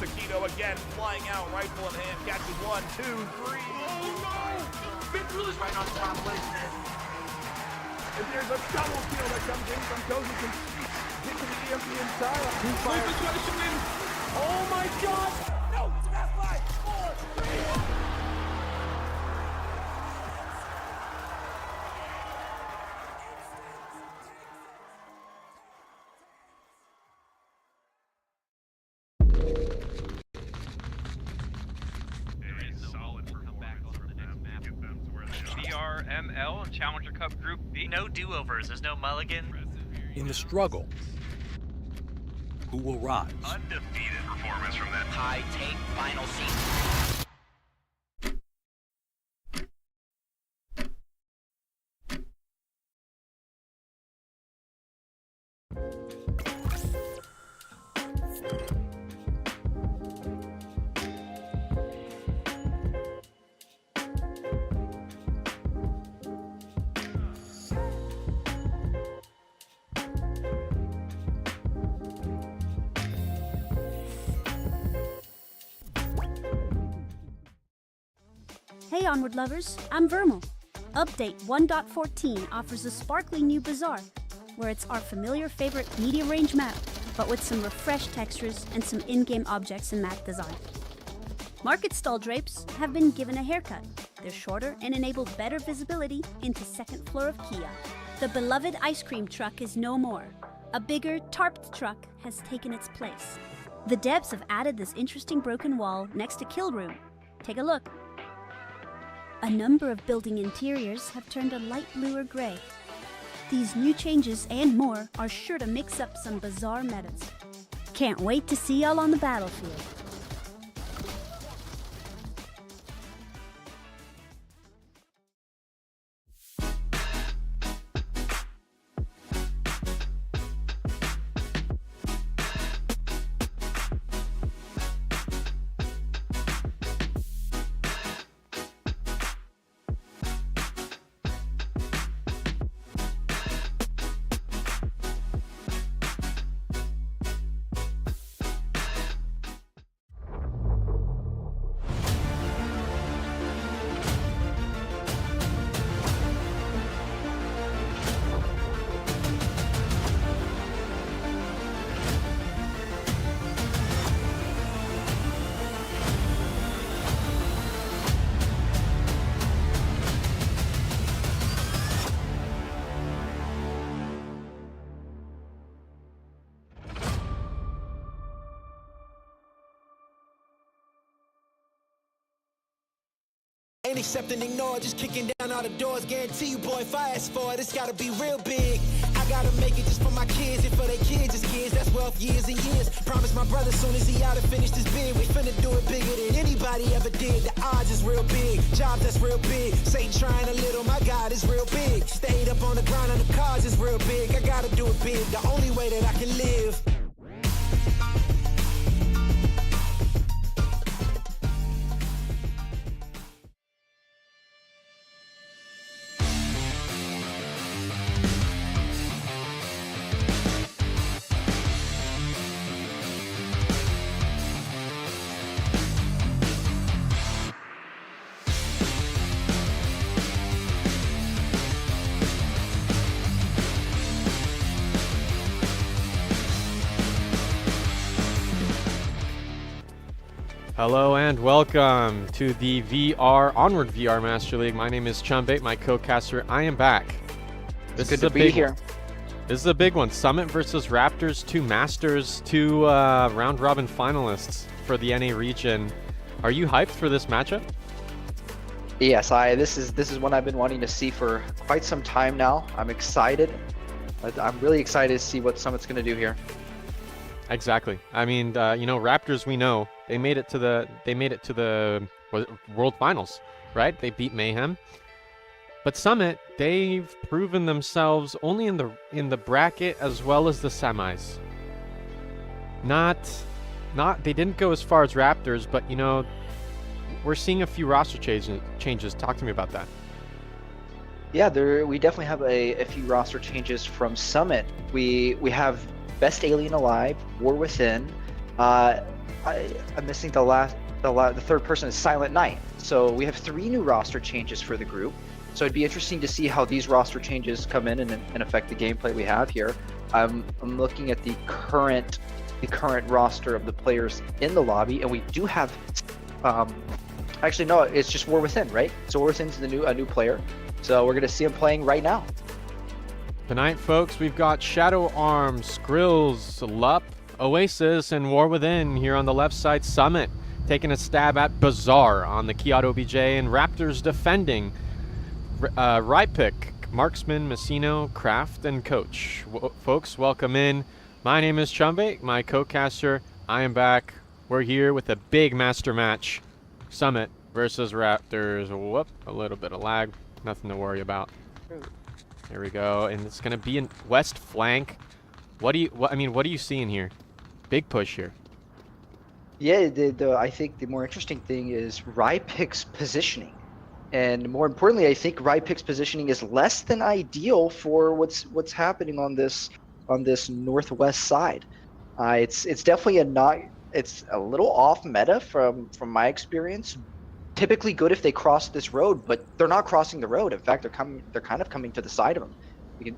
Taquito again, flying out, rifle in hand, catches 1, 2, 3. Oh no! Big Bruce right on top, placement. And there's a double kill that comes in from Cozy can into the EMP inside. Oh my god! No, it's an F5, 4, 3. VRML Challenger Cup Group B. No do-overs, there's no mulligan. In the struggle, who will rise? Undefeated performance from that High take final scene. Hey Onward lovers, I'm VRML. Update 1.14 offers a sparkly new Bazaar, where it's our familiar favorite medium range map, but with some refreshed textures and some in-game objects and map design. Market stall drapes have been given a haircut. They're shorter and enable better visibility into second floor of Kia. The beloved ice cream truck is no more. A bigger, tarped truck has taken its place. The devs have added this interesting broken wall next to Kill Room. Take a look. A number of building interiors have turned a light blue or gray. These new changes and more are sure to mix up some bizarre metas. Can't wait to see y'all on the battlefield. Ain't accepting, ignore, just kicking down all the doors. Guarantee you, boy, if I ask for it, it's gotta be real big. I gotta make it just for my kids and for their kids' kids. That's wealth years and years. Promise my brother soon as he out and finish this bid, we finna do it bigger than anybody ever did. The odds is real big, jobs that's real big. Satan trying a little, my God is real big. Stayed up on the grind on the cars is real big. I gotta do it big, the only way that I can live. Hello and welcome to the Onward VR Master League. My name is Chumbate, my co-caster. I am back. This is a big one. This is a big one. Summit versus Raptors, two Masters, two round robin finalists for the NA region. Are you hyped for this matchup? Yes, this is one I've been wanting to see for quite some time now. I'm excited. I'm really excited to see what Summit's going to do here. Exactly. I mean, you know, Raptors, we know they made it to the World Finals, right? They beat Mayhem. But Summit, they've proven themselves only in the bracket as well as the semis. They didn't go as far as Raptors, but you know, we're seeing a few roster changes. Talk to me about that. Yeah, we definitely have a few roster changes from Summit. We have Best Alien Alive, War Within, I'm missing the third person is Silent Knight. So we have 3 new roster changes for the group. So it'd be interesting to see how these roster changes come in and affect the gameplay we have here. I'm looking at the current roster of the players in the lobby, and we do have actually no, it's just War Within, right? So War Within's a new player. So we're gonna see him playing right now. Tonight, folks, we've got Shadow Arms, Grills, Lup, Oasis, and War Within here on the left side. Summit taking a stab at Bazaar on the Kiat OBJ, and Raptors defending. Right pick, Marksman, Messino, Kraft, and Coach. Folks, welcome in. My name is Chumbe, my co-caster. I am back. We're here with a big master match. Summit versus Raptors. Whoop, a little bit of lag. Nothing to worry about. There we go, and it's gonna be in west flank. What are you seeing here? Big push here. Yeah, I think the more interesting thing is Rypik's positioning. And more importantly, I think Rypik's positioning is less than ideal for what's happening on this northwest side. It's definitely it's a little off meta from my experience. Typically good if they cross this road, but they're not crossing the road. In fact, they're kind of coming to the side of them. You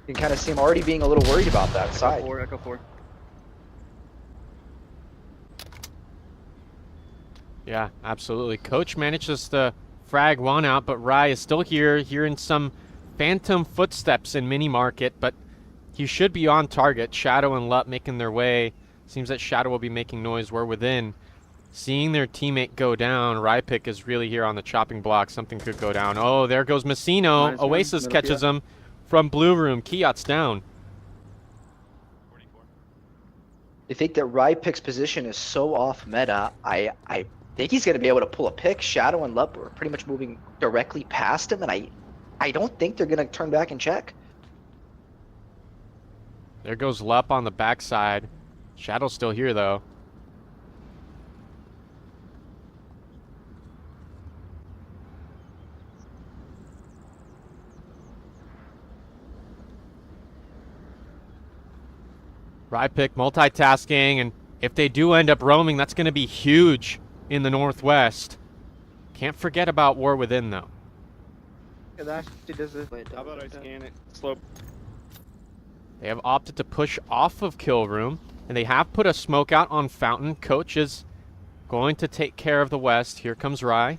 can kind of see them already being a little worried about that side. Echo 4. Yeah, absolutely. Coach manages to frag one out, but Rye is still here, hearing some phantom footsteps in mini market, but he should be on target. Shadow and Lup making their way. Seems that Shadow will be making noise. We're within. Seeing their teammate go down, Rypik is really here on the chopping block. Something could go down. Oh, there goes Messino. Nice Oasis one. catches him from Blue Room. Kiat's down. I think that Rypik's position is so off meta. I think he's going to be able to pull a pick. Shadow and Lup are pretty much moving directly past him, and I don't think they're going to turn back and check. There goes Lup on the backside. Shadow's still here, though. Rypik multitasking, and if they do end up roaming, that's going to be huge in the northwest. Can't forget about War Within, though. How about I scan it? Slope. They have opted to push off of Kill Room, and they have put a smoke out on Fountain. Coach is going to take care of the west. Here comes Rye.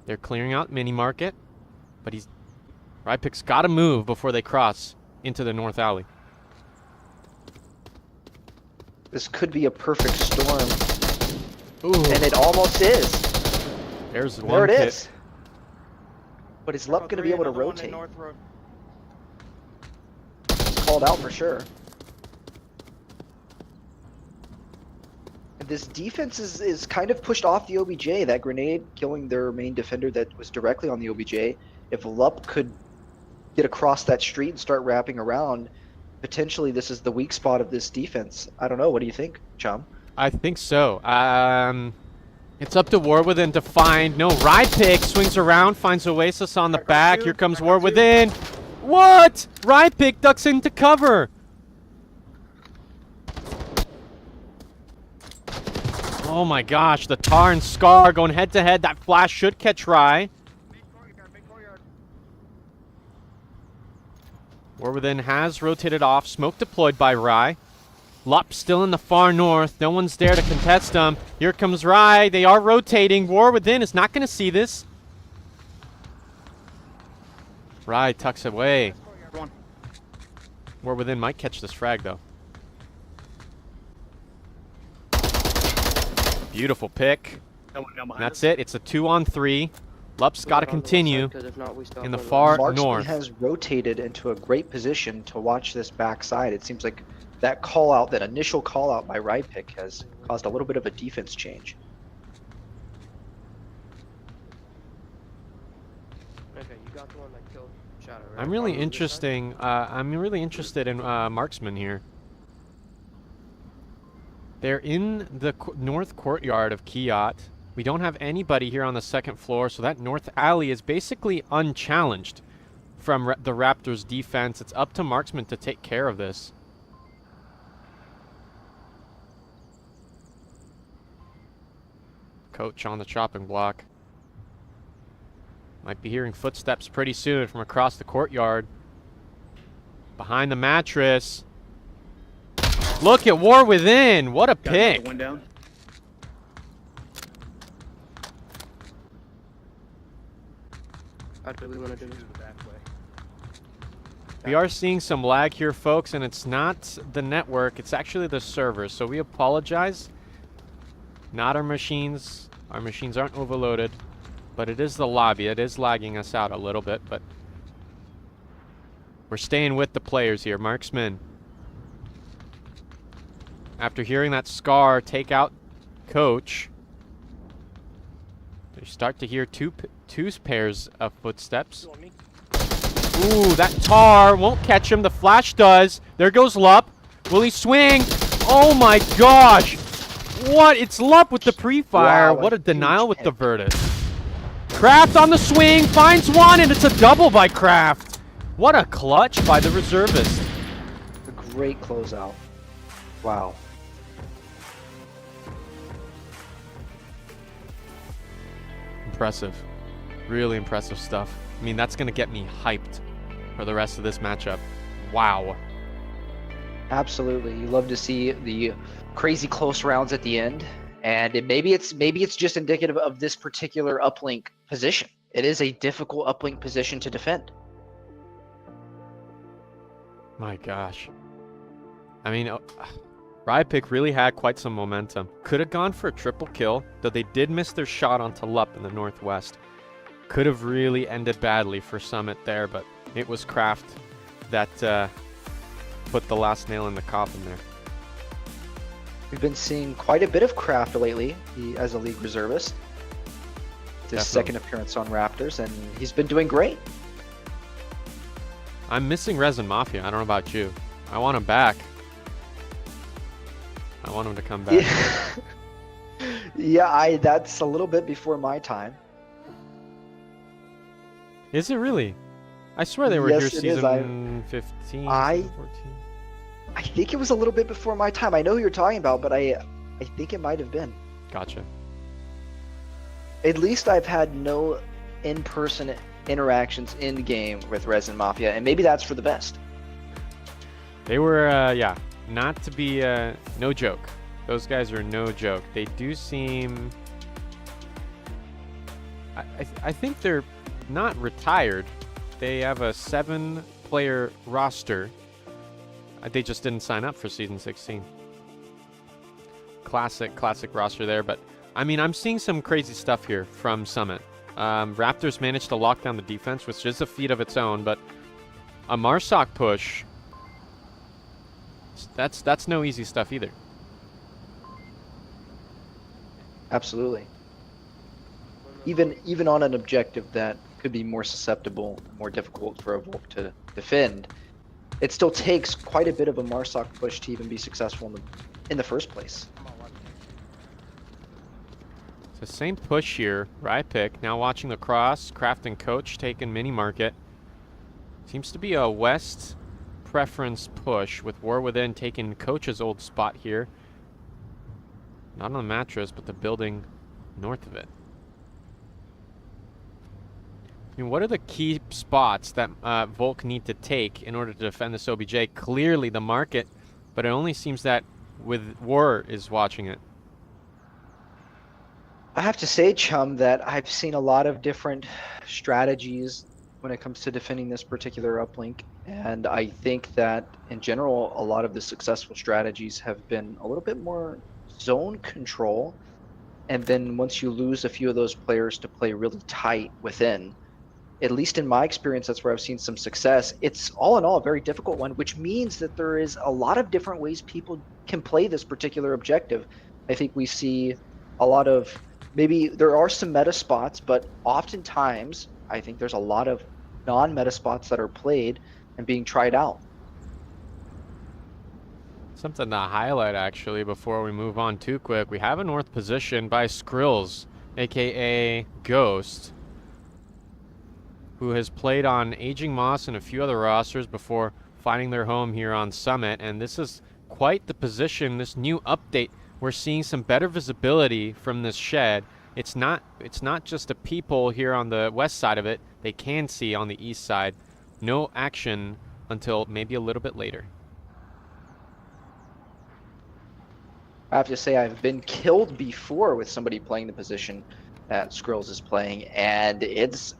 They're clearing out Mini Market, but Rypik's got to move before they cross into the north alley. This could be a perfect storm. Ooh. And it almost is. There's one There it hit. is. But is Lup going to be able to rotate? It's called out for sure. And this defense is kind of pushed off the OBJ. That grenade killing their main defender that was directly on the OBJ. If Lup could get across that street and start wrapping around, potentially this is the weak spot of this defense. I don't know. What do you think, Chum? I think so. It's up to War Within to find. No, Rypik swings around, finds Oasis on the back. Here comes War Within. What? Rypik ducks into cover. Oh my gosh, the Tar and Scar going head to head. That flash should catch Rye. War Within has rotated off. Smoke deployed by Rye. Lup still in the far north. No one's there to contest him. Here comes Rye. They are rotating. War Within is not going to see this. Rye tucks away. War Within might catch this frag, though. Beautiful pick. And that's it. It's a 2-on-3. Lup's got to continue in the far Marksman north. has rotated into a great position to watch this backside. It seems like that call out, that initial call out by Rypik has caused a little bit of a defense change. Okay, you got the one that killed Shadow, right? I'm really interested in Marksman here. They're in the north courtyard of Kiat. We don't have anybody here on the second floor, so that north alley is basically unchallenged from the Raptors' defense. It's up to Marksman to take care of this. Coach on the chopping block. Might be hearing footsteps pretty soon from across the courtyard. Behind the mattress. Look at War Within. What a pick. One down. I really want to do this. We are seeing some lag here, folks, and it's not the network. It's actually the server, so we apologize. Not our machines. Our machines aren't overloaded, but it is the lobby. It is lagging us out a little bit, but we're staying with the players here. Marksman. After hearing that Scar take out Coach, you start to hear two pairs of footsteps. Ooh, that tar won't catch him. The flash does. There goes Lup. Will he swing? Oh my gosh. What? It's Lup with the pre-fire. Wow, what a denial with the Virtus. Kraft on the swing. Finds one, and it's a double by Kraft. What a clutch by the reservist. A great closeout. Wow. Impressive. Really impressive stuff. I mean, that's going to get me hyped for the rest of this matchup. Wow. Absolutely. You love to see the crazy close rounds at the end, and maybe it's just indicative of this particular uplink position. It is a difficult uplink position to defend. My gosh. I mean, Rypick really had quite some momentum. Could have gone for a triple kill, though they did miss their shot onto Lup in the northwest. Could have really ended badly for Summit there, but it was Kraft that put the last nail in the coffin there. We've been seeing quite a bit of Kraft lately as a league reservist. His second appearance on Raptors, and he's been doing great. I'm missing Resin Mafia. I don't know about you. I want him back. I want him to come back. Yeah, that's a little bit before my time. Is it really? I swear they were Yes, here it is. season 15, season 14. I think it was a little bit before my time. I know who you're talking about, but I think it might have been. Gotcha. At least I've had no in-person interactions in game with Resin Mafia, and maybe that's for the best. They were, yeah, not to be, no joke. Those guys are no joke. They do seem... I think they're not retired. They have a 7-player roster. They just didn't sign up for season 16. Classic roster there, but I mean, I'm seeing some crazy stuff here from Summit. Raptors managed to lock down the defense, which is a feat of its own, but a Marsoc push, that's no easy stuff either. Absolutely. Even on an objective that could be more susceptible, more difficult for a Volk to defend, it still takes quite a bit of a Marsoc push to even be successful in the first place. It's the same push here. Rypick now watching the cross. Kraft and Coach taking mini market. Seems to be a west preference push with War Within taking Coach's old spot here. Not on the mattress, but the building north of it. I mean, what are the key spots that Volk need to take in order to defend this OBJ? Clearly the market, but it only seems that with War is watching it. I have to say, Chum, that I've seen a lot of different strategies when it comes to defending this particular uplink, and I think that in general a lot of the successful strategies have been a little bit more zone control, and then once you lose a few of those players to play really tight within, at least in my experience, that's where I've seen some success. It's all in all a very difficult one, which means that there is a lot of different ways people can play this particular objective. I think we see a lot of, maybe there are some meta spots, but oftentimes I think there's a lot of non-meta spots that are played and being tried out. Something to highlight actually before we move on too quick. We have a north position by Skrills, aka Ghost, who has played on Aging Moss and a few other rosters before finding their home here on Summit. And this is quite the position, this new update. We're seeing some better visibility from this shed, It's not just the people here on the west side of it. They can see on the east side. No action until maybe a little bit later. I have to say I've been killed before with somebody playing the position that Skrills is playing, and it's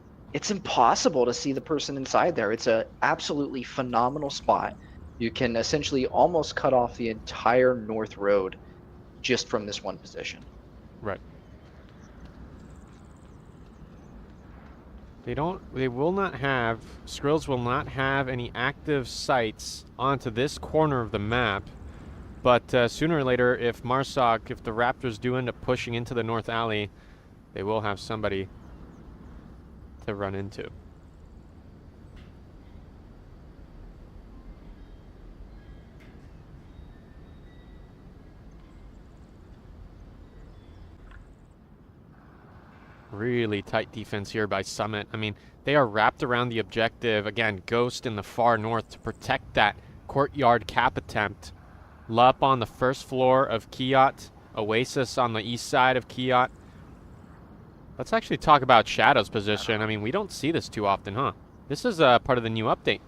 impossible to see the person inside there. It's a absolutely phenomenal spot. You can essentially almost cut off the entire north road just from this one position. Right. Skrills will not have any active sights onto this corner of the map. But sooner or later, if the Raptors do end up pushing into the north alley, they will have somebody to run into. Really tight defense here by Summit. I mean, they are wrapped around the objective. Again, Ghost in the far north to protect that courtyard cap attempt. Lup on the first floor of Kiat. Oasis on the east side of Kiat. Let's actually talk about Shadow's position. I mean, we don't see this too often, huh? This is part of the new update.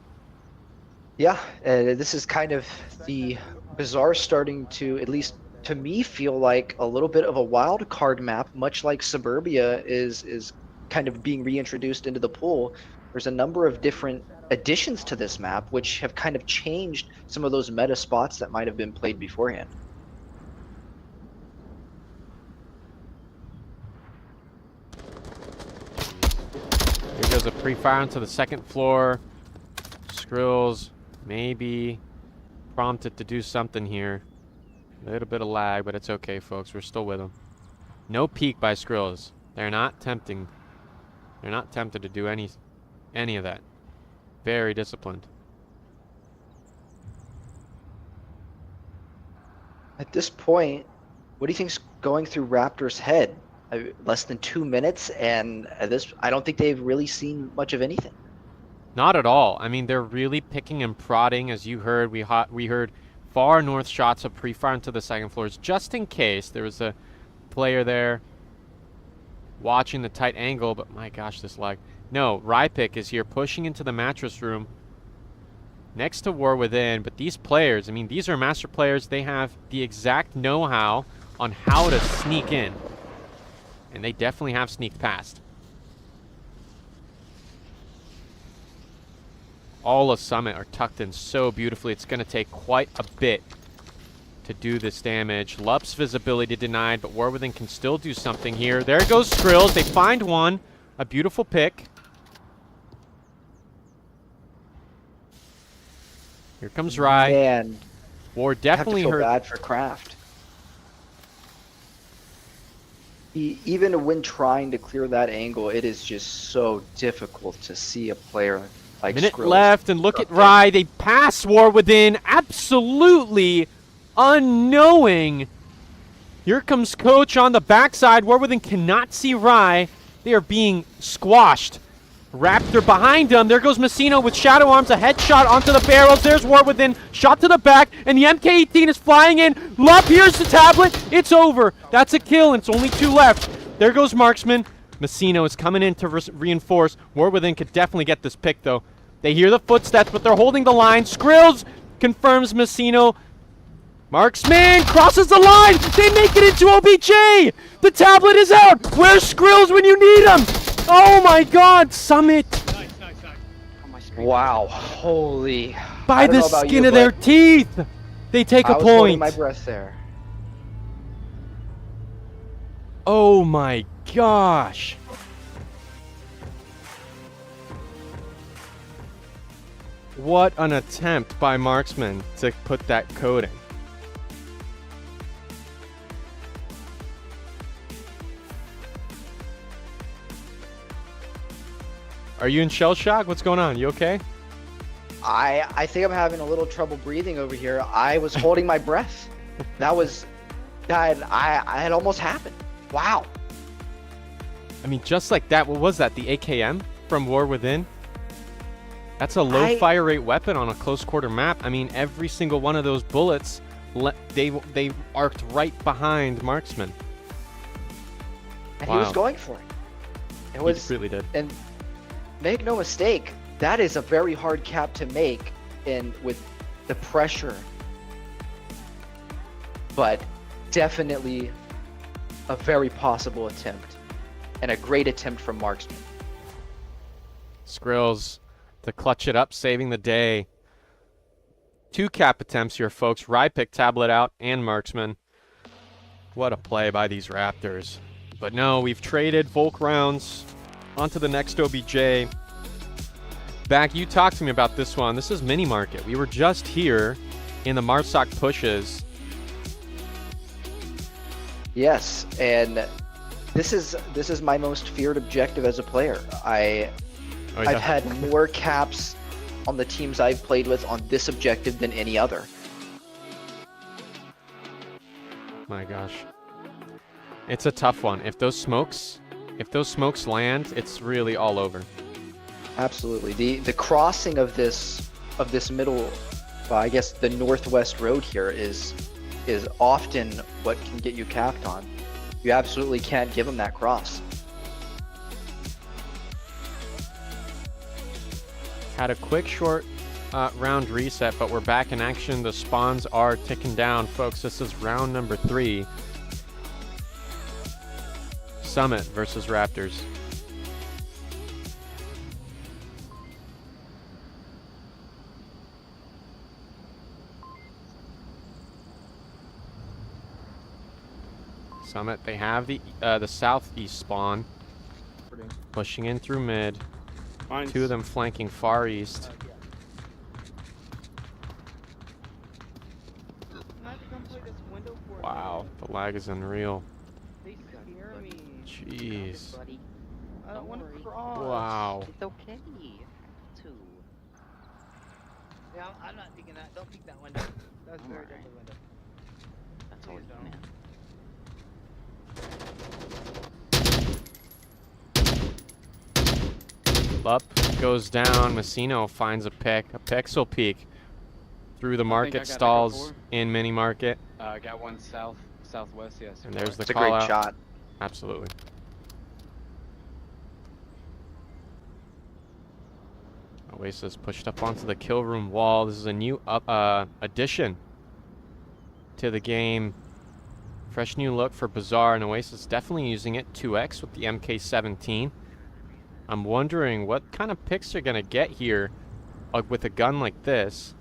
Yeah, this is kind of the Bazaar starting to, at least to me, feel like a little bit of a wild card map, much like Suburbia is kind of being reintroduced into the pool. There's a number of different additions to this map which have kind of changed some of those meta spots that might have been played beforehand. Here goes a pre-fire onto the second floor. Skrills maybe prompted to do something here. A little bit of lag, but it's okay, folks. We're still with them. No peek by Skrills. They're not tempting. They're not tempted to do any of that. Very disciplined. At this point, what do you think's going through Raptors' head? Less than 2 minutes, and I don't think they've really seen much of anything. Not at all. I mean, they're really picking and prodding, as you heard. We heard far north shots of pre-fire into the second floors, just in case there was a player there watching the tight angle. But my gosh, this lag. No, Rypick is here pushing into the mattress room next to War Within. But these players, I mean, these are master players. They have the exact know-how on how to sneak in. And they definitely have sneaked past. All of Summit are tucked in so beautifully. It's going to take quite a bit to do this damage. Lup's visibility denied, but War Within can still do something here. There goes Skrills. They find one. A beautiful pick. Here comes Rye. Man, War definitely I have to feel hurt. bad for Kraft. Even when trying to clear that angle, it is just so difficult to see a player like Minute Skrills. left, and look at Rye. They pass War Within. Absolutely unknowing. Here comes Coach on the backside. War Within cannot see Rye. They are being squashed. Raptor behind them. There goes Messino with Shadow Arms. A headshot onto the barrels. There's War Within. Shot to the back. And the MK18 is flying in. Lup, here's the tablet. It's over. That's a kill. And it's only 2 left. There goes Marksman. Messino is coming in to reinforce. War Within could definitely get this pick, though. They hear the footsteps, but they're holding the line. Skrills confirms Messino. Marksman crosses the line. They make it into OBJ. The tablet is out. Where's Skrills when you need him? Oh my God, Summit. Wow, holy. By the skin of their teeth. They take a I was holding point. my breath there. Oh my gosh. What an attempt by Marksman to put that code in. Are you in shell shock? What's going on? You okay? I think I'm having a little trouble breathing over here. I was holding my breath. I had almost happened. Wow. I mean, just like that, what was that? The AKM from War Within? That's a low fire rate weapon on a close quarter map. I mean, every single one of those bullets, they arced right behind Marksman. And he was Wow. going for it. It He was, really did. and make no mistake, that is a very hard cap to make in with the pressure. But definitely a very possible attempt, and a great attempt from Marksman. Skrills to clutch it up, saving the day. 2 cap attempts here, folks. Rypick, tablet out, and Marksman. What a play by these Raptors. But no, we've traded Volk rounds onto the next OBJ. Back, you talked to me about this one. This is Mini Market. We were just here in the Marsoc pushes. Yes, and this is my most feared objective as a player. Oh, yeah. I've had more caps on the teams I've played with on this objective than any other. My gosh. It's a tough one. If those smokes land, it's really all over. Absolutely. The crossing of this middle, I guess the northwest road here is often what can get you capped on. You absolutely can't give them that cross. Had a quick short round reset, but we're back in action. The spawns are ticking down, folks. This is round number 3. Summit versus Raptors. Summit, they have the southeast spawn. Pushing in through mid. Mine's 2 of them flanking far east. Wow, the lag is unreal. They scare me. Jeez. I don't want to cross. Wow. It's okay. To. Yeah, I'm not picking that. Don't pick that window. That's very deadly window. That's always man. Up goes down. Messino finds a pick. A pixel peek through the market stalls in mini market. Got one southwest, yes. And there's the It's a call great out. shot. Absolutely. Oasis pushed up onto the kill room wall. This is a new addition to the game. Fresh new look for Bazaar, and Oasis definitely using it 2x with the MK17. I'm wondering what kind of picks they're going to get here with a gun like this.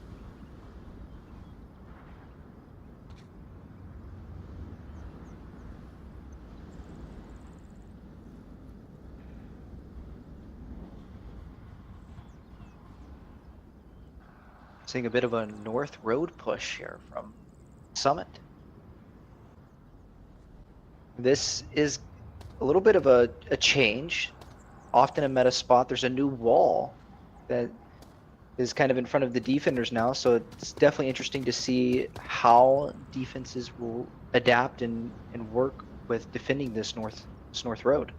Seeing a bit of a north road push here from Summit. This is a little bit of a change. Often a meta spot, there's a new wall that is kind of in front of the defenders now, so it's definitely interesting to see how defenses will adapt and work with defending this north road.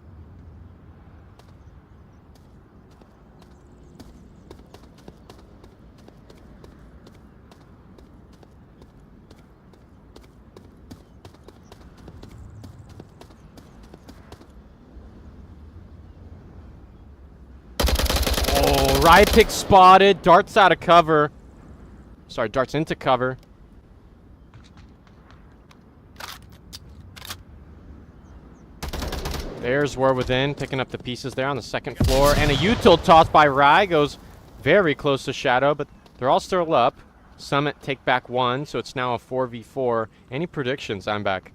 Rypick spotted. Darts out of cover. Sorry, darts into cover. There's War Within, picking up the pieces there on the second floor. And a util toss by Rye goes very close to Shadow, but they're all still up. Summit take back 1, so it's now a 4v4. Any predictions? I'm back.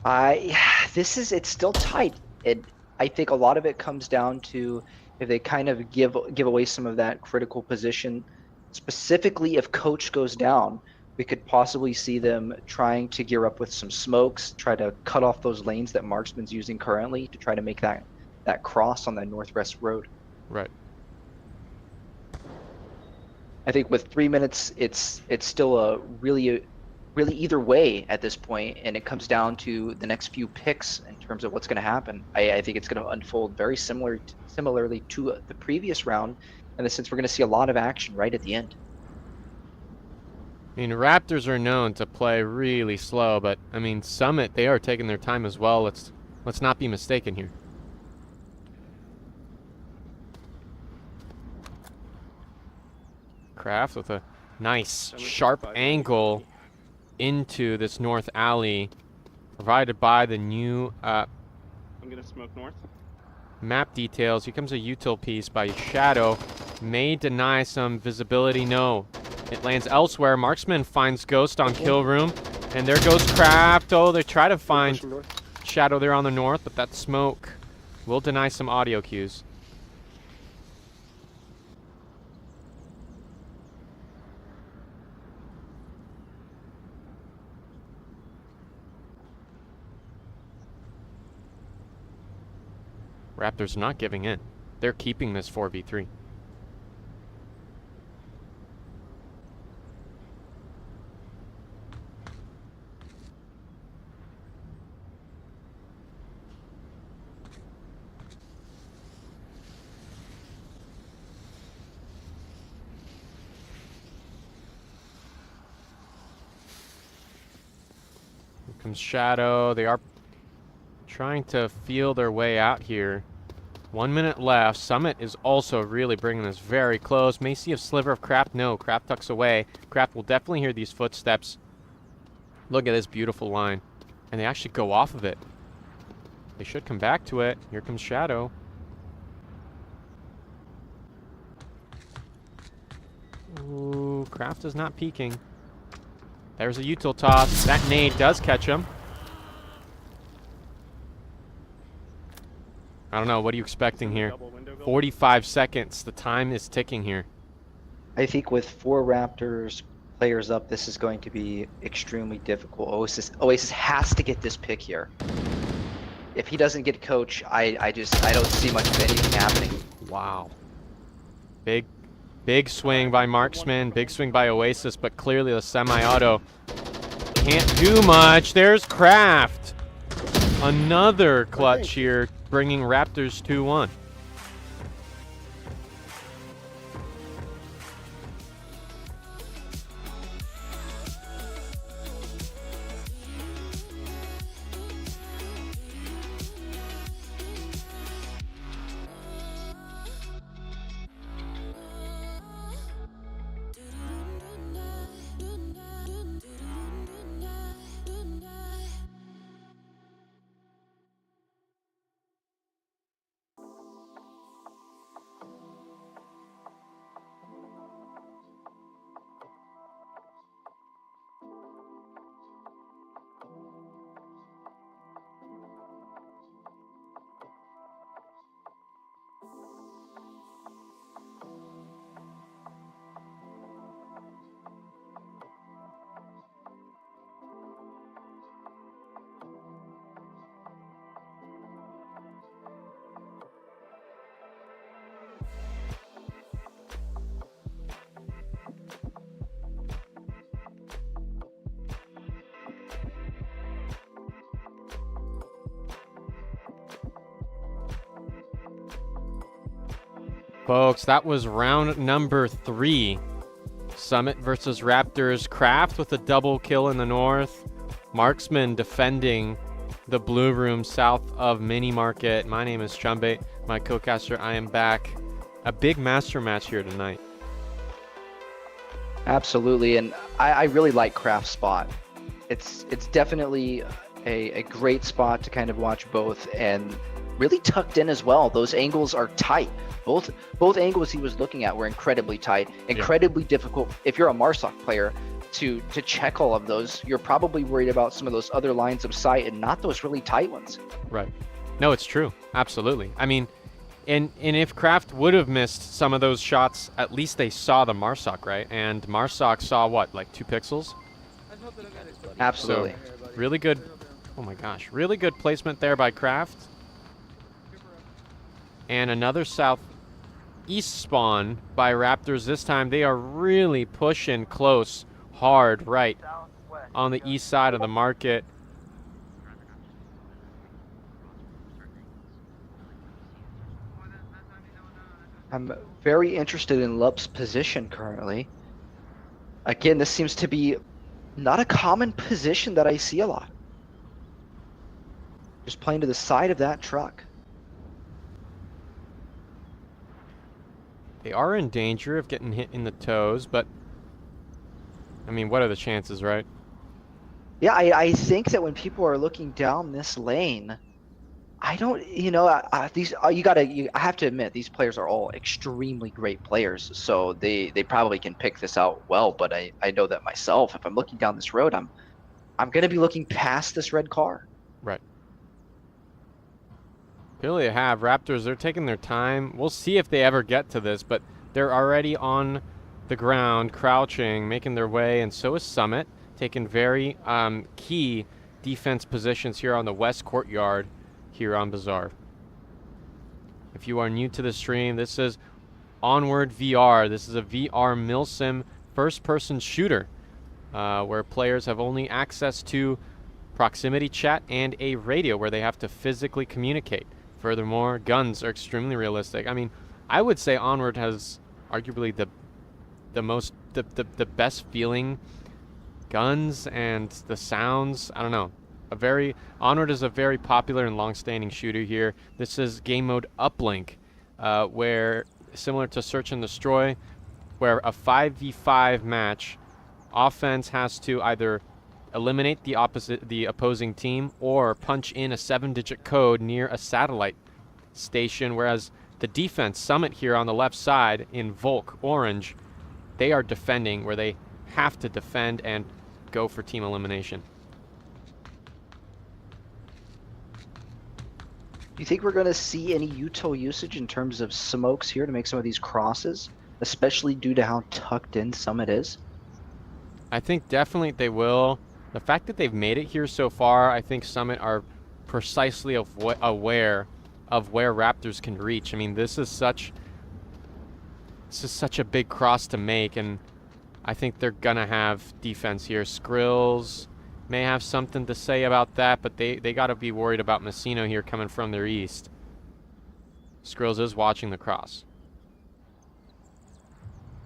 It's still tight. I think a lot of it comes down to if they kind of give away some of that critical position. Specifically, if Coach goes down, we could possibly see them trying to gear up with some smokes, try to cut off those lanes that Marksman's using currently to try to make that cross on that northwest road. Right. I think with 3 minutes, it's still a really either way at this point, and it comes down to the next few picks in terms of what's going to happen. I think it's going to unfold very similarly to the previous round, in the sense we're going to see a lot of action right at the end. I mean, Raptors are known to play really slow, but I mean, Summit, they are taking their time as well. Let's not be mistaken here. Kraft with a nice sharp angle into this north alley, provided by the new I'm gonna smoke north. map details. Here comes a util piece by Shadow. May deny some visibility. No. It lands elsewhere. Marksman finds Ghost on kill room. And there goes Kraft. Oh, they try to find Shadow there on the north, but that smoke will deny some audio cues. Raptors not giving in. They're keeping this 4v3. Here comes Shadow. They are trying to feel their way out here. 1 minute left. Summit is also really bringing this very close. May see a sliver of Kraft. No, Kraft tucks away. Kraft will definitely hear these footsteps. Look at this beautiful line. And they actually go off of it. They should come back to it. Here comes Shadow. Ooh, Kraft is not peeking. There's a util toss. That nade does catch him. I don't know. What are you expecting here? 45 seconds. The time is ticking here. I think with 4 Raptors players up, this is going to be extremely difficult. Oasis has to get this pick here. If he doesn't get coach, I don't see much of anything happening. Wow. Big swing by Marksman. Big swing by Oasis, but clearly the semi-auto can't do much. There's Kraft. Another clutch here, bringing Raptors 2-1. Folks, that was round number 3. Summit versus Raptors. Kraft with a double kill in the north. Marksman defending the blue room south of Mini Market. My name is Chumbe, my co-caster. I am back. A big master match here tonight. Absolutely, and I really like Kraft's spot. It's definitely a great spot to kind of watch both, and really tucked in as well. Those angles are tight. Both angles he was looking at were incredibly tight, incredibly difficult. If you're a Marsoc player, to check all of those, you're probably worried about some of those other lines of sight and not those really tight ones. Right. No, it's true. Absolutely. I mean, and if Kraft would have missed some of those shots, at least they saw the Marsoc, right? And Marsoc saw what, like 2 pixels? Absolutely. So, really good. Oh my gosh. Really good placement there by Kraft. And another southeast spawn by Raptors. This time they are really pushing close, hard, right on the east side of the market. I'm very interested in Lup's position currently. Again, this seems to be not a common position that I see a lot. Just playing to the side of that truck. They are in danger of getting hit in the toes, but I mean, what are the chances, right? Yeah, I think that when people are looking down this lane, I don't, you know, I have to admit, these players are all extremely great players, so they probably can pick this out well. But I know that myself, if I'm looking down this road, I'm going to be looking past this red car. Right. Clearly they have. Raptors, they're taking their time. We'll see if they ever get to this, but they're already on the ground, crouching, making their way, and so is Summit, taking very key defense positions here on the west courtyard here on Bazaar. If you are new to the stream, this is Onward VR. This is a VR milsim first-person shooter where players have only access to proximity chat and a radio where they have to physically communicate. Furthermore, guns are extremely realistic. I mean, I would say Onward has arguably the best feeling guns and the sounds. I don't know. Onward is a very popular and long-standing shooter here. This is game mode uplink, where similar to Search and Destroy, where a 5v5 match, offense has to either eliminate the opposing team or punch in a 7-digit code near a satellite station, whereas the defense, Summit here on the left side in Volk orange, they are defending where they have to defend and go for team elimination. Do you think we're going to see any util usage in terms of smokes here to make some of these crosses, especially due to how tucked in Summit is? I think definitely they will. The fact that they've made it here so far, I think Summit are precisely aware of where Raptors can reach. I mean, this is such a big cross to make, and I think they're gonna have defense here. Skrills may have something to say about that, but they gotta be worried about Messino here coming from their east. Skrills is watching the cross.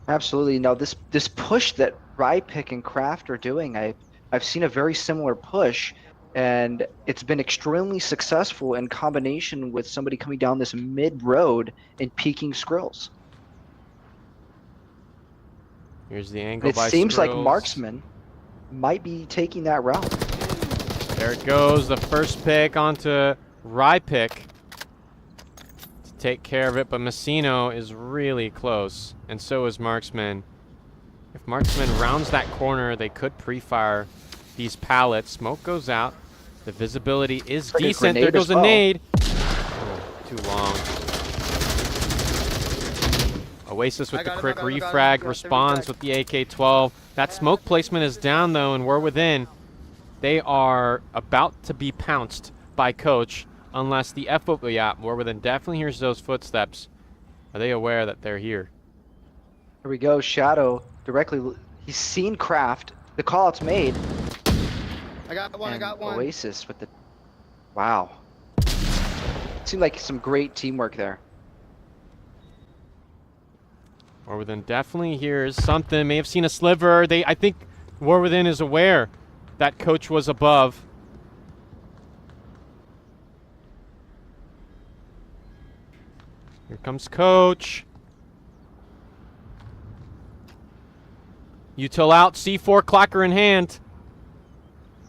Absolutely. Now this push that Rypick and Kraft are doing, I've seen a very similar push, and it's been extremely successful in combination with somebody coming down this mid-road and peeking Skrills. Here's the angle by It seems like Skrills. Marksman might be taking that route. There it goes, the first pick onto Rypick to take care of it, but Messino is really close, and so is Marksman. If Marksman rounds that corner, they could pre-fire these pallets. Smoke goes out. The visibility is decent. There goes a nade. Oh, too long. Oasis with the quick refrag responds with the AK-12. That smoke placement is down, though, and we're within. They are about to be pounced by Coach unless the FO... Yeah, we're within. Definitely hears those footsteps. Are they aware that they're here? Here we go. Shadow directly. He's seen Kraft. The call-out's made. I got one. Oasis with the... Wow. Seemed like some great teamwork there. War Within definitely hears something. May have seen a sliver. I think War Within is aware that Coach was above. Here comes Coach. Util out. C4 clocker in hand.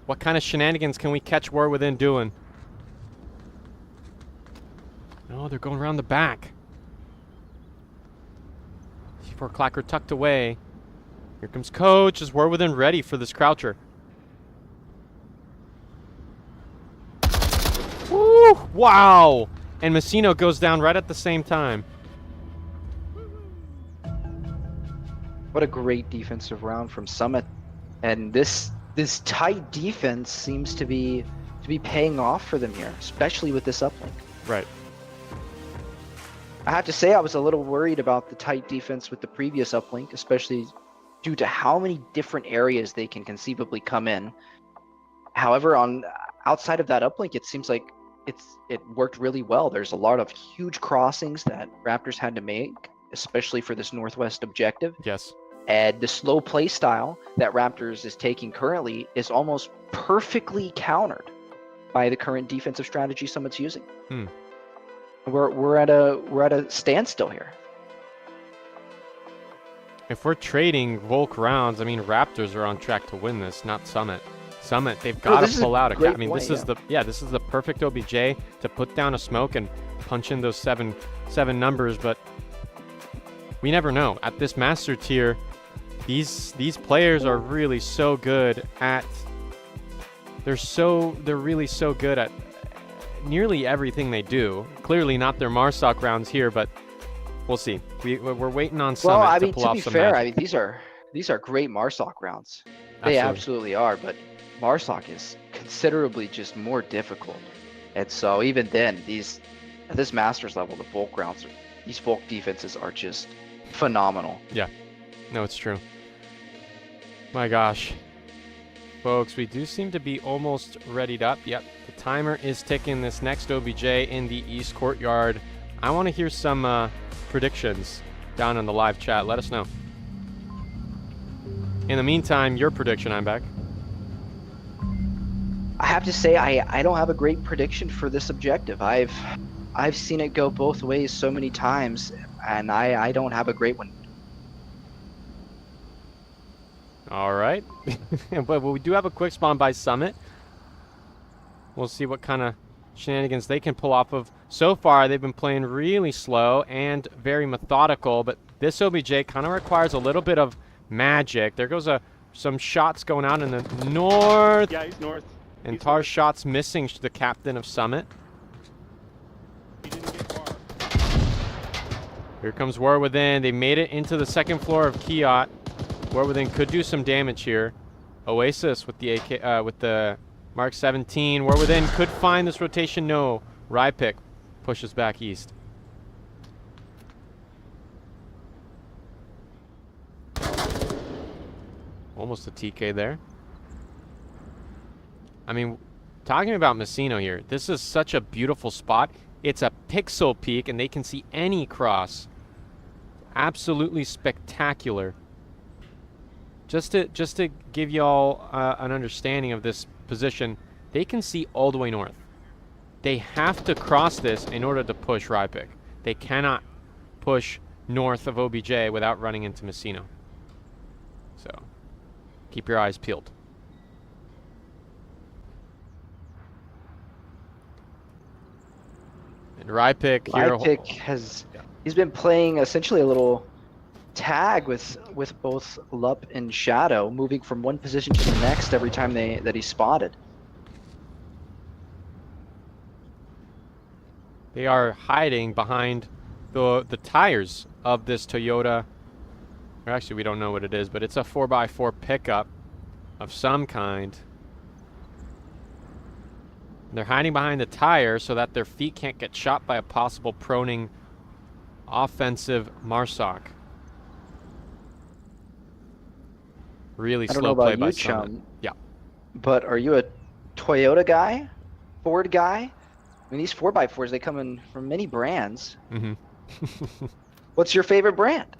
What kind of shenanigans can we catch War Within doing? No, they're going around the back. C4 clocker tucked away. Here comes Coach. Is War Within ready for this croucher? Woo! Wow! And Messino goes down right at the same time. What a great defensive round from Summit. And this tight defense seems to be paying off for them here, especially with this uplink. Right. I have to say I was a little worried about the tight defense with the previous uplink, especially due to how many different areas they can conceivably come in. However, outside of that uplink, it seems like it worked really well. There's a lot of huge crossings that Raptors had to make, especially for this northwest objective. Yes. And the slow play style that Raptors is taking currently is almost perfectly countered by the current defensive strategy Summit's using. We're at a standstill here. If we're trading Volk rounds, I mean, Raptors are on track to win this, not Summit. Summit, they've got to pull out a great I mean, point, this is the perfect OBJ to put down a smoke and punch in those seven numbers, but we never know. At this master tier, these players are really so good at they're really so good at nearly everything they do. Clearly not their Marsoc rounds here, but we'll see. We're waiting on Summit Well, I to mean, pull to off be some fair, magic. I mean, these are great Marsoc rounds. They absolutely are, but Marsoc is considerably just more difficult. And so even then, at this Masters level, the Volk rounds, these Volk defenses are just phenomenal. Yeah, no, it's true. My gosh. Folks, we do seem to be almost readied up. Yep, the timer is ticking. This next OBJ in the East Courtyard. I want to hear some predictions down in the live chat. Let us know. In the meantime, your prediction, I'm back. I have to say, I don't have a great prediction for this objective. I've seen it go both ways so many times, and I don't have a great one. All right. But we do have a quick spawn by Summit. We'll see what kind of shenanigans they can pull off of. So far, they've been playing really slow and very methodical, but this OBJ kind of requires a little bit of magic. There goes some shots going out in the north. Yeah, he's north. And Tar's shots missing the captain of Summit. He didn't get far. Here comes War Within. They made it into the second floor of Kiot. War Within could do some damage here. Oasis with the AK, with the Mark 17. War Within could find this rotation. No. Rypick pushes back east. Almost a TK there. I mean, talking about Messino here, this is such a beautiful spot. It's a pixel peak, and they can see any cross. Absolutely spectacular. Just to give y'all an understanding of this position, they can see all the way north. They have to cross this in order to push Rypick. They cannot push north of OBJ without running into Messino. So, keep your eyes peeled. And Rypick here. He's been playing essentially a little tag with both Lup and Shadow, moving from one position to the next every time that he's spotted. They are hiding behind the tires of this Toyota. Or actually, we don't know what it is, but it's a 4x4 pickup of some kind. They're hiding behind the tire so that their feet can't get shot by a possible proning offensive Marsoc. Really slow play by Summit. Yeah. But are you a Toyota guy? Ford guy? I mean, these 4x4s, they come in from many brands. Mm-hmm. What's your favorite brand?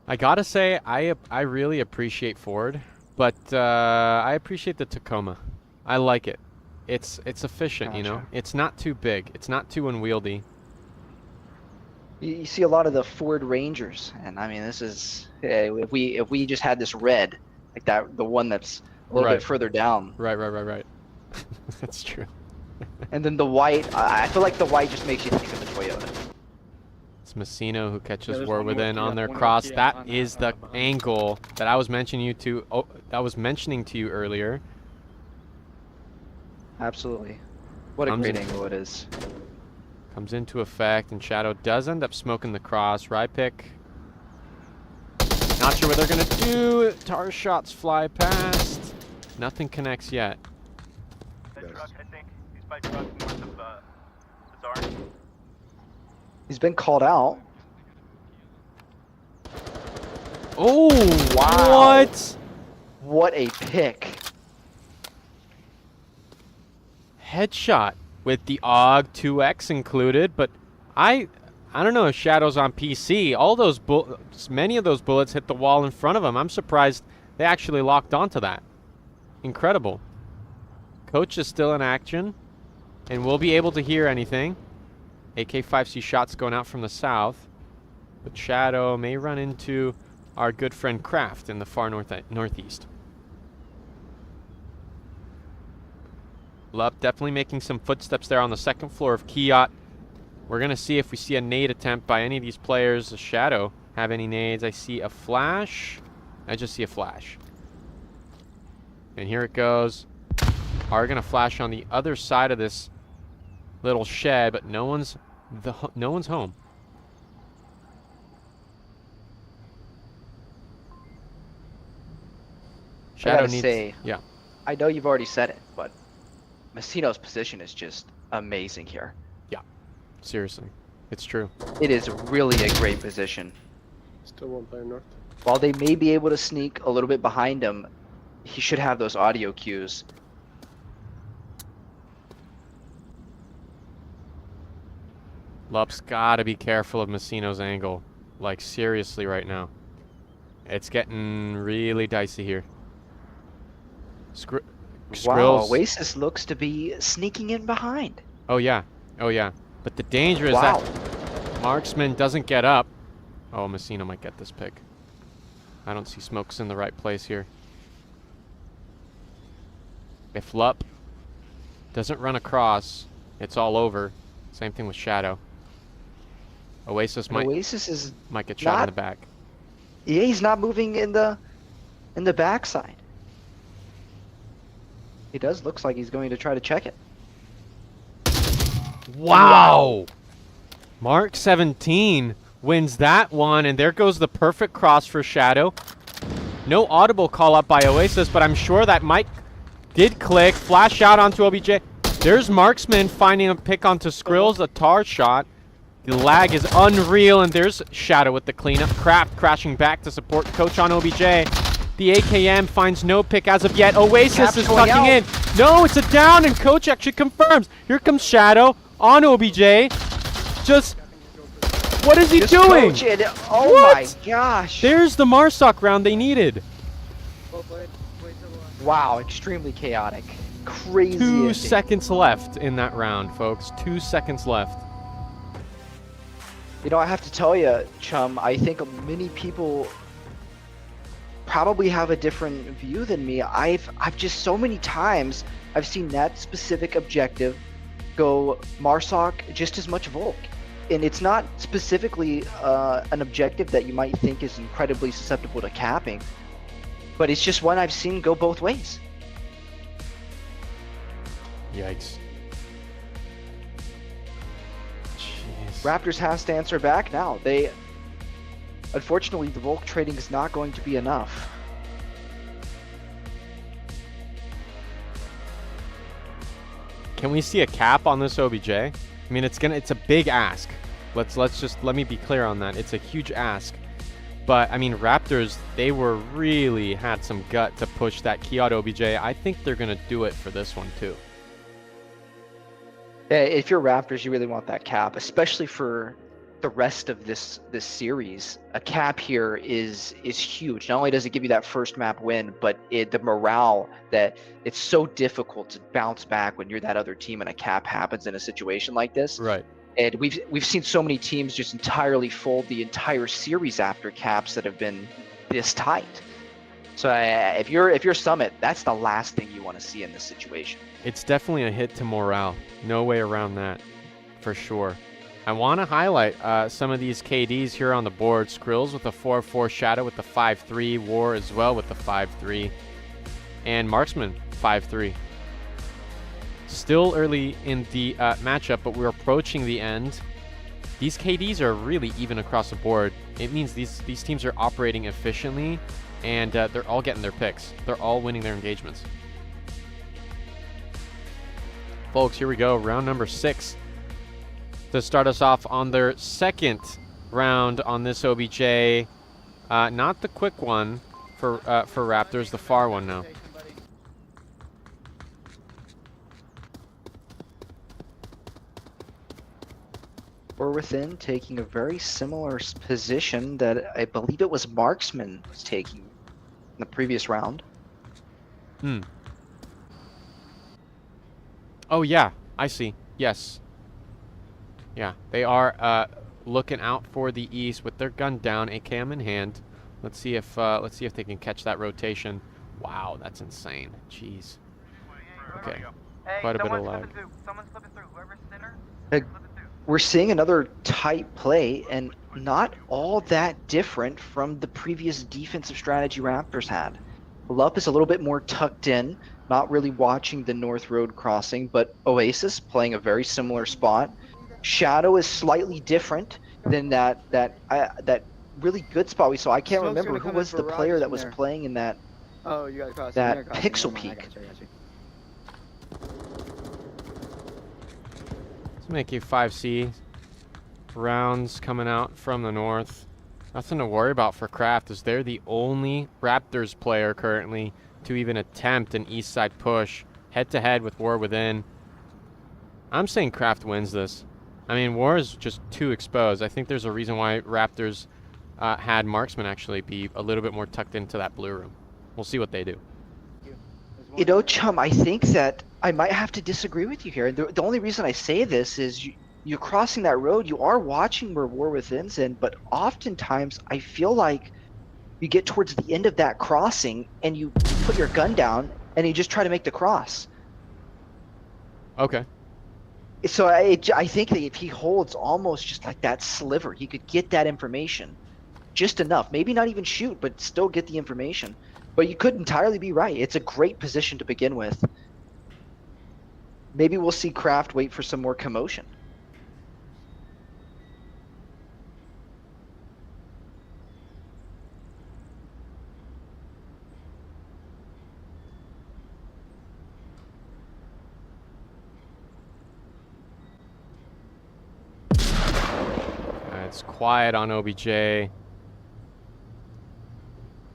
I gotta say, I really appreciate Ford, but I appreciate the Tacoma. I like it. It's efficient, you know. It's not too big. It's not too unwieldy. You see a lot of the Ford Rangers, and I mean, this is if we just had this red, like that, the one that's a little bit further down. Right. That's true. And then the white, I feel like the white just makes you think of the Toyota. It's Messino who catches War Within on their cross. That is the angle that I was mentioning to you earlier. Absolutely. What a great angle it is. Comes into effect, and Shadow does end up smoking the cross. Rypick. Not sure what they're going to do. Tar shots fly past. Nothing connects yet. Truck, I think. He's by truck north of Bazaar. He's been called out. Oh, wow. What a pick. Headshot with the AUG 2X included, but I'm I don't know if Shadow's on PC. Many of those bullets hit the wall in front of him. I'm surprised they actually locked onto that. Incredible. Coach is still in action, and we'll be able to hear anything. AK-5C shots going out from the south, but Shadow may run into our good friend Kraft in the far northeast. Lup definitely making some footsteps there on the second floor of Kiat. We're going to see if we see a nade attempt by any of these players. The Shadow have any nades? I see a flash. I just see a flash. And here it goes. Are going to flash on the other side of this little shed, but no one's home. Shadow I gotta yeah. I know you've already said it, but Messino's position is just amazing here. Yeah, seriously, it's true. It is really a great position. Still one player north. While they may be able to sneak a little bit behind him, he should have those audio cues. Lup's gotta be careful of Messino's angle. Like, seriously right now. It's getting really dicey here. Wow, Oasis looks to be sneaking in behind. Oh yeah, oh yeah. But the danger is Wow. that Marksman doesn't get up. Oh, Messino might get this pick. I don't see smokes in the right place here. If Lup doesn't run across, it's all over. Same thing with Shadow. Oasis might get shot in the back. Yeah, he's not moving in the backside. He does looks like he's going to try to check it. Wow! Mark 17 wins that one, and there goes the perfect cross for Shadow. No audible call up by Oasis, but I'm sure that mic did click. Flash out onto OBJ. There's Marksman finding a pick onto Skrills, a tar shot. The lag is unreal, and there's Shadow with the cleanup. Kraft crashing back to support Coach on OBJ. The AKM finds no pick as of yet. Oasis is tucking in. No, it's a down, and Coach actually confirms. Here comes Shadow on OBJ. Just, what is he doing? Oh what? My gosh. There's the Marsoc round they needed. Wow, extremely chaotic. Crazy. 2 seconds left in that round, folks. 2 seconds left. You know, I have to tell you, Chum, I think many people probably have a different view than me. I've just so many times I've seen that specific objective go Marsoc just as much Volk. And it's not specifically an objective that you might think is incredibly susceptible to capping, but it's just one I've seen go both ways. Yikes. Raptors has to answer back now. Unfortunately, the Volk trading is not going to be enough. Can we see a cap on this OBJ? I mean, it's a big ask. Let me be clear on that. It's a huge ask. But I mean, Raptors, they really had some gut to push that Kiat OBJ. I think they're gonna do it for this one too. Yeah, if you're Raptors, you really want that cap, especially for the rest of this series. A cap here is huge. Not only does it give you that first map win, but the morale that it's so difficult to bounce back when you're that other team and a cap happens in a situation like this. Right. And we've seen so many teams just entirely fold the entire series after caps that have been this tight. So if you're Summit, that's the last thing you want to see in this situation. It's definitely a hit to morale. No way around that, for sure. I want to highlight some of these KDs here on the board. Skrills with a 4-4, Shadow with the 5-3, War as well with the 5-3, and Marksman 5-3. Still early in the matchup, but we're approaching the end. These KDs are really even across the board. It means these teams are operating efficiently, and they're all getting their picks. They're all winning their engagements. Folks, here we go. Round number 6 to start us off on their second round on this OBJ. Not the quick one for Raptors, the far one now. Or within taking a very similar position that I believe it was Marksman was taking in the previous round. Hmm. Oh yeah, I see. Yes. Yeah, they are looking out for the east with their gun down, AKM in hand. Let's see if they can catch that rotation. Wow, that's insane. Jeez. Okay. Hey, Quite a bit of someone's lag. slipping through. Someone's slipping through. Whoever's center, Uh, slipping through. We're seeing another tight play and not all that different from the previous defensive strategy Raptors had. Lup is a little bit more tucked in, not really watching the North Road crossing, but Oasis playing a very similar spot. Shadow is slightly different than that really good spot we saw. I can't Smoke's remember gonna who come in was for the player Rogers that from was there. playing in that Oh, you got across. that you're across. pixel Never mind, peak. I got you. Let's make a 5C. Rounds coming out from the north. Nothing to worry about for Kraft, as they're the only Raptors player currently to even attempt an east side push head-to-head with War Within. I'm saying Kraft wins this. I mean, War is just too exposed. I think there's a reason why Raptors had Marksman actually be a little bit more tucked into that blue room. We'll see what they do. You know, Chum, I think that I might have to disagree with you here. The only reason I say this is you're crossing that road, you are watching where War Within's in, but oftentimes I feel like you get towards the end of that crossing and you put your gun down and you just try to make the cross. Okay. So I think that if he holds almost just like that sliver, he could get that information just enough. Maybe not even shoot, but still get the information. But you could entirely be right. It's a great position to begin with. Maybe we'll see Kraft wait for some more commotion. It's quiet on OBJ.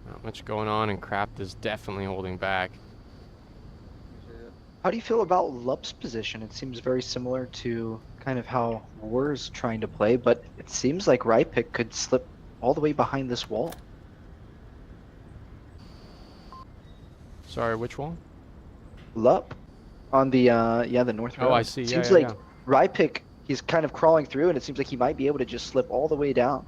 Not much going on, and Kraft is definitely holding back. How do you feel about Lup's position? It seems very similar to kind of how War's trying to play, but it seems like Rypick could slip all the way behind this wall. Sorry, which wall? Lup on the the north road. Oh, I see. Seems Yeah, like Rypick, he's kind of crawling through, and it seems like he might be able to just slip all the way down.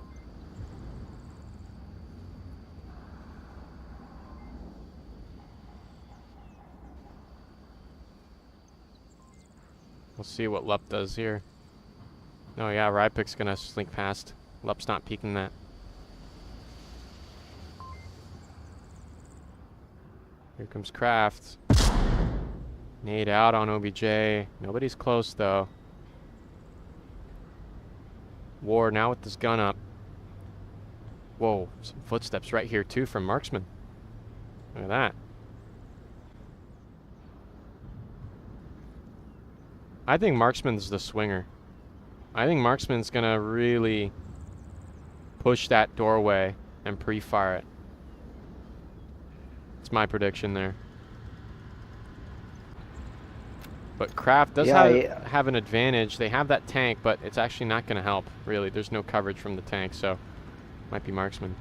We'll see what Lup does here. Oh yeah, Rypick's gonna slink past. Lup's not peeking that. Here comes Kraft. Nade out on OBJ. Nobody's close though. War now with his gun up. Whoa, some footsteps right here too from Marksman. Look at that. I think Marksman's the swinger. I think Marksman's gonna really push that doorway and pre-fire it. It's my prediction there. But Kraft does have an advantage. They have that tank, but it's actually not gonna help, really. There's no coverage from the tank, so might be Marksman.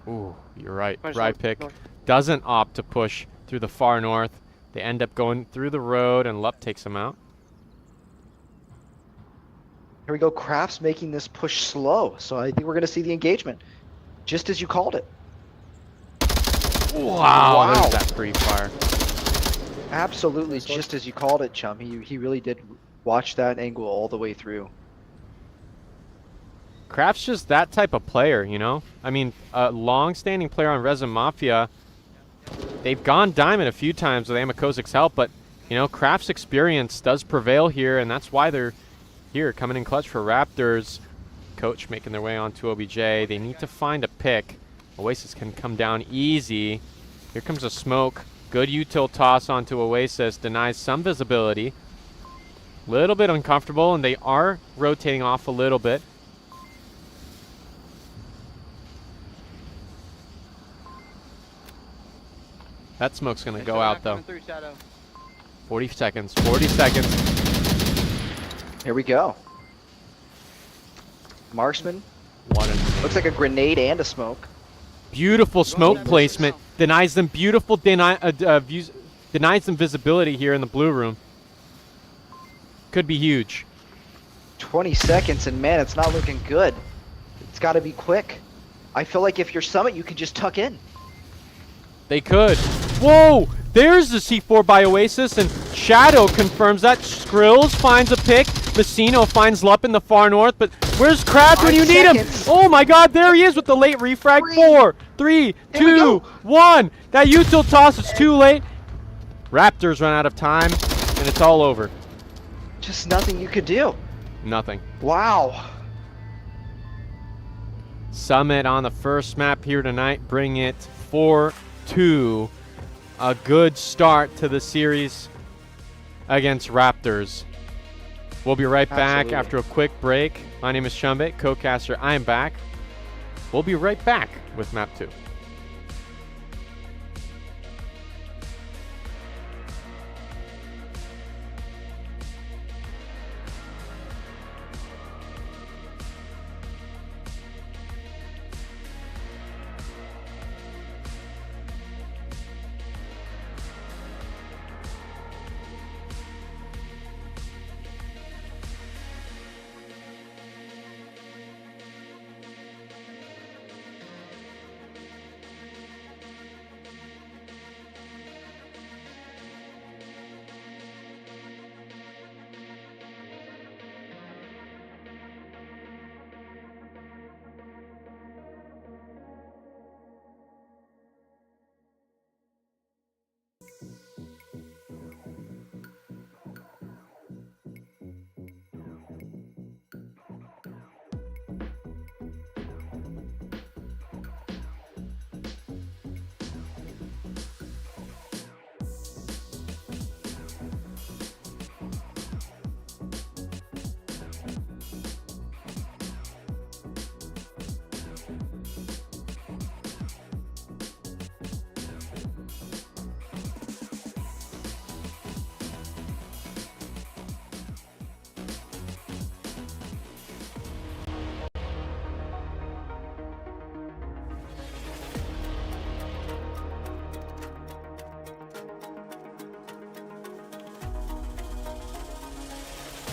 Ooh, you're right. Rypick doesn't opt to push through the far north. They end up going through the road, and Lup takes them out. Here we go. Kraft's making this push slow, so I think we're going to see the engagement, just as you called it. Wow. There's that pre-fire. Absolutely, just as you called it, Chum. He really did watch that angle all the way through. Kraft's just that type of player, you know? I mean, a long-standing player on Resin Mafia. They've gone diamond a few times with Amakozic's help, but, you know, Kraft's experience does prevail here, and that's why they're here, coming in clutch for Raptors. Coach making their way onto OBJ. They need to find a pick. Oasis can come down easy. Here comes a smoke. Good util toss onto Oasis. Denies some visibility. Little bit uncomfortable, and they are rotating off a little bit. That smoke's going to go out, though. 40 seconds. 40 seconds. Here we go. Marksman. What a Looks like a grenade and a smoke. beautiful smoke placement. Denies them beautiful views. Denies them visibility here in the blue room. Could be huge. 20 seconds, and man, it's not looking good. It's got to be quick. I feel like if you're Summit, you can just tuck in. They could. Whoa! There's the C4 by Oasis, and Shadow confirms that. Skrills finds a pick. Messino finds Lup in the far north, but where's Krabs when you need him? Oh my god, there he is with the late refrag. 4, 3, 2, 1. That util toss is too late. Raptors run out of time, and it's all over. Just nothing you could do. Nothing. Wow. Summit on the first map here tonight, bring it 4-2. A good start to the series against Raptors. We'll be right back after a quick break. My name is Shumbit, co-caster. I am back. We'll be right back with map 2.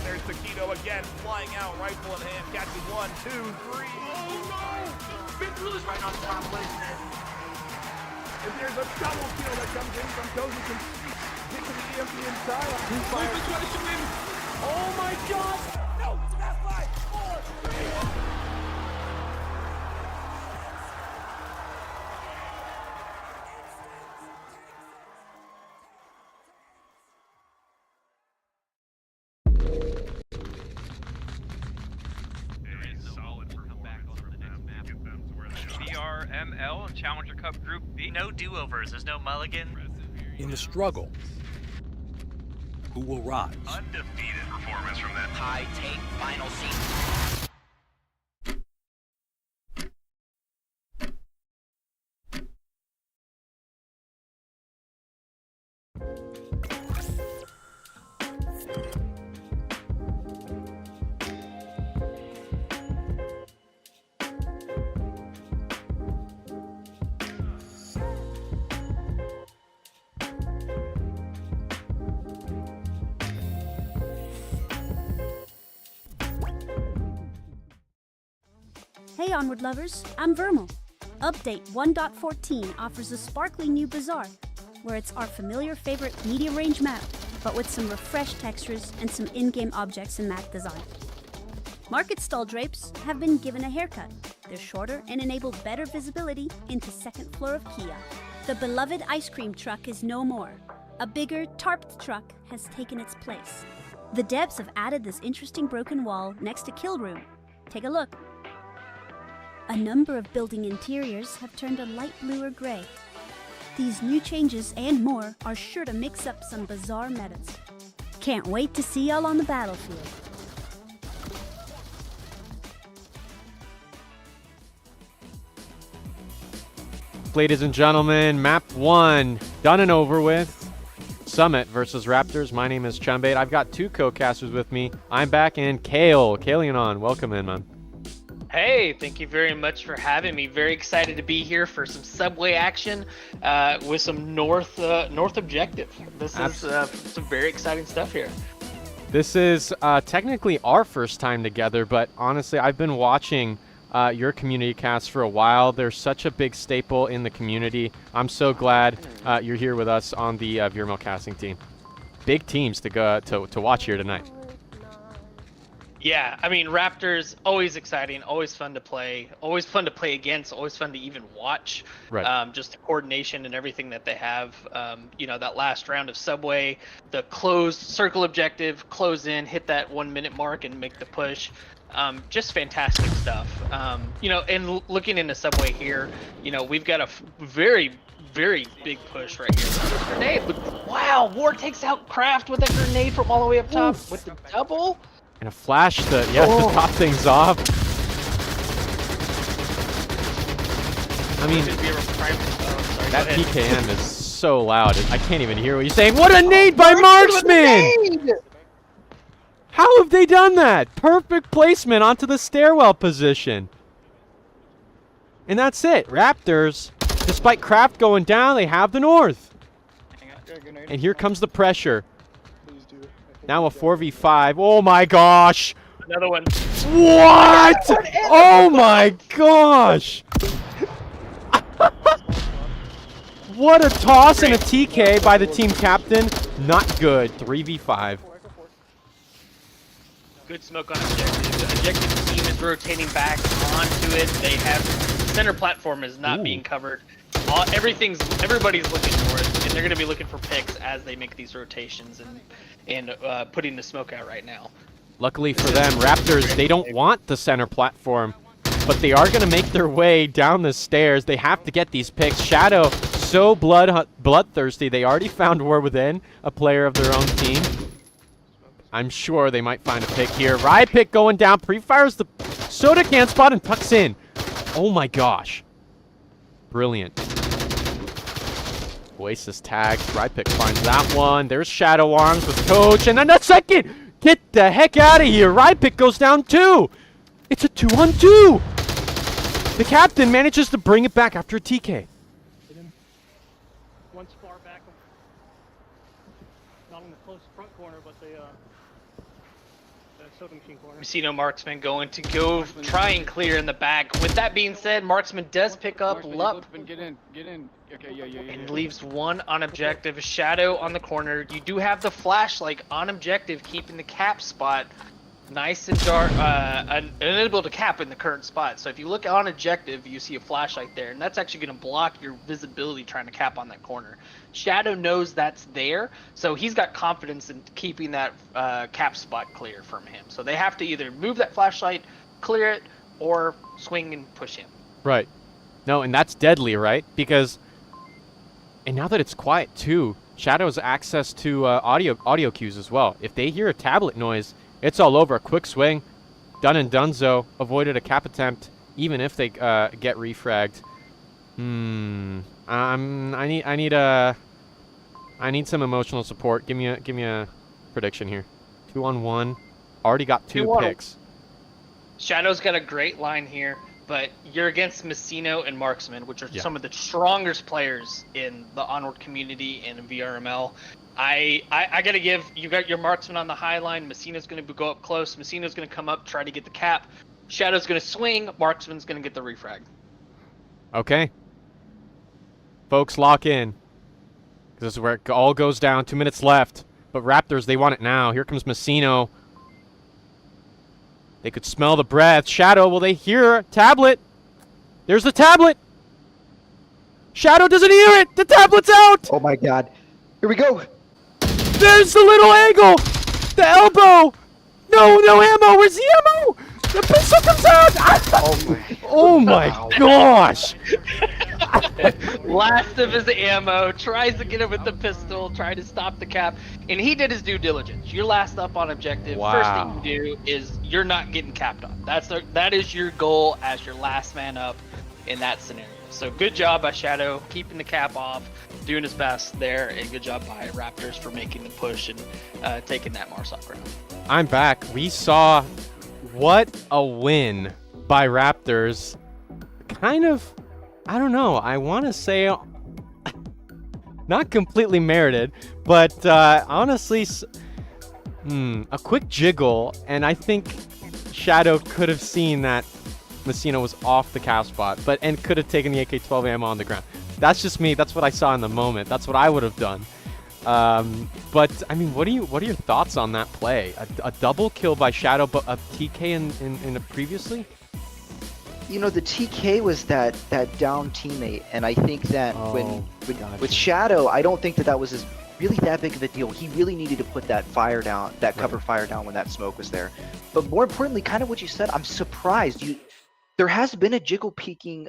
There's Taquito again, flying out, rifle in hand, catches 1, 2, 3. Oh no! Vince right on top, man. If there's a double kill that comes in from Cozy, can pick the EMP inside. Oh my god! No! It's about 5, 4, 3. VRML and Challenger Cup Group B. No do-overs, there's no mulligan. In the struggle, who will rise? Undefeated performance from that high take final season. Hey Onward lovers, I'm VRML. Update 1.14 offers a sparkling new Bazaar, where it's our familiar favorite medium range map, but with some refreshed textures and some in-game objects and map design. Market stall drapes have been given a haircut. They're shorter and enable better visibility into second floor of Kia. The beloved ice cream truck is no more. A bigger, tarped truck has taken its place. The devs have added this interesting broken wall next to Kill Room. Take a look. A number of building interiors have turned a light blue or gray. These new changes and more are sure to mix up some bizarre metas. Can't wait to see y'all on the battlefield. Ladies and gentlemen, map 1 done and over with. Summit versus Raptors. My name is Chumbait. I've got 2 co-casters with me. I'm back, and Kaleon, welcome in, man. Hey, thank you very much for having me. Very excited to be here for some subway action with some North objective. This is some very exciting stuff here. This is technically our first time together, but honestly, I've been watching your community cast for a while. They're such a big staple in the community. I'm so glad you're here with us on the VRML casting team. Big teams to go to watch here tonight. Yeah, I mean, Raptors, always exciting, always fun to play, always fun to play against, always fun to even watch. Right. Just the coordination and everything that they have. You know, that last round of Subway, the closed circle objective, close in, hit that 1 minute mark and make the push. Just fantastic stuff. You know, and looking into Subway here, you know, we've got a very big push right here. Grenade, wow, War takes out Kraft with a grenade from all the way up top with the double. And a flash to top things off. I mean, that PKM is so loud. I can't even hear what you're saying. What a nade by Marksman! How have they done that? Perfect placement onto the stairwell position. And that's it. Raptors, despite Kraft going down, they have the North. And here comes the pressure. Now a 4v5. Oh my gosh! Another one. What? Oh my gosh! What a toss and a TK by the team captain. Not good. 3v5. Good smoke on objective. The objective team is rotating back onto it. They have center platform is not being covered. Everybody's looking for it, and they're going to be looking for picks as they make these rotations and putting the smoke out right now. Luckily for them, Raptors, they don't want the center platform, but they are going to make their way down the stairs. They have to get these picks. Shadow, so bloodthirsty. They already found War Within, a player of their own team. I'm sure they might find a pick here. Riot pick going down, pre-fires the soda can spot and tucks in. Oh my gosh. Brilliant. Oasis tags. Riot pick finds that one. There's Shadow Arms with Coach. And then the second. Get the heck out of here. Riot pick goes down 2. It's a 2-on-2. The captain manages to bring it back after a TK. One's far back. Not in the close front corner, but the soda machine corner. Masino Marksman going to go try and clear in the back. With that being said, Marksman does pick up Lup. Get in. Okay, yeah. And leaves one on objective. Shadow on the corner. You do have the flashlight on objective, keeping the cap spot nice and dark, unable to cap in the current spot. So if you look on objective, you see a flashlight there, and that's actually going to block your visibility trying to cap on that corner. Shadow knows that's there, so he's got confidence in keeping that cap spot clear from him. So they have to either move that flashlight, clear it, or swing and push him. Right. No, and that's deadly, right? Because, and now that it's quiet too, Shadow has access to audio cues as well. If they hear a tablet noise, it's all over. A quick swing, done and donezo. Avoided a cap attempt, even if they get refragged. I need some emotional support. Give me a prediction here. 2-on-1. Already got 2 picks. Shadow's got a great line here, but you're against Masino and Marksman, which are some of the strongest players in the Onward community and in VRML. I gotta give, you got your Marksman on the high line. Masino's gonna go up close. Masino's gonna come up, try to get the cap. Shadow's gonna swing. Marksman's gonna get the refrag. Okay. Folks, lock in. This is where it all goes down. 2 minutes left. But Raptors, they want it now. Here comes Masino. They could smell the breath. Shadow, will they hear tablet? There's the tablet. Shadow doesn't hear it. The tablet's out. Oh my god. Here we go. There's the little angle. The elbow. No ammo. Where's the ammo? The pistol comes out. Oh my gosh. Last of his ammo, tries to get it with the pistol, try to stop the cap, and he did his due diligence. You're last up on objective. Wow. First thing you do is you're not getting capped on. That is your goal as your last man up in that scenario. So good job by Shadow, keeping the cap off. doing his best there, and good job by Raptors for making the push and taking that Marsoc round. I'm back. We saw what a win by Raptors. Kind of, I don't know. I want to say not completely merited, but honestly, a quick jiggle, and I think Shadow could have seen that Messina was off the cap spot, and could have taken the AK-12 ammo on the ground. That's just me. That's what I saw in the moment. That's what I would have done. But I mean, what are your thoughts on that play? A double kill by Shadow, but a TK in a previously? You know, the TK was that down teammate, and I think that with Shadow, I don't think that was really that big of a deal. He really needed to put that fire down, that cover fire down when that smoke was there. But more importantly, kind of what you said, I'm surprised there has been a jiggle peeking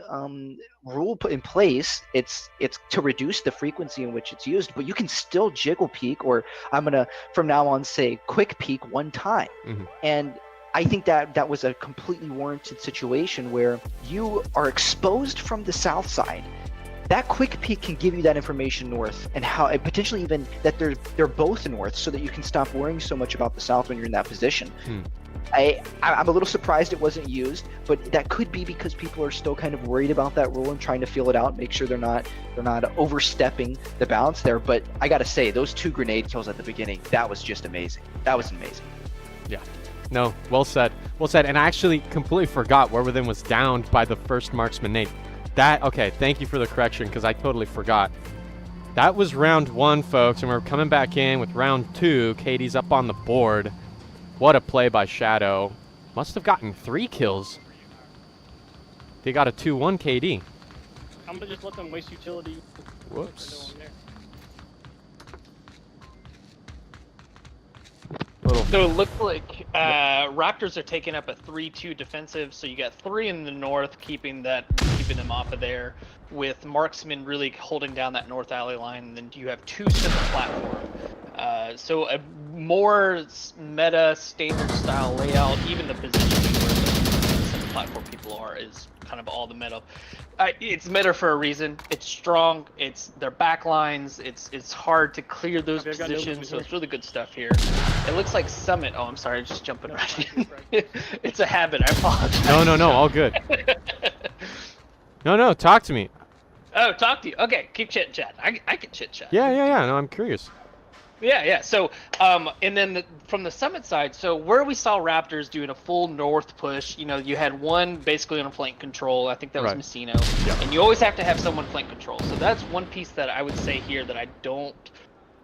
rule put in place. It's to reduce the frequency in which it's used, but you can still jiggle peek, or I'm gonna from now on say quick peek one time. And I think that was a completely warranted situation where you are exposed from the south side. That quick peek can give you that information north, and potentially even that they're both north, so that you can stop worrying so much about the south when you're in that position. I'm a little surprised it wasn't used, but that could be because people are still kind of worried about that rule and trying to feel it out, make sure they're not overstepping the bounds there. But I gotta say, those 2 grenade kills at the beginning, that was just amazing. That was amazing. Yeah. No, well said. Well said. And I actually completely forgot Warwithin was downed by the first marksman Nate. Okay, thank you for the correction, because I totally forgot. That was round 1, folks, and we're coming back in with round 2. Katie's up on the board. What a play by Shadow. Must have gotten 3 kills. They got a 2-1 KD. I'm gonna just let them waste utility. Whoops. So it looks like Raptors are taking up a 3-2 defensive. So you got 3 in the north, keeping them off of there, with marksmen really holding down that north alley line. And then you have 2 center platform. So a more meta standard style layout, even the positioning where the center platform people are, is kind of all the meta. It's meta for a reason. It's strong. It's their backlines. It's hard to clear those positions. So it's really good stuff here. It looks like Summit. Oh, I'm sorry, just jumping right in. It's a habit. I apologize. No, all good. No, talk to me. Oh, talk to you. Okay, keep chit chat. I can chit chat. Yeah. No, I'm curious. Yeah. So, and then from the Summit side, so where we saw Raptors doing a full north push, you had one basically on a flank control. I think that was Messino. Yeah. And you always have to have someone flank control. So that's one piece that I would say here that I don't,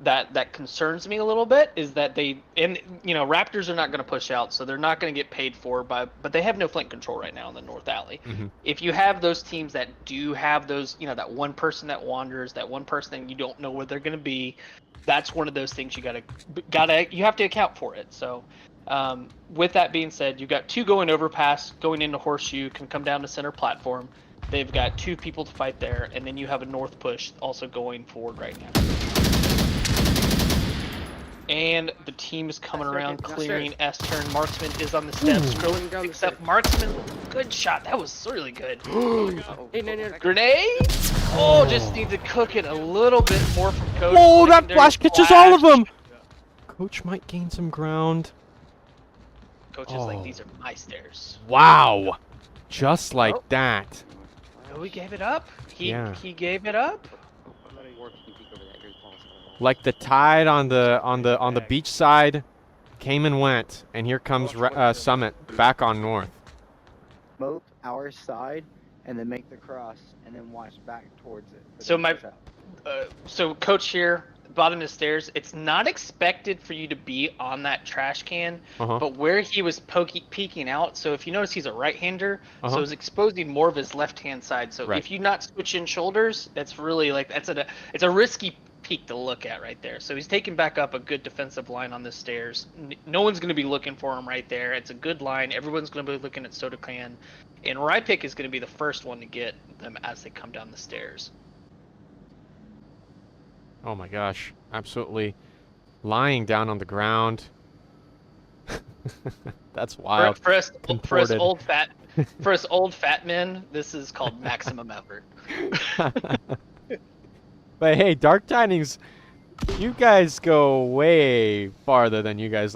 that concerns me a little bit, is that Raptors are not going to push out, so they're not going to get paid for but they have no flank control right now in the north alley. If you have those teams that do have those, that one person that wanders, that one person that you don't know where they're going to be, that's one of those things you have to account for it. So with that being said, you've got 2 going overpass, going into Horseshoe, can come down to center platform. They've got 2 people to fight there, and then you have a north push also going forward right now. And the team is coming around, clearing S-turn. Marksman is on the steps. Scrolling except Marksman, good shot. That was really good. Grenade? Oh, just need to cook it a little bit more from Coach. Oh, that flash catches all of them. Coach might gain some ground. Coach is like, these are my stairs. Wow. Just like that. Oh, he gave it up? He gave it up? Like the tide on the beach side came and went, and here comes Summit back on north. Smoke our side and then make the cross and then watch back towards it. So so Coach here, bottom of the stairs, it's not expected for you to be on that trash can, but where he was peeking out, so if you notice he's a right-hander, so it's exposing more of his left-hand side. So if you not switch in shoulders, that's really it's a risky peak to look at right there. So he's taking back up a good defensive line on the stairs. No one's going to be looking for him right there. It's a good line. Everyone's going to be looking at Soda Can, and Rypick is going to be the first one to get them as they come down the stairs. Oh my gosh, absolutely lying down on the ground. That's wild. For us old fat men, this is called maximum effort. But hey, Dark Tidings, you guys go way farther than you guys.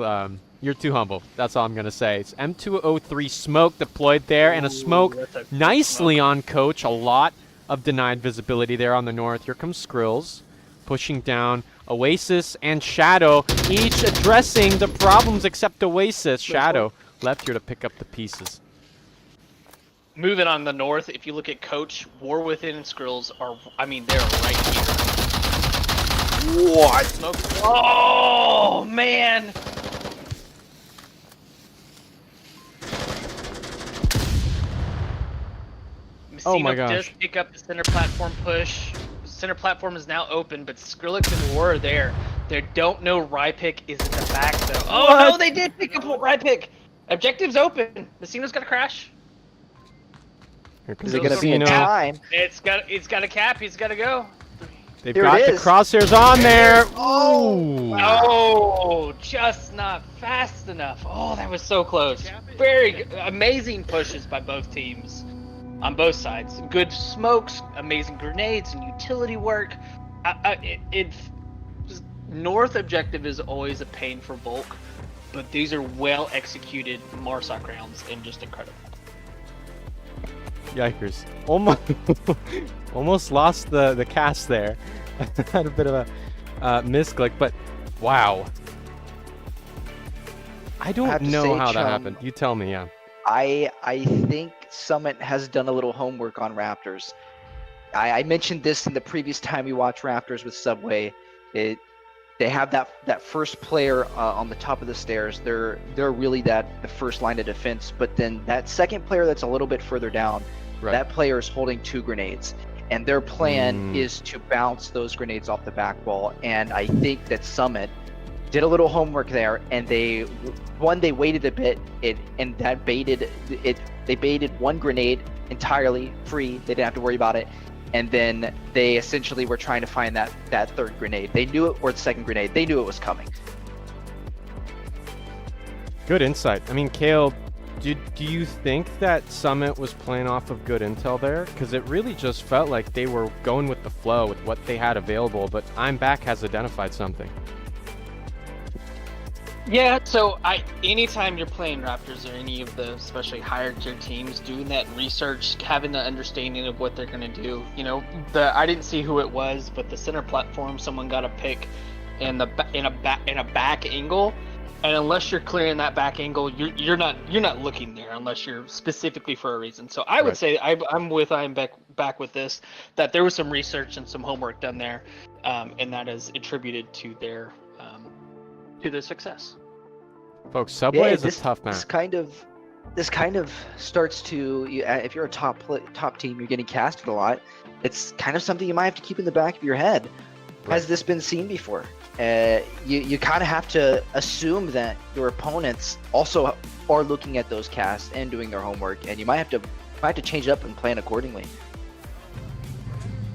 You're too humble. That's all I'm gonna say. It's M203 smoke deployed there, and a smoke nicely on Coach. A lot of denied visibility there on the north. Here comes Skrills, pushing down. Oasis and Shadow, each addressing the problems except Oasis. Shadow left here to pick up the pieces. Moving on the north, if you look at Coach, War Within and Skrills are, I mean, they're right here. What? Smoke. Oh, man. Oh my Messina gosh. does pick up the center platform push. Center platform is now open, but Skrillex and War are there. They don't know Rypick is in the back though. Oh What? no, they did pick up Rypick. Objective's open. Messina's gonna crash. Here comes Is it gonna be in Casino. time? It's got a cap. He's got to go. They've Here got it the is. crosshairs on there. Oh. Ooh. Oh, just not fast enough. Oh, that was so close. Very good. Amazing pushes by both teams on both sides. Good smokes, amazing grenades, and utility work. North objective is always a pain for Volk, but these are well executed MARSOC rounds and just incredible. Yikers. Almost lost the cast there. Had a bit of a misclick, but wow. I have don't to know say, how that Chum, happened. You tell me, yeah. I think Summit has done a little homework on Raptors. I mentioned this in the previous time we watched Raptors with Subway. They have that first player on the top of the stairs. They're really the first line of defense. But then that second player that's a little bit further down, that player is holding 2 grenades. And their plan is to bounce those grenades off the back wall. And I think that Summit did a little homework there, and they waited a bit, and that baited it. They baited 1 grenade entirely free. They didn't have to worry about it. And then they essentially were trying to find that 3rd grenade. They knew it, or the 2nd grenade. They knew it was coming. Good insight. I mean, Kale, do you think that Summit was playing off of good intel there? Because it really just felt like they were going with the flow with what they had available, but I'm Back has identified something. Yeah, so anytime you're playing Raptors or any of the especially higher tier teams, doing that research, having the understanding of what they're gonna do. You know, I didn't see who it was, but the center platform, someone got a pick in a back angle, and unless you're clearing that back angle, you're not looking there unless you're specifically for a reason. So I would say I'm back with this, that there was some research and some homework done there, and that is attributed to their success. Folks, Subway is a tough map. This kind of starts to, if you're a top team, you're getting casted a lot. It's kind of something you might have to keep in the back of your head. Has this been seen before? You kind of have to assume that your opponents also are looking at those casts and doing their homework, and you might have to change up and plan accordingly.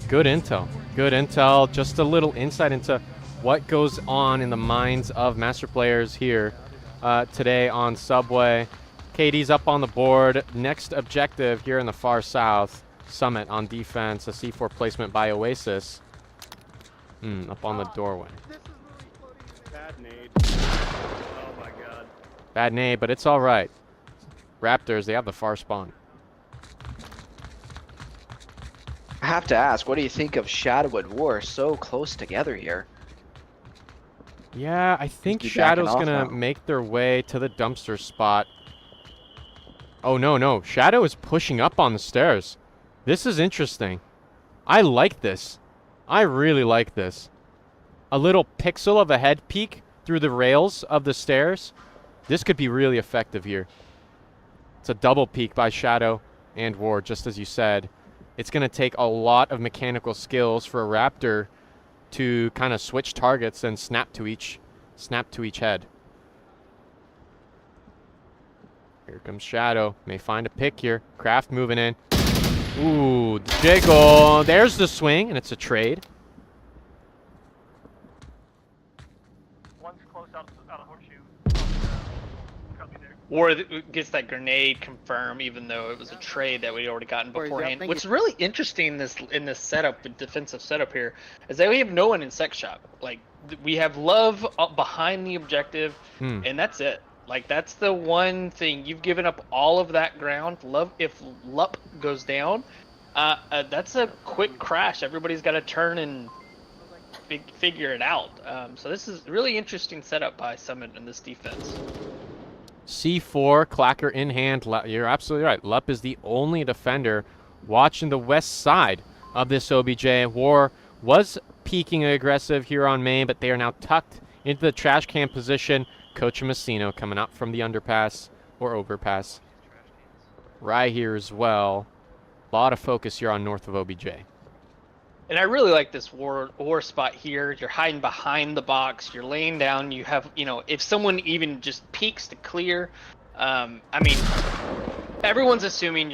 Good intel. Good intel. Just a little insight into what goes on in the minds of master players here today on Subway. KD's up on the board. Next objective here in the far south. Summit on defense. A C4 placement by Oasis. Up on the doorway. Bad nade. Oh my god. Bad nade, but it's all right. Raptors, they have the far spawn. I have to ask, what do you think of Shadow and War so close together here? Yeah, I think Be Shadow's backing off gonna now. make their way to the dumpster spot. Oh, no. Shadow is pushing up on the stairs. This is interesting. I like this. I really like this. A little pixel of a head peek through the rails of the stairs. This could be really effective here. It's a double peek by Shadow and War, just as you said. It's gonna take a lot of mechanical skills for a Raptor to kind of switch targets and snap to each head. Here comes Shadow. May find a pick here. Kraft moving in. Ooh, the jiggle. There's the swing, and it's a trade. One's close out of horseshoe. Copy there. War gets that grenade confirmed, even though it was a trade that we'd already gotten Or is that beforehand. thing- What's really interesting in this setup, the defensive setup here, is that we have no one in sec shop. Like we have Love up behind the objective, and that's it. Like that's the one thing you've given up all of that ground. Love, if Lup goes down, that's a quick crash. Everybody's got to turn and figure it out. So this is a really interesting setup by Summit in this defense. C4, Clacker in hand. You're absolutely right. Lup is the only defender watching the west side of this OBJ. War was peaking aggressive here on main, but they are now tucked into the trash can position. Coach Messino coming up from the underpass or overpass. Right here as well. A lot of focus here on north of OBJ. And I really like this war spot here. You're hiding behind the box. You're laying down. You have, if someone even just peeks to clear, I mean, everyone's assuming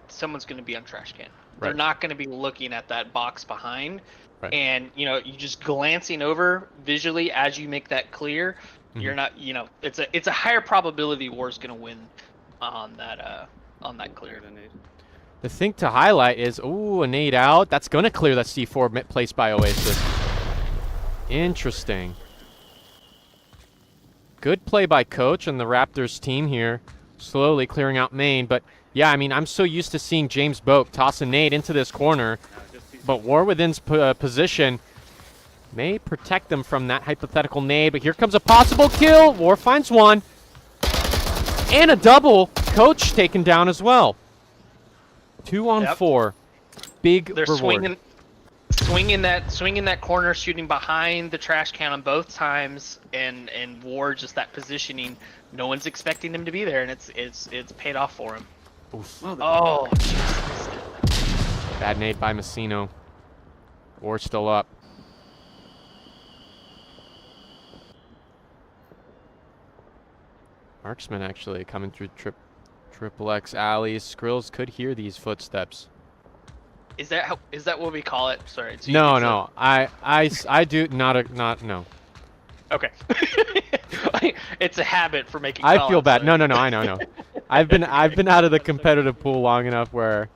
someone's gonna be on trash can. They're not gonna be looking at that box behind. Right. And you just glancing over visually as you make that clear. You're not, it's a higher probability War's gonna win on that clear. The thing to highlight is, ooh, a nade out. That's going to clear that C4 placed by Oasis. Interesting. Good play by Coach and the Raptors team here. Slowly clearing out main. But, yeah, I mean, I'm so used to seeing James Boak toss a nade into this corner. But War within's position may protect them from that hypothetical nade. But here comes a possible kill. War finds one. And a double. Coach taken down as well. 2 on 4. Big They're reward. swinging that corner, shooting behind the trash can on both times, and War just that positioning. No one's expecting him to be there, and it's paid off for him. Oof. Oh, Jesus. Bad nade by Messino. War still up. Marksman actually coming through Triple X alleys. Skrills could hear these footsteps. Is that what we call it? Sorry. It's No. I do not no. Okay. It's a habit for making. I feel bad. So. No. I know. I've been out of the competitive pool long enough where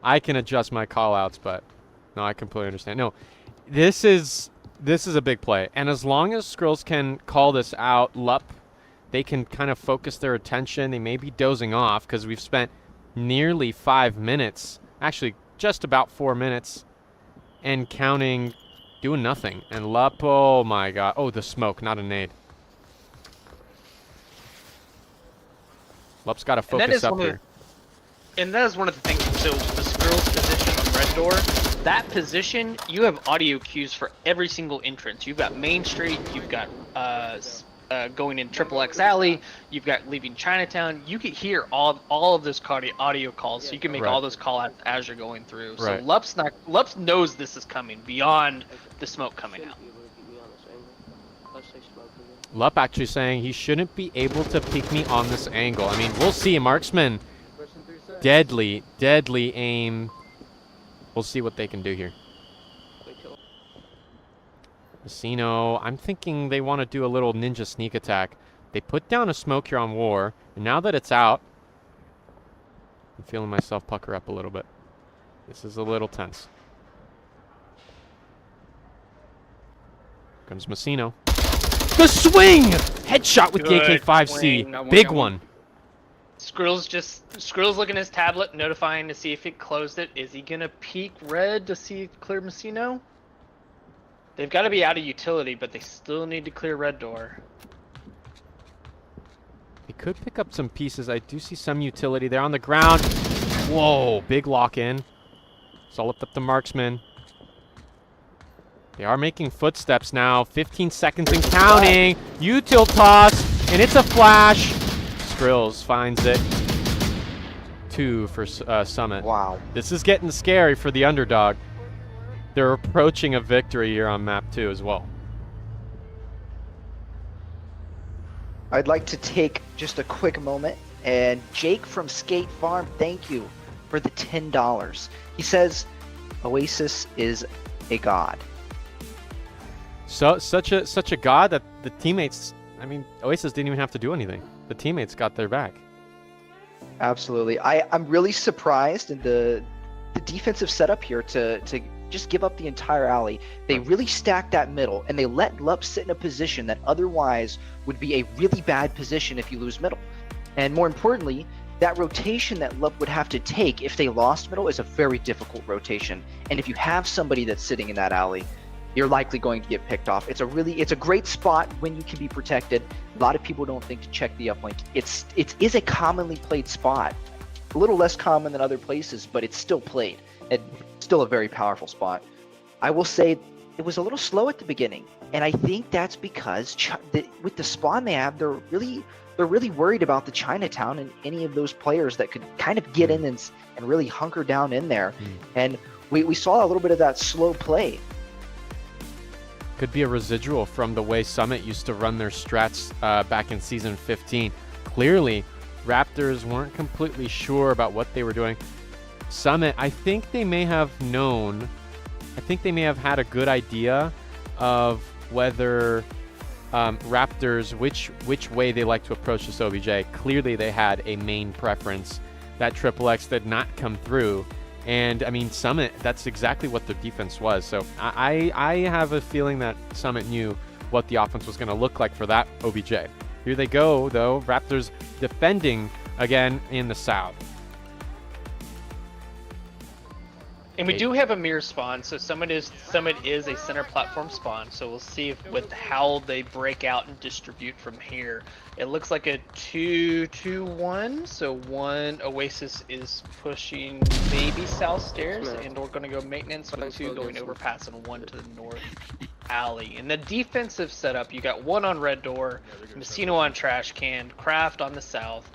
I can adjust my call outs, but no, I completely understand. No. This is a big play. And as long as Skrills can call this out, Lup, they can kind of focus their attention. They may be dozing off because we've spent nearly 5 minutes, actually just about 4 minutes, and counting, doing nothing. And Lup, oh my god. Oh, the smoke, not a nade. Lup's got to focus up here. And that is one of the things. So the Skrills position on Red Door, that position, you have audio cues for every single entrance. You've got Main Street, you've got going in Triple X Alley, you've got leaving Chinatown. You can hear all of those audio calls, so you can make all those call outs as you're going through. So Lups knows this is coming beyond the smoke coming out. Lup actually saying he shouldn't be able to pick me on this angle. I mean, we'll see. Marksman, deadly aim. We'll see what they can do here. Messino, I'm thinking they want to do a little ninja sneak attack. They put down a smoke here on War, and now that it's out, I'm feeling myself pucker up a little bit. This is a little tense. Comes Messino. The swing! Headshot with the AK-5C. Big one. Skrills looking at his tablet, notifying to see if it closed it. Is he gonna peek red to see if clear Messino? They've got to be out of utility, but they still need to clear Red Door. They could pick up some pieces. I do see some utility there on the ground. Whoa, big lock in. It's all up to Marksman. They are making footsteps now. 15 seconds and counting. Util toss, and it's a flash. Skrills finds it. 2 for Summit. Wow. This is getting scary for the underdog. They're approaching a victory here on map 2 as well. I'd like to take just a quick moment, and Jake from Skate Farm, thank you for the $10. He says Oasis is a god. So such a god that the teammates I mean, Oasis didn't even have to do anything. The teammates got their back. Absolutely. I'm really surprised in the defensive setup here to just give up the entire alley. They really stacked that middle, and they let Lup sit in a position that otherwise would be a really bad position if you lose middle. And more importantly, that rotation that Lup would have to take if they lost middle is a very difficult rotation. And if you have somebody that's sitting in that alley, you're likely going to get picked off. It's a great spot when you can be protected. A lot of people don't think to check the uplink. It is a commonly played spot. A little less common than other places, but it's still played. It's still a very powerful spot. I will say it was a little slow at the beginning, and I think that's because with the spawn they have, they're really worried about the Chinatown and any of those players that could kind of get in and really hunker down in there. And we saw a little bit of that slow play. Could be a residual from the way Summit used to run their strats back in Season 15. Clearly, Raptors weren't completely sure about what they were doing. Summit, I think they may have known, I think they may have had a good idea of whether Raptors, which way they like to approach this OBJ. Clearly, they had a main preference. That XXX did not come through. And, I mean, Summit, that's exactly what their defense was. So I have a feeling that Summit knew what the offense was going to look like for that OBJ. Here they go, though. Raptors defending again in the south. And we do have a mirror spawn, so Summit is a center platform spawn. So we'll see with how they break out and distribute from here. It looks like a 2-2-1. So one Oasis is pushing maybe south stairs, and we're going to go maintenance with two going overpass and one to the north alley. In the defensive setup, you got one on red door, Messino on trash can, Kraft on the south,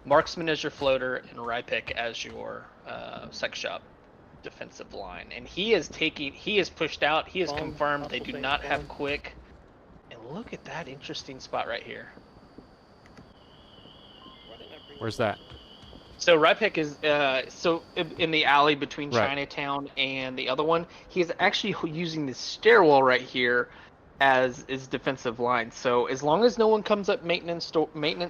Marksman as your floater, and Rypick as your sex shop defensive line. And he is pushed out. He is confirmed they do not have quick. And look at that interesting spot right here. Where's that? So Rypick is in the alley between Chinatown and the other one. He's actually using this stairwell right here as his defensive line. So as long as no one comes up maintenance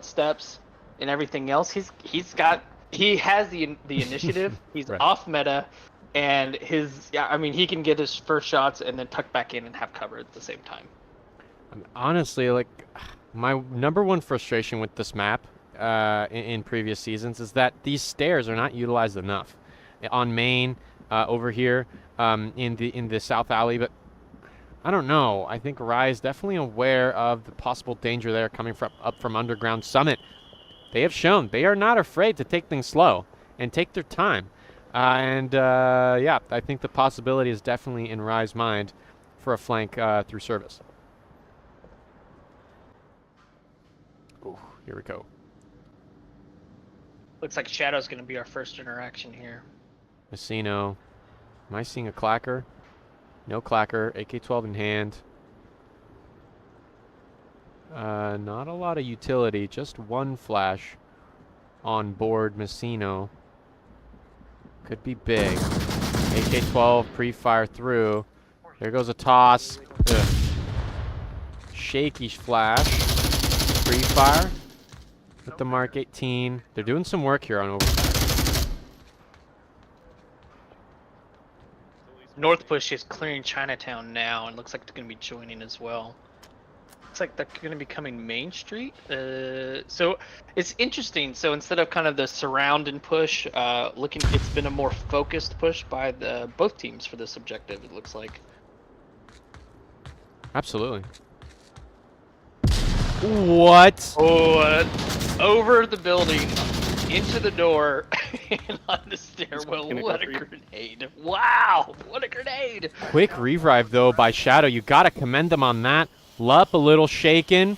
steps and everything else, he has the initiative. He's off meta. And he can get his first shots and then tuck back in and have cover at the same time. Honestly, like, my number one frustration with this map in previous seasons is that these stairs are not utilized enough. On main, over here, in the south alley, but I don't know. I think Rye is definitely aware of the possible danger there coming up from underground. Summit, they have shown they are not afraid to take things slow and take their time. Yeah, I think the possibility is definitely in Rye's mind for a flank through service. Ooh, here we go. Looks like Shadow's going to be our first interaction here. Messino. Am I seeing a clacker? No clacker. AK-12 in hand. Not a lot of utility. Just one flash on board Messino. Could be big. AK-12 pre-fire through. There goes a toss. Ugh. Shaky flash. Pre-fire with the Mark 18. They're doing some work here on overpass. North push is clearing Chinatown now, and looks like they're going to be joining as well. Looks like they're going to be coming Main Street. So it's interesting. So instead of kind of the surround and push, it's been a more focused push by both teams for this objective, it looks like. Absolutely. What? Oh, over the building, into the door, and on the stairwell. What a grenade. Wow, what a grenade. Quick revive, though, by Shadow. You got to commend them on that. Lup a little shaken.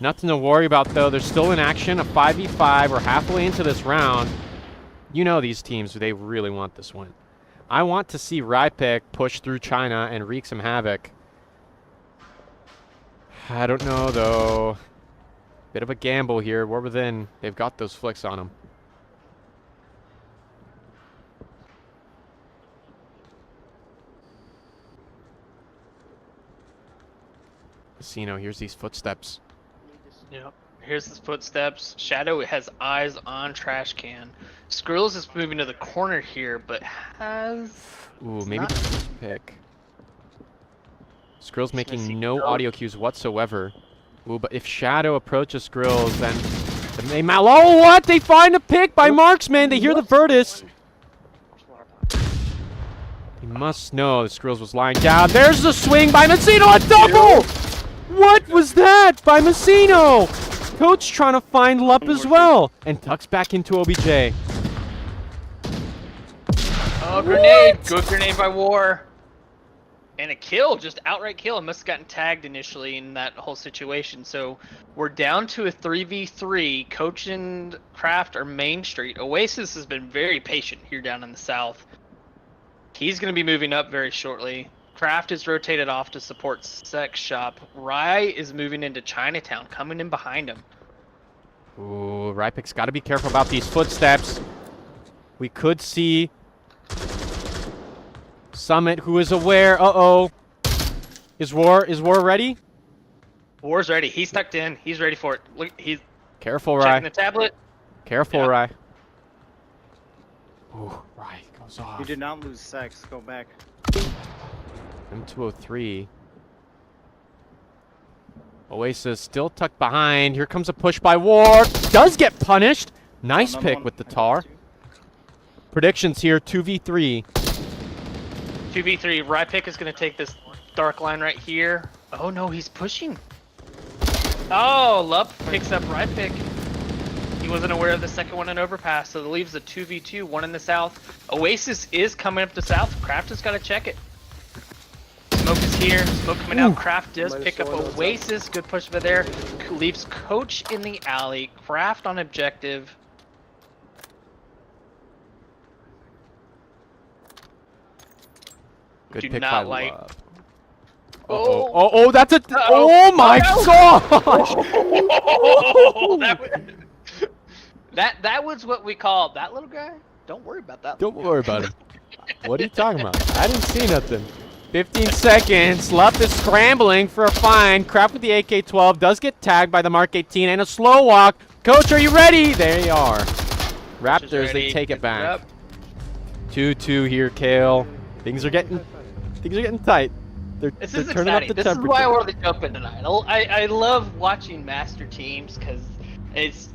Nothing to worry about, though. They're still in action. A 5v5. We're halfway into this round. You know these teams, they really want this win. I want to see Rypick push through China and wreak some havoc. I don't know, though. Bit of a gamble here. We're within. They've got those flicks on them. Casino, here's these footsteps. Yep. Here's his footsteps. Shadow has eyes on trash can. Skrills is moving to the corner here, but has... Ooh, maybe not- the first pick. Skrill's making see no Skrill. audio cues whatsoever. Ooh, but if Shadow approaches Skrills, then they oh, what? They find a pick by Marksman. They hear the Virtus. He must know the Skrills was lying down. There's the swing by Messino, a double! What was that by Messino? Coach trying to find Lup as well. And tucks back into OBJ. Oh, grenade! Good grenade by War. And a kill, just outright kill. It must have gotten tagged initially in that whole situation. So we're down to a 3v3. Coach and Kraft are Main Street. Oasis has been very patient here down in the south. He's going to be moving up very shortly. Kraft is rotated off to support Sex Shop. Rye is moving into Chinatown, coming in behind him. Ooh, Rypik's got to be careful about these footsteps. We could see Summit, who is aware. Uh-oh. Is War ready? War's ready. He's tucked in. He's ready for it. Look, he's Careful, checking Rye. the tablet. Careful, Yeah. Rye. Ooh, Rye goes off. You did not lose sex. Go back. M203. Oasis still tucked behind. Here comes a push by War. Does get punished. Nice pick with the tar. Predictions here, 2v3. 2v3. Rypick is going to take this dark line right here. Oh no, he's pushing. Oh, Lup picks up Rypick. He wasn't aware of the second one in overpass, so it leaves a 2v2, one in the south. Oasis is coming up the south. Kraft has got to check it. Smoke is here. Smoke coming out. Kraft does pick up Oasis. Good push over there. Leaves Coach in the alley. Kraft on objective. Good Do pick not by like- Lup. Oh, that's a... Oh my gosh! That was what we call that little guy. Don't worry about that. Don't worry about it. What are you talking about? I didn't see nothing. 15 seconds. Lup is scrambling for a find. Kraft with the AK-12 does get tagged by the Mark 18 and a slow walk. Coach, are you ready? There you are. Raptors, they take it back. 2-2 here, Kale. Things are getting tight. They're This turning is up exciting. the This is temperature. why I wanted to jump in tonight. I love watching master teams because it's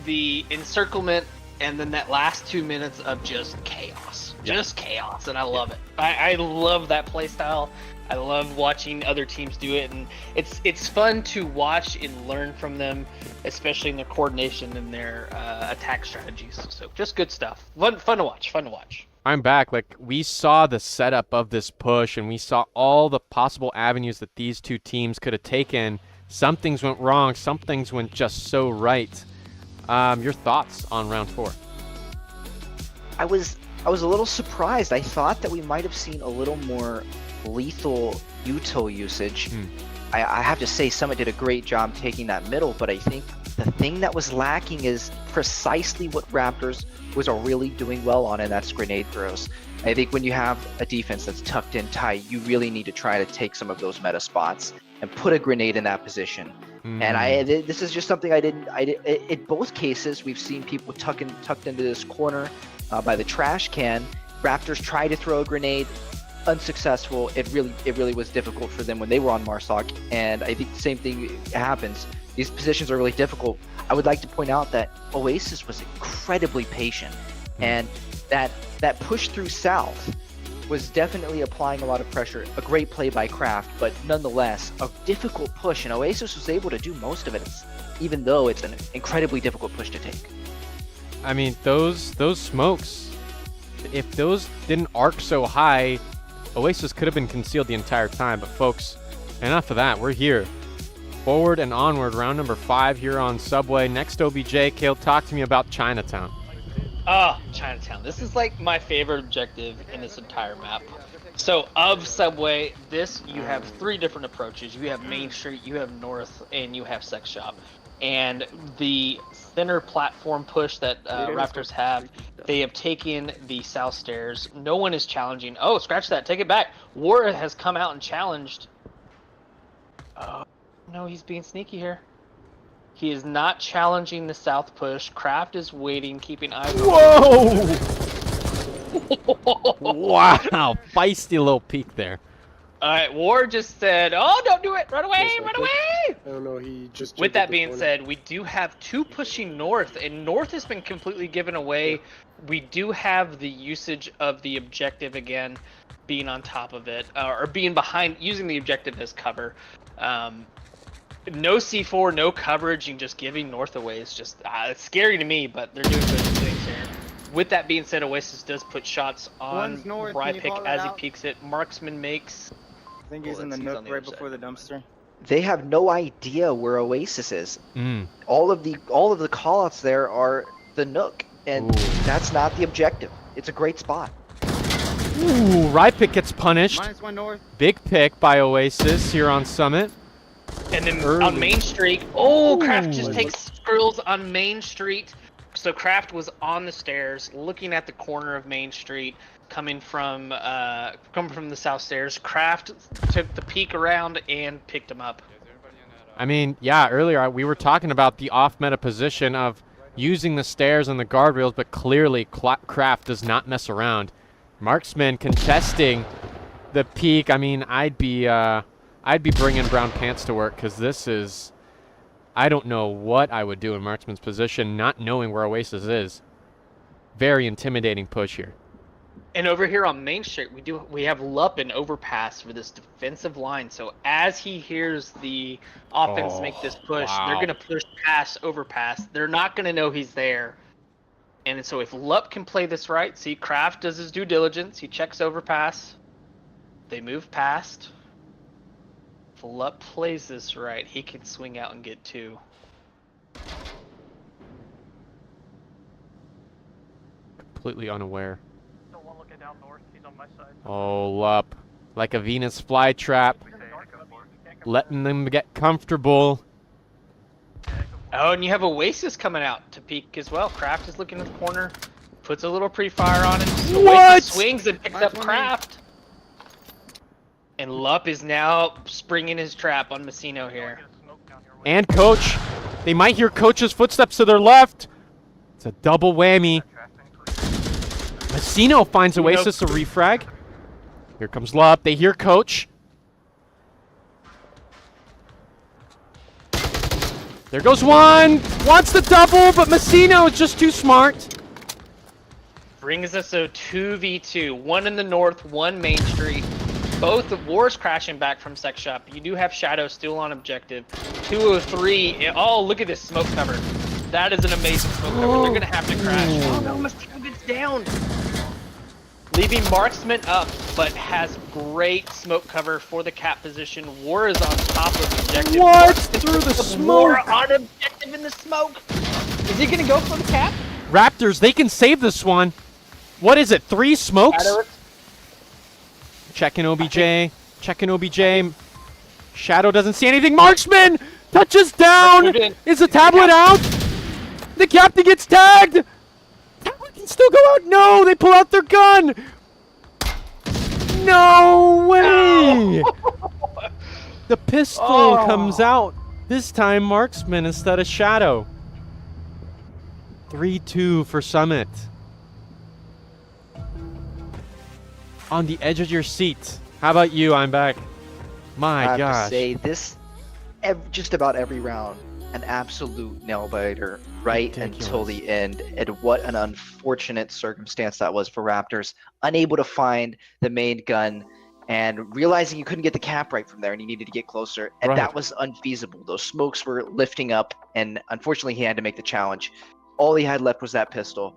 the encirclement and then that last 2 minutes of just chaos. Just chaos, and I love it. I love that play style. I love watching other teams do it, and it's fun to watch and learn from them, especially in their coordination and their attack strategies. So just good stuff. Fun to watch. Fun to watch. I'm back. Like, we saw the setup of this push, and we saw all the possible avenues that these two teams could have taken. Some things went wrong. Some things went just so right. Your thoughts on round 4? I was a little surprised. I thought that we might have seen a little more lethal util usage. I have to say, Summit did a great job taking that middle, but I think the thing that was lacking is precisely what Raptors was really doing well on, and that's grenade throws. I think when you have a defense that's tucked in tight, you really need to try to take some of those meta spots and put a grenade in that position. And this is just something I didn't. In both cases, we've seen people tucked into this corner by the trash can. Raptors try to throw a grenade, unsuccessful. It really was difficult for them when they were on Marsoc, and I think the same thing happens. These positions are really difficult. I would like to point out that Oasis was incredibly patient, and that push through south was definitely applying a lot of pressure. A great play by Kraft, but nonetheless a difficult push, and Oasis was able to do most of it, even though it's an incredibly difficult push to take. I mean, those smokes, if those didn't arc so high, Oasis could have been concealed the entire time. But folks, enough of that. We're here. Forward and onward, round number 5 here on Subway. Next, OBJ. Kale, talk to me about Chinatown. Oh, Chinatown. This is like my favorite objective in this entire map. So of Subway, you have 3 different approaches. You have Main Street, you have North, and you have Sex Shop. And the center platform push that Raptors have, they have taken the south stairs. No one is challenging. Oh, scratch that. Take it back. War has come out and challenged. Oh, no, he's being sneaky here. He is not challenging the south push. Kraft is waiting, keeping eyes on Whoa! Wow, feisty little peek there. Alright, War just said, oh, don't do it! Run away! Run away! I don't know, he just... With that being said, we do have 2 pushing north, and north has been completely given away. We do have the usage of the objective again, being on top of it, or being behind, using the objective as cover. No C4, no coverage, and just giving north away is just, it's scary to me, but they're doing good things here. With that being said, Oasis does put shots on Rypick as he peeks it. Marksman makes... I think he's in the nook right before the dumpster. They have no idea where Oasis is. All of the callouts there are the nook, and that's not the objective. It's a great spot. Ooh, Rypick gets punished. -1 north. Big pick by Oasis here on Summit. And then on Main Street, Kraft just takes skrills on Main Street. So Kraft was on the stairs, looking at the corner of Main Street, coming from the south stairs. Kraft took the peek around and picked him up. I mean, yeah, earlier we were talking about the off-meta position of using the stairs and the guardrails, but clearly Kraft does not mess around. Marksman contesting the peek. I mean, I'd be bringing brown pants to work, because this is, I don't know what I would do in Marksman's position, not knowing where Oasis is. Very intimidating push here. And over here on Main Street, we have Lupp in overpass for this defensive line. So as he hears the offense make this push, they're going to push past overpass. They're not going to know he's there. And so if Lupp can play this right, see, Kraft does his due diligence. He checks overpass. They move past. If Lupp plays this right, he can swing out and get 2. Completely unaware. Don't want looking down north. He's on my side. Oh, Lupp. Like a Venus flytrap. Letting them get comfortable. Oh, and you have Oasis coming out to peek as well. Kraft is looking in the corner. Puts a little pre-fire on him. Oasis swings and picks up Kraft. And Lupp is now springing his trap on Messino here. And Coach. They might hear Coach's footsteps to their left. It's a double whammy. Messino finds Oasis a refrag. Here comes Lupp. They hear Coach. There goes one. Wants the double, but Messino is just too smart. Brings us a 2v2. One in the north, one Main Street. Both of Wars crashing back from Sex Shop. You do have Shadow still on objective. 203. Oh, look at this smoke cover. That is an amazing smoke cover. They're going to have to crash. Oh, no, Messino gets down. Leaving Marksman up, but has great smoke cover for the cap position. War is on top of objective. What? Through the smoke. War on objective in the smoke. Is he going to go for the cap? Raptors, they can save this one. What is it? 3 smokes? Checking OBJ. Checking OBJ. Shadow doesn't see anything. Marksman touches down. Is the tablet out? The captain gets tagged. Tablet can still go out. No, they pull out their gun. No way. The pistol comes out. This time Marksman instead of Shadow. 3-2 for Summit. On the edge of your seat. How about you? I'm back. My gosh. I have to say, this, just about every round, an absolute nail biter right until the end. And what an unfortunate circumstance that was for Raptors. Unable to find the main gun and realizing you couldn't get the cap right from there and you needed to get closer. And that was unfeasible. Those smokes were lifting up, and unfortunately he had to make the challenge. All he had left was that pistol.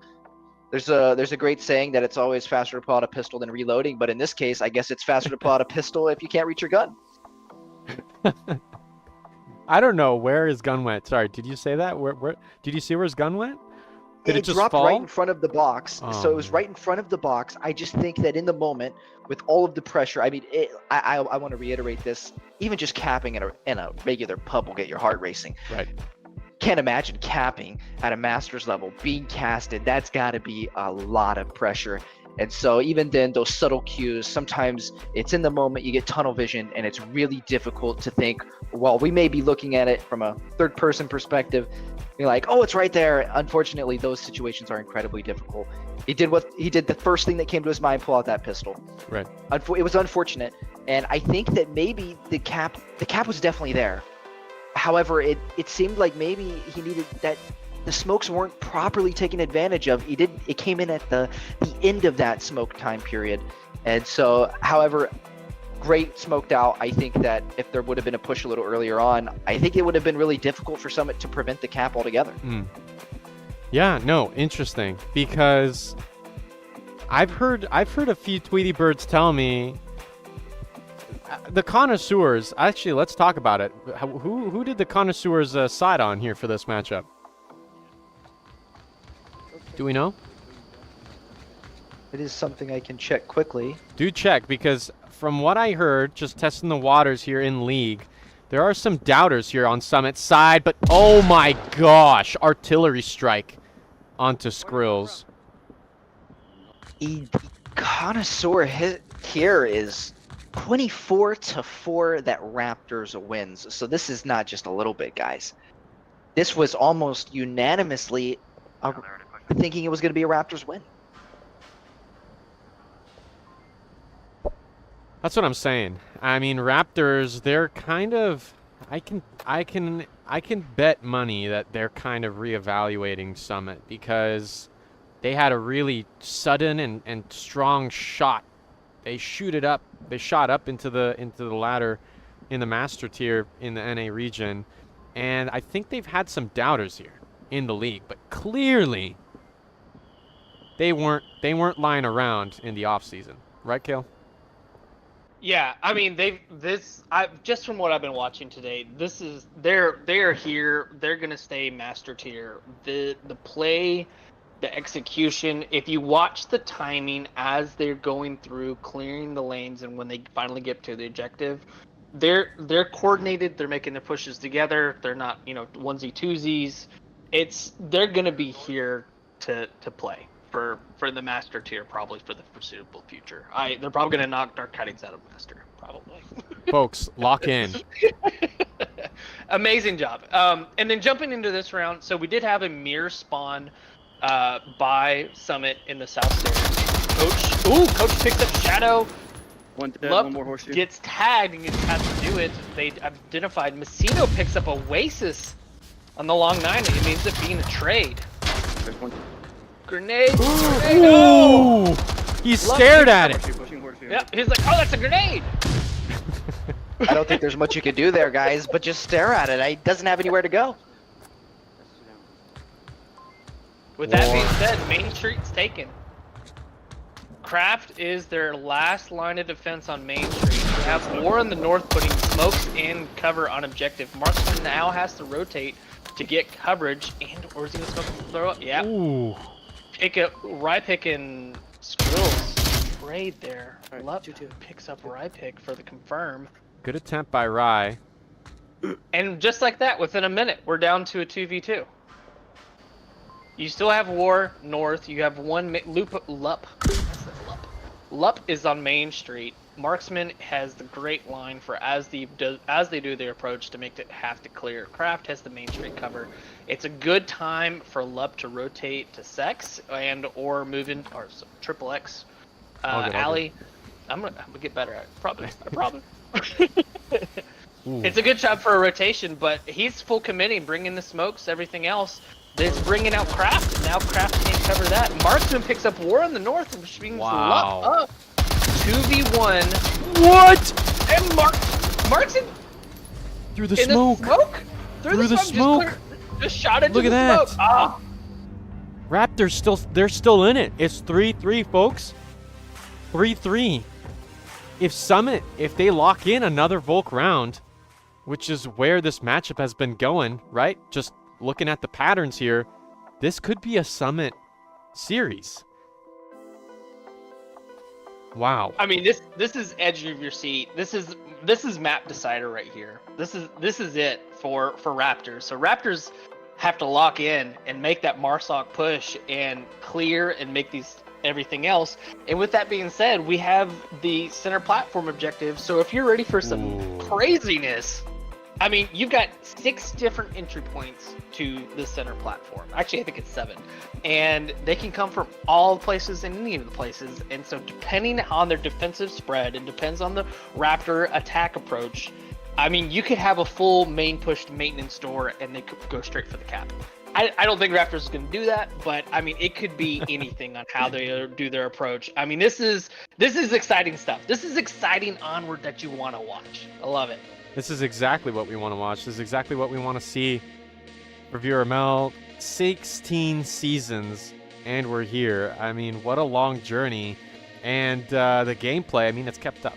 There's a great saying that it's always faster to pull out a pistol than reloading, but in this case, I guess it's faster to pull out a pistol if you can't reach your gun. I don't know where his gun went. Sorry, did you say that? Where did you see where his gun went? Did it just dropped fall? right in front of the box. So it was right in front of the box. I just think that in the moment, with all of the pressure, I mean, I want to reiterate this. Even just capping in a regular pub will get your heart racing. Right. Can't imagine capping at a master's level, being casted. That's got to be a lot of pressure. And so even then, those subtle cues, sometimes it's in the moment, you get tunnel vision, and it's really difficult to think, well, we may be looking at it from a third person perspective. You're like, oh, it's right there. Unfortunately, those situations are incredibly difficult. He did the first thing that came to his mind, pull out that pistol. Right. It was unfortunate. And I think that maybe the cap was definitely there. However, it seemed like maybe he needed that. The smokes weren't properly taken advantage of. It came in at the end of that smoke time period. And so, however, great smoked out. I think that if there would have been a push a little earlier on, I think it would have been really difficult for Summit to prevent the cap altogether. Yeah, no, interesting, because I've heard a few Tweety birds tell me the connoisseurs. Actually, let's talk about it. Who did the connoisseurs side on here for this matchup? Do we know? It is something I can check quickly. Do check, because from what I heard, just testing the waters here in League, there are some doubters here on Summit's side, but oh my gosh, artillery strike onto Skrills. The connoisseur here is 24-4 that Raptors wins. So this is not just a little bit, guys. This was almost unanimously thinking it was going to be a Raptors win. That's what I'm saying. I mean, Raptors, they're kind of, I can bet money that they're kind of reevaluating Summit, because they had a really sudden and strong shot. They shot up into the ladder in the master tier in the NA region, and I think they've had some doubters here in the league, but clearly they weren't lying around in the offseason, right, Kale? Yeah, I mean, just from what I've been watching today, they're here. They're gonna stay master tier. The play, the execution. If you watch the timing as they're going through clearing the lanes, and when they finally get to the objective, they're coordinated. They're making their pushes together. They're not onesie twosies. They're gonna be here to play for the master tier, probably for the foreseeable future. They're probably gonna knock Dark Tidings out of master, probably. Folks, lock in. Amazing job. And then jumping into this round, so we did have a mirror spawn by Summit in the south stairs. Coach picks up Shadow. One dead, one more horseshoe. Gets tagged and has to do it. They identified Messino picks up Oasis on the long 9. It means it being a trade. There's one. Grenade! Ooh! He stared at it. Yeah, he's like, oh, that's a grenade! I don't think there's much you can do there, guys, but just stare at it. It doesn't have anywhere to go. With that being said, Main Street's taken. Craft is their last line of defense on Main Street. We have War in the north putting smokes in cover on objective. Marksman now has to rotate to get coverage, or is he gonna smoke throw up? Yeah. Ooh. Rypick and Skrills trade there. Right, Love picks up Rypick for the confirm. Good attempt by Rye. And just like that, within a minute, we're down to a 2v2. You still have War north. You have one Lup. Lup is on Main Street. Marksman has the great line for as they do their approach to make it have to clear. Craft has the Main Street cover. It's a good time for Lup to rotate to Sex or move in or Triple X alley. I'm gonna get better at it. I promise. It's a good job for a rotation, but he's full committing, bringing the smokes, everything else. It's bringing out Craft, and now Craft can't cover that. Marksman picks up War in the north, which means Lup up. 2v1. What? And Marksman through the smoke. Through the smoke. Just shot into the smoke. Look at that. Raptors they're still in it. It's 3-3, folks. 3-3. If they lock in another Volk round, which is where this matchup has been going, right? Just looking at the patterns here, this could be a Summit series. Wow. I mean, this is edge of your seat. This is map decider right here. This is it for Raptors. So Raptors have to lock in and make that Marsoc push and clear and make these everything else. And with that being said, we have the center platform objective. So if you're ready for some craziness, I mean, you've got 6 different entry points to the center platform. Actually, I think it's 7. And they can come from all places and any of the places. And so depending on their defensive spread, and depends on the Raptor attack approach, I mean, you could have a full main push to maintenance door and they could go straight for the cap. I don't think Raptors is going to do that, but I mean, it could be anything on how they do their approach. I mean, this is exciting stuff. This is exciting Onward that you want to watch. I love it. This is exactly what we want to watch. This is exactly what we want to see for VRML. 16 seasons, and we're here. I mean, what a long journey. And the gameplay, I mean, it's kept up.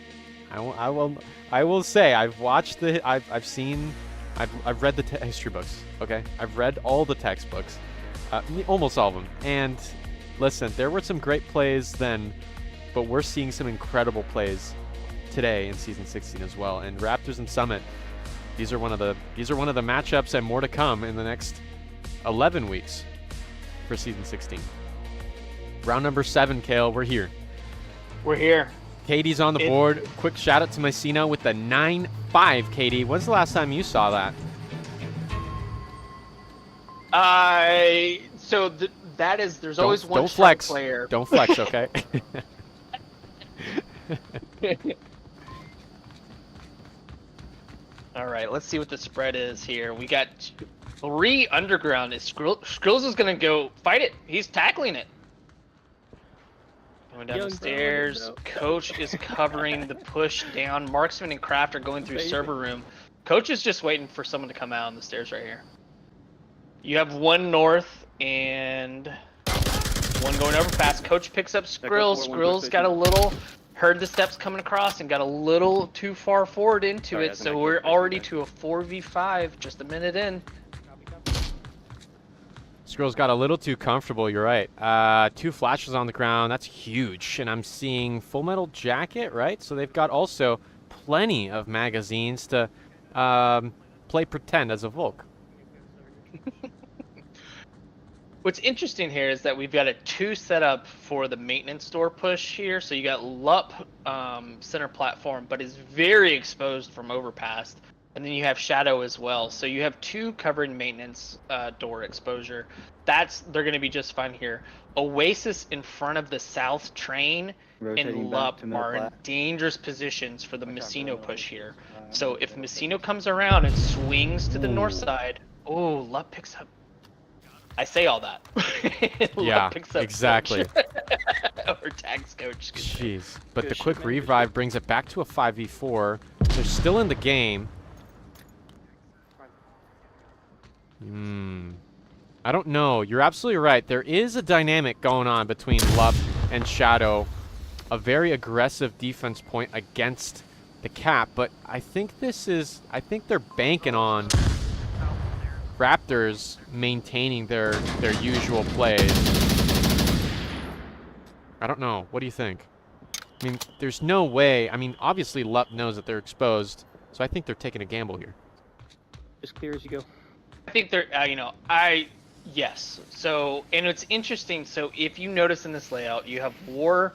I will say, I've watched the, I've seen, I've read the history books. Okay, I've read all the textbooks, almost all of them. And listen, there were some great plays then, but we're seeing some incredible plays today in season 16 as well. And Raptors and Summit, these are one of the matchups, and more to come in the next 11 weeks for season 16. Round number 7, Kale, we're here. We're here. Katie's on the board. Quick shout out to Myceno with the 9-5. Katie, when's the last time you saw that? That is, there's always one flex. player. Don't flex, okay? All right, let's see what the spread is here. We got 3 underground. Skrills is gonna go fight it. He's tackling it. Going down the stairs. Coach is covering the push down. Marksman and Craft are going through server room. Coach is just waiting for someone to come out on the stairs right here. You have 1 north and 1 going over fast. Coach picks up Skrills. Skrills got a little, heard the steps coming across and got a little too far forward into it. So we're already to a 4v5, just a minute in. Skrills got a little too comfortable, you're right. 2 flashes on the ground, that's huge. And I'm seeing Full Metal Jacket, right? So they've got also plenty of magazines to play pretend as a Volk. What's interesting here is that we've got a 2 setup for the maintenance door push here. So you got LUP center platform, but is very exposed from overpass. And then you have Shadow as well. So you have 2 covered maintenance door exposure. They're going to be just fine here. Oasis in front of the south train and LUP are in dangerous positions for the Myceno push here. So if Myceno comes around and swings to the north side, oh, LUP picks up. I say all that. Yeah, exactly. Or tags Coach. Jeez. But the quick revive brings it back to a 5v4. They're still in the game. I don't know. You're absolutely right. There is a dynamic going on between LUP and Shadow. A very aggressive defense point against the cap. But I think they're banking on Raptors maintaining their usual plays. I don't know. What do you think? I mean, there's no way. I mean, obviously LUP knows that they're exposed, so I think they're taking a gamble here. As clear as you go. I think they're, yes. So, and it's interesting. So if you notice in this layout, you have War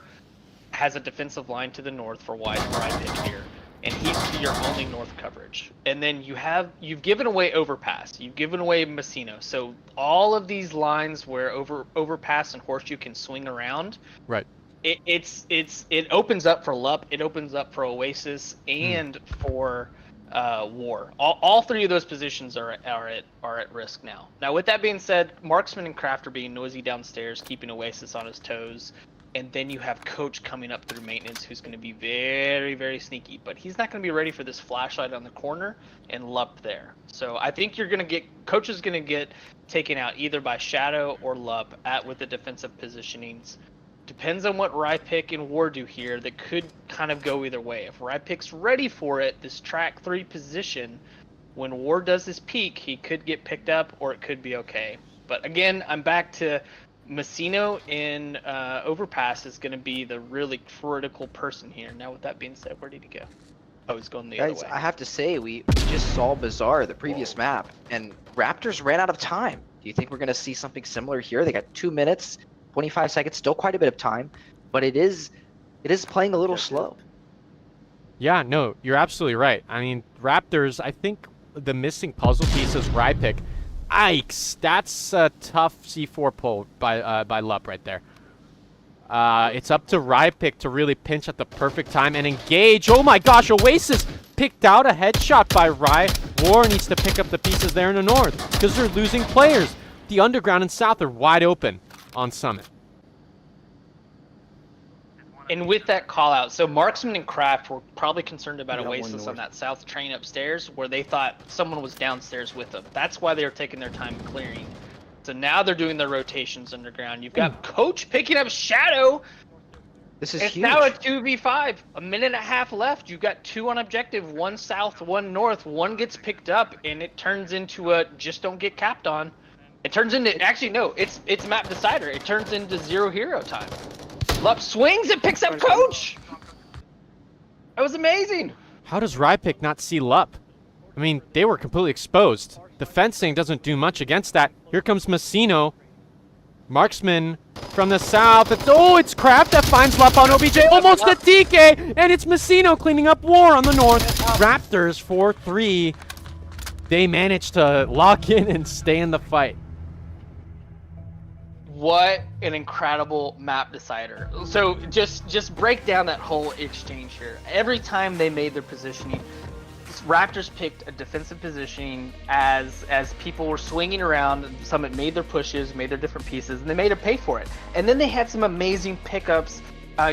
has a defensive line to the north for wide pick here. And he's your only north coverage. And then you've given away overpass. You've given away Myceno. So all of these lines where overpass and horseshoe can swing around. Right. It opens up for LUP. It opens up for Oasis and for War. All 3 of those positions are at risk now. Now with that being said, Marksman and Craft are being noisy downstairs, keeping Oasis on his toes. And then you have Coach coming up through maintenance, who's going to be very, very sneaky. But he's not going to be ready for this flashlight on the corner and LUP there. So I think Coach is going to get taken out either by Shadow or LUP with the defensive positionings. Depends on what Rypick and War do here. That could kind of go either way. If Rypick's ready for it, this track 3 position, when War does his peak, he could get picked up or it could be okay. But again, I'm back to Myceno in overpass is going to be the really critical person here. Now, with that being said, where did he go? Oh, he's going the other way. I have to say, we just saw Bazaar, the previous map, and Raptors ran out of time. Do you think we're going to see something similar here? They got 2 minutes, 25 seconds, still quite a bit of time, but it is playing a little slow. Yeah, no, you're absolutely right. I mean, Raptors, I think the missing puzzle piece is Rypick. Yikes, that's a tough C4 pull by Lup right there. It's up to Rypick to really pinch at the perfect time and engage. Oh my gosh, Oasis picked out a headshot by Ry. War needs to pick up the pieces there in the north because they're losing players. The underground and south are wide open on Summit. And with that call out, so Marksman and Kraft were probably concerned about We got one Oasis on north. that south train upstairs where they thought someone was downstairs with them. That's why they were taking their time clearing. So now they're doing their rotations underground. You've got Coach picking up Shadow. This is It's huge. now a 2v5. A minute and a half left. You've got 2 on objective, 1 south, 1 north. 1 gets picked up, and it turns into a just don't get capped on. It turns into, actually no, it's map decider. It turns into 0 hero time. Lup swings and picks up Coach. That was amazing. How does Rypick not see Lup? I mean, they were completely exposed. The fencing doesn't do much against that. Here comes Messino. Marksman from the south. It's Kraft that finds Lup on OBJ. Almost a TK. And it's Messino cleaning up War on the north. Raptors 4-3. They managed to lock in and stay in the fight. What an incredible map decider. So just break down that whole exchange here. Every time they made their positioning, Raptors picked a defensive positioning as people were swinging around. Summit made their pushes, made their different pieces, and they made it pay for it. And then they had some amazing pickups.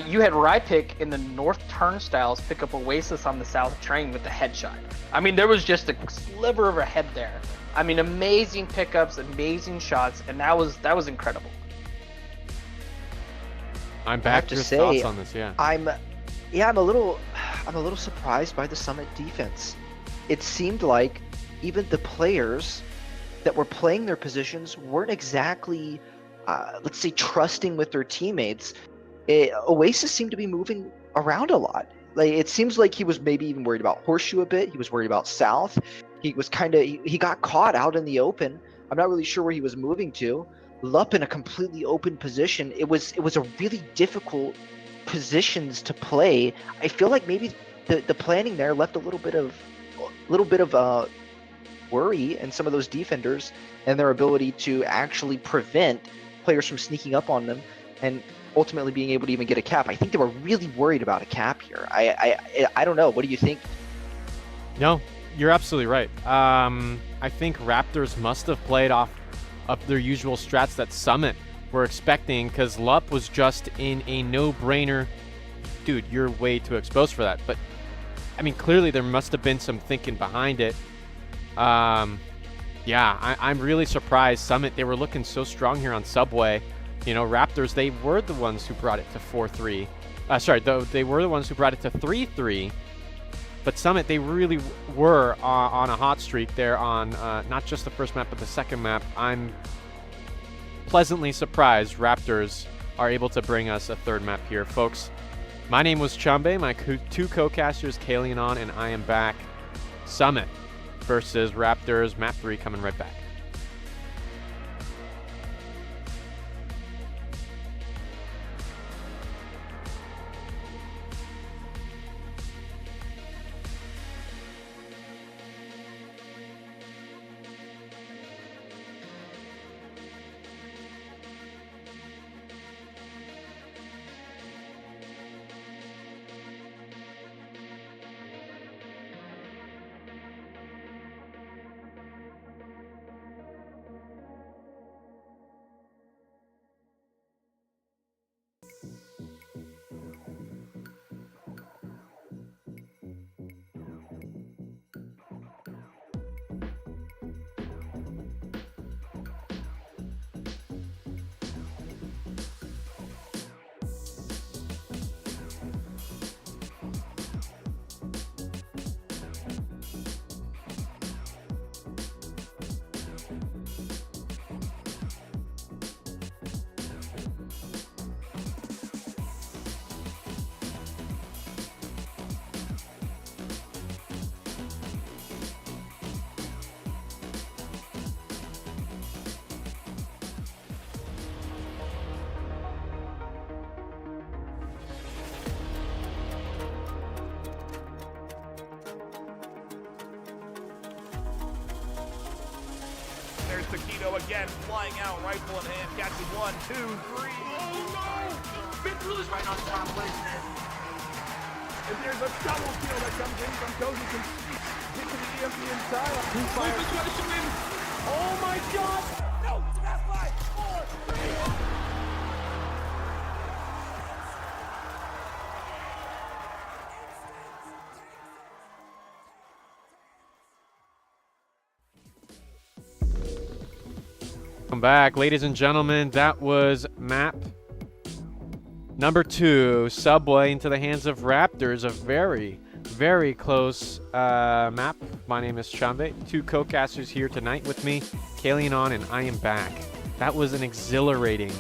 You had Rypick in the north turnstiles pick up Oasis on the south train with the headshot. I mean, there was just a sliver of a head there. I mean, amazing pickups, amazing shots, and that was incredible. I'm I back have to to your say, thoughts on this, yeah. I'm a little surprised by the Summit defense. It seemed like even the players that were playing their positions weren't exactly, let's say, trusting with their teammates. Oasis seemed to be moving around a lot. Like, it seems like he was maybe even worried about Horseshoe a bit. He was worried about South. He was he got caught out in the open. I'm not really sure where he was moving to. Lup in a completely open position. It was a really difficult positions to play. I feel like maybe the planning there left a little bit of worry in some of those defenders and their ability to actually prevent players from sneaking up on them and ultimately being able to even get a cap. I think they were really worried about a cap here. I don't know. What do you think? No, you're absolutely right. I think Raptors must have played off of their usual strats that Summit were expecting, because Lup was just in a no-brainer. Dude, you're way too exposed for that. But, I mean, clearly there must have been some thinking behind it. Yeah, I'm really surprised. Summit, they were looking so strong here on Subway. You know, Raptors, they were the ones who brought it to 4-3. They were the ones who brought it to 3-3. But Summit, they really were on a hot streak there on not just the first map, but the second map. I'm pleasantly surprised Raptors are able to bring us a third map here. Folks, my name was Chambe, my 2 co-casters, Kaylee and On, and I am back. Summit versus Raptors, map 3 coming right back. There's Taquito again, flying out, rifle in hand, catches 1, 2, 3. Oh no! Big Blue's right on top, listen. If there's a double kill that comes in from Cozy, can hit to the EMP inside. Oh my god! No! That's 5, 4, 3. Welcome back, ladies and gentlemen. That was map number 2, Subway, into the hands of Raptors. A very, very close map. My name is Chambe. 2 co-casters here tonight with me, Kalian on, and I am back. That was an exhilarating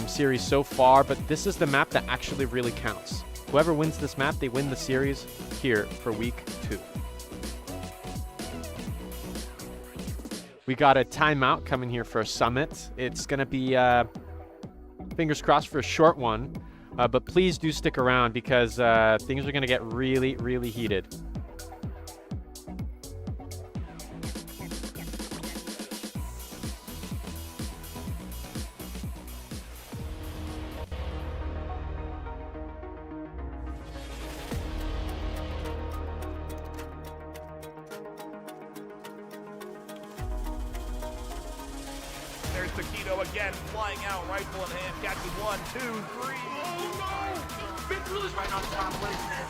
series so far, but this is the map that actually really counts. Whoever wins this map, they win the series here for week 2. We got a timeout coming here for a summit. It's going to be, fingers crossed, for a short one. But please do stick around because things are going to get really, really heated. There's Taquito again, flying out, rifle in hand, catches 1, 2, 3. Oh no! Big Blue's right on top, listen.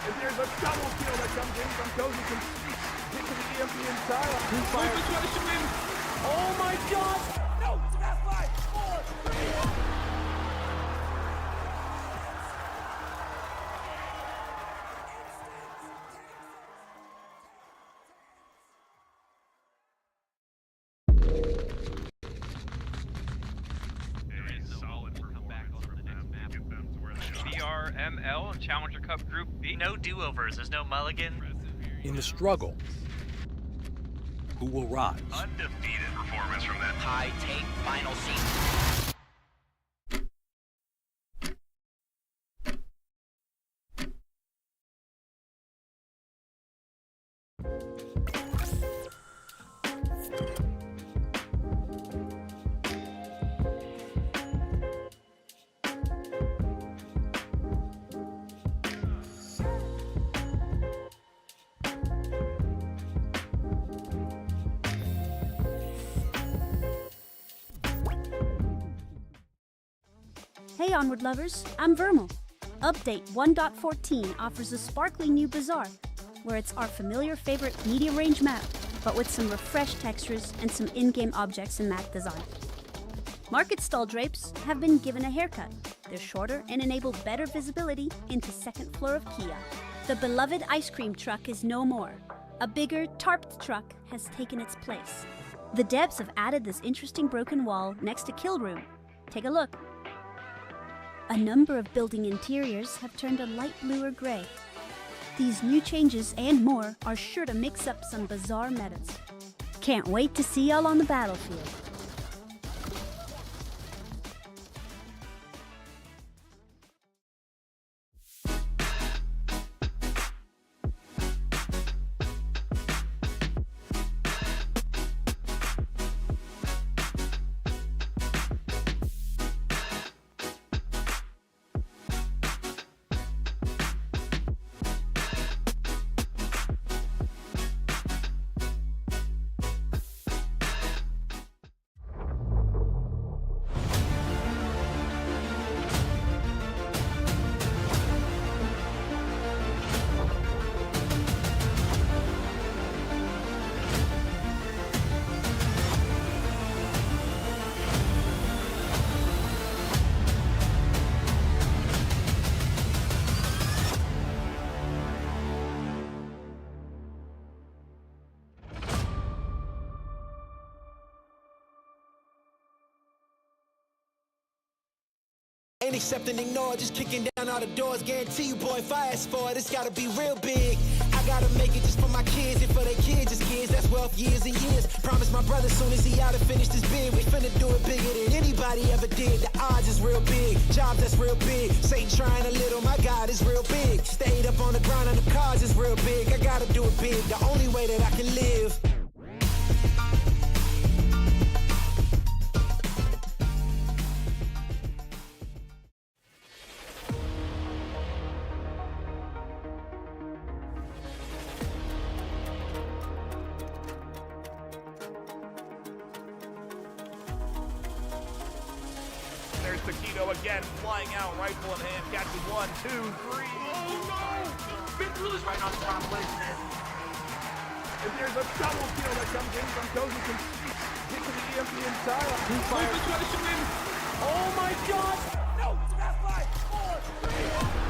If there's a double kill that comes in from Cozy, can hit to the EMP inside. Oh my god! No! That's 5, 4, 3. VRML Challenger Cup Group B. No do-overs, there's no mulligan. In the struggle, who will rise? Undefeated performance from that high take final season. Hey Onward lovers, I'm VRML. Update 1.14 offers a sparkling new Bazaar, where it's our familiar favorite medium range map, but with some refreshed textures and some in-game objects and map design. Market stall drapes have been given a haircut. They're shorter and enable better visibility into second floor of Kia. The beloved ice cream truck is no more. A bigger, tarped truck has taken its place. The devs have added this interesting broken wall next to Kill Room. Take a look. A number of building interiors have turned a light blue or gray. These new changes and more are sure to mix up some Bazaar metas. Can't wait to see y'all on the battlefield. Ain't accept and ignore, just kicking down all the doors. Guarantee you, boy, if I ask for it, it's gotta be real big. I gotta make it just for my kids, and for their kids, just kids. That's wealth years and years. Promise my brother soon as he out and finished his bid, we finna do it bigger than anybody ever did. The odds is real big, jobs that's real big. Satan trying a little, my God is real big. Stayed up on the ground on the cars is real big. I gotta do it big, the only way that I can live. Taquito again, flying out, rifle in hand, catches 1, 2, 3. Oh no! Big Blue's right on throttle, isn't it? If there's a double kill that comes in from Cozy Conceit, taking the EMP inside. Oh my god! No! It's about 5, 4, 3.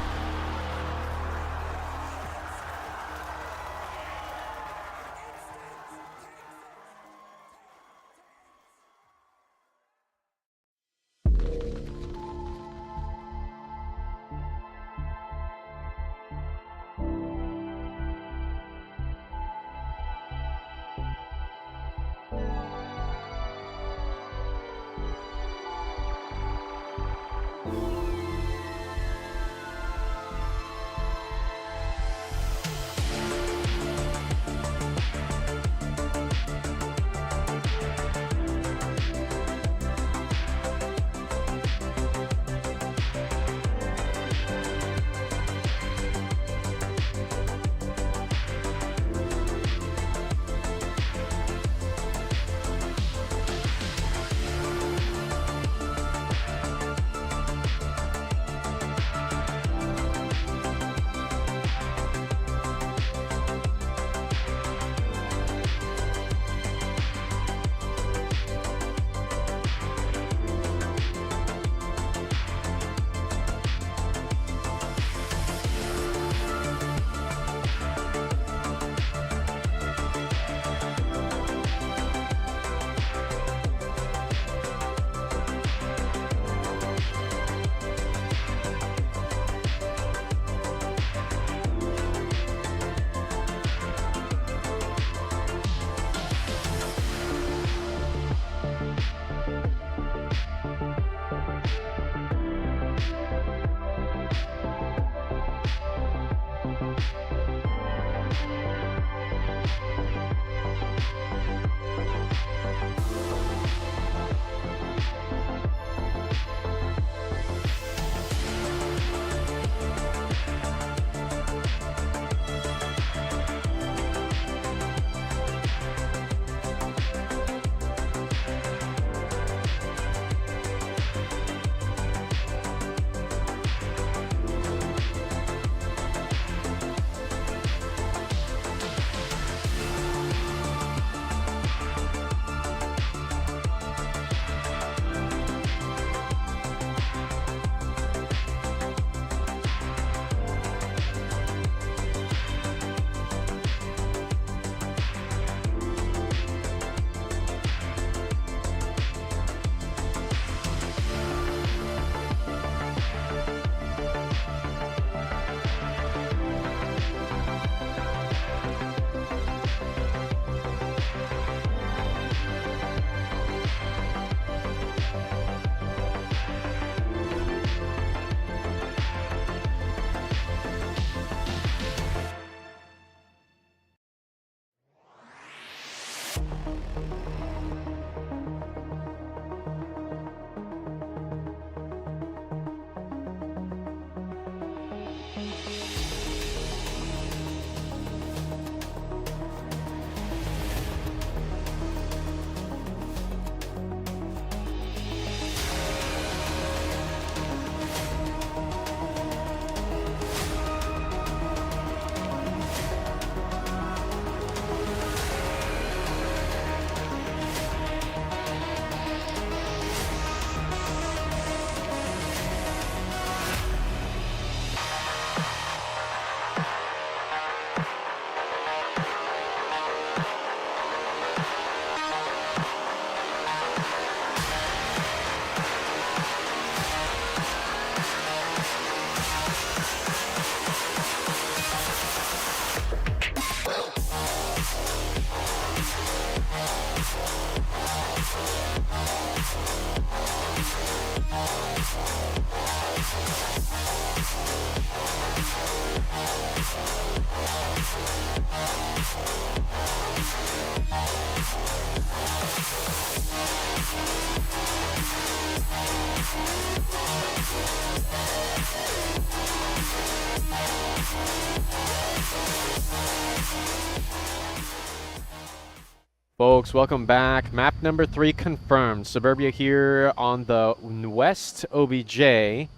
Folks, welcome back. Map number 3 confirmed. Suburbia here on the West OBJ.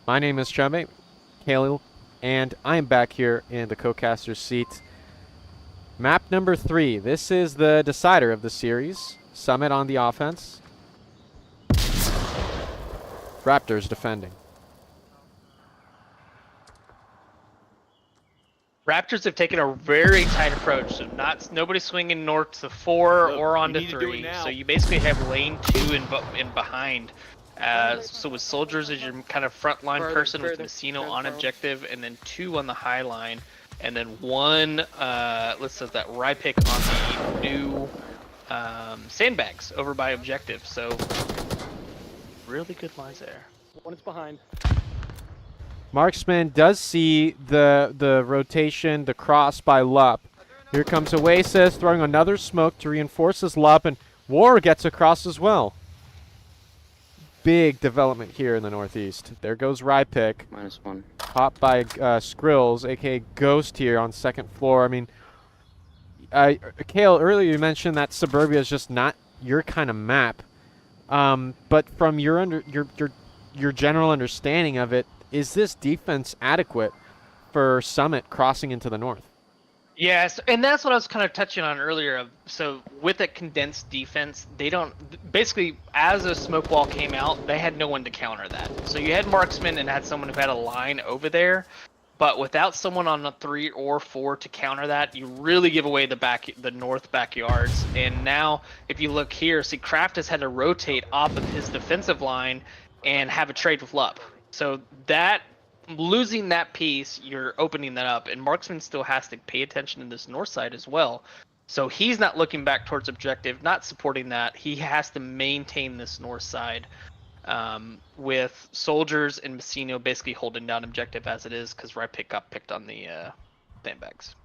My name is Chubby, Khalil, and I am back here in the co-caster's seat. Map number 3. This is the decider of the series. Summit on the offense. Raptors defending. Raptors have taken a very tight approach, so nobody swinging north to 4 or onto 3. So you basically have lane 2 and behind. So with Soldiers as your kind of front line person, with Messino on objective, and then 2 on the high line, and then 1, let's say that Rypick on the new sandbags over by objective. So really good lines there. One is behind. Marksman does see the rotation, the cross by Lup. Here comes Oasis throwing another smoke to reinforce his Lup, and War gets across as well. Big development here in the northeast. There goes Rypick. -1. Popped by Skrills, aka Ghost here on second floor. I mean, Kale, earlier you mentioned that Suburbia is just not your kind of map. But from your general understanding of it, is this defense adequate for Summit crossing into the north? Yes, and that's what I was kind of touching on earlier. So with a condensed defense, they don't basically, as a smoke wall came out, they had no one to counter that. So you had Marksman and had someone who had a line over there, but without someone on a 3 or 4 to counter that, you really give away the north backyards. And now, if you look here, see Kraft has had to rotate off of his defensive line and have a trade with Lup. So that, losing that piece, you're opening that up, and Marksman still has to pay attention to this north side as well. So he's not looking back towards objective, not supporting that. He has to maintain this north side with Soldiers and Messino basically holding down objective as it is, because Rypick got picked on the sandbags.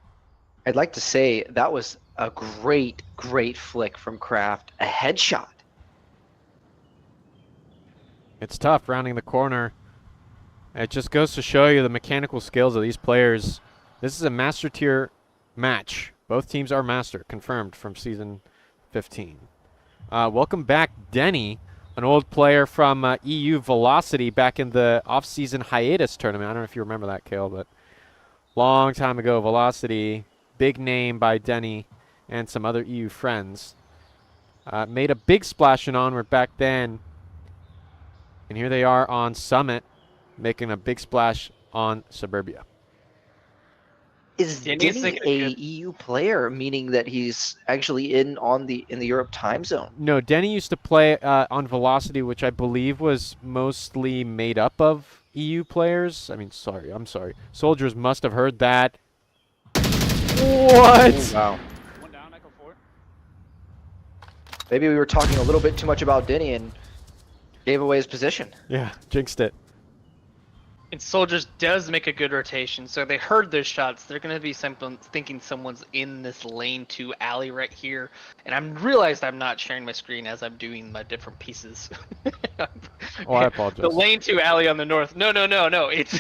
I'd like to say that was a great flick from Kraft. A headshot. It's tough rounding the corner. It just goes to show you the mechanical skills of these players. This is a master tier match. Both teams are master, confirmed from season 15. Welcome back, Denny, an old player from EU Velocity back in the off-season hiatus tournament. I don't know if you remember that, Kale, but long time ago, Velocity, big name by Denny and some other EU friends. Made a big splash in Onward back then. And here they are on Summit, making a big splash on Suburbia. Is Denny a EU player, meaning that he's actually in the Europe time zone? No, Denny used to play on Velocity, which I believe was mostly made up of EU players. I mean, I'm sorry. Soldiers must have heard that. What? Oh, wow. One down, echo 4. Maybe we were talking a little bit too much about Denny and gave away his position. Yeah, jinxed it. And Soldiers does make a good rotation, so they heard those shots. They're going to be thinking someone's in this lane 2 alley right here. And I'm realized I'm not sharing my screen as I'm doing my different pieces. Oh, I apologize. The lane 2 alley on the north. No. It's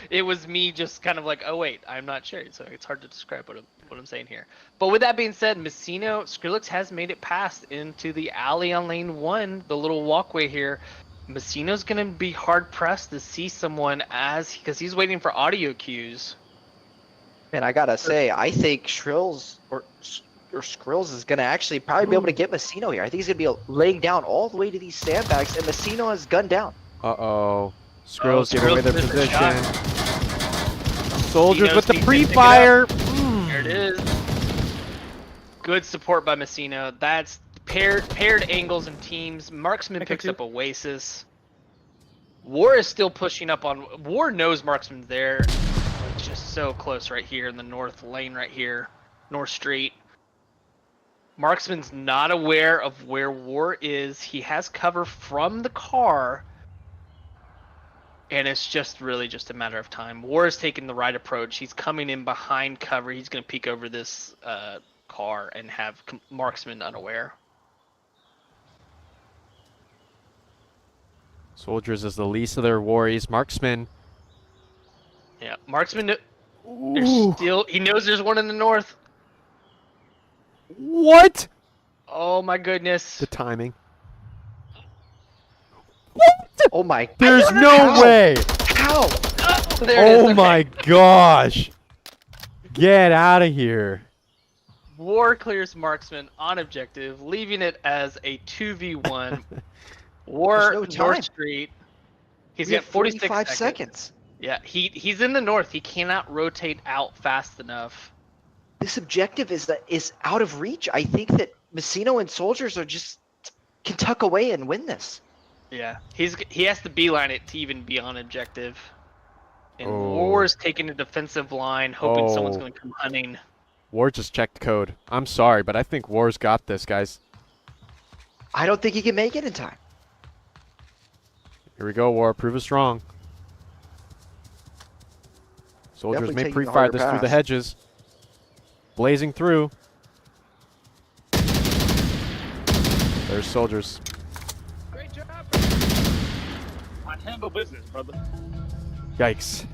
it was me just kind of like, oh wait, I'm not sharing, so it's hard to describe what I'm saying here. But with that being said, Messino, Skrillex has made it past into the alley on lane 1, the little walkway here. Messino's going to be hard-pressed to see someone because he's waiting for audio cues. And I gotta say, I think Skrills is gonna actually probably be able to get Messino here. I think he's gonna be laying down all the way to these sandbags, and Messino has gunned down. Uh-oh. Skrills give away their missed the position. shot. Soldiers with the Messino's pre-fire. There it is. Good support by Messino. That's paired angles and teams. Marksman picks up Oasis. War is still pushing up on. War knows Marksman's there. It's just so close right here in the north lane right here. North Street. Marksman's not aware of where War is. He has cover from the car. And it's just really just a matter of time. War is taking the right approach. He's coming in behind cover. He's going to peek over this car and have Marksman unaware. Soldiers is the least of their worries. Marksman. Yeah, Marksman. There's still. He knows there's one in the north. What? Oh my goodness. The timing. Oh my. There's no way. How? There it is. Oh Okay. my gosh. Get out of here. War clears marksman on objective, leaving it as a 2v1. War There's no time. North Street. He's We got have 46 45 seconds. Yeah, he's in the north. He cannot rotate out fast enough. This objective is out of reach. I think that Messino and Soldiers are just can tuck away and win this. Yeah, he has to beeline it to even be on objective. And Oh. War's taking a defensive line, hoping someone's Oh. going to come hunting. War just checked code. I'm sorry, but I think War's got this, guys. I don't think he can make it in time. Here we go, War. Prove us wrong. Soldiers Definitely may taking a pre-fire harder this through the pass. hedges. Blazing through. There's Soldiers. Great job. I handle business, brother. Yikes.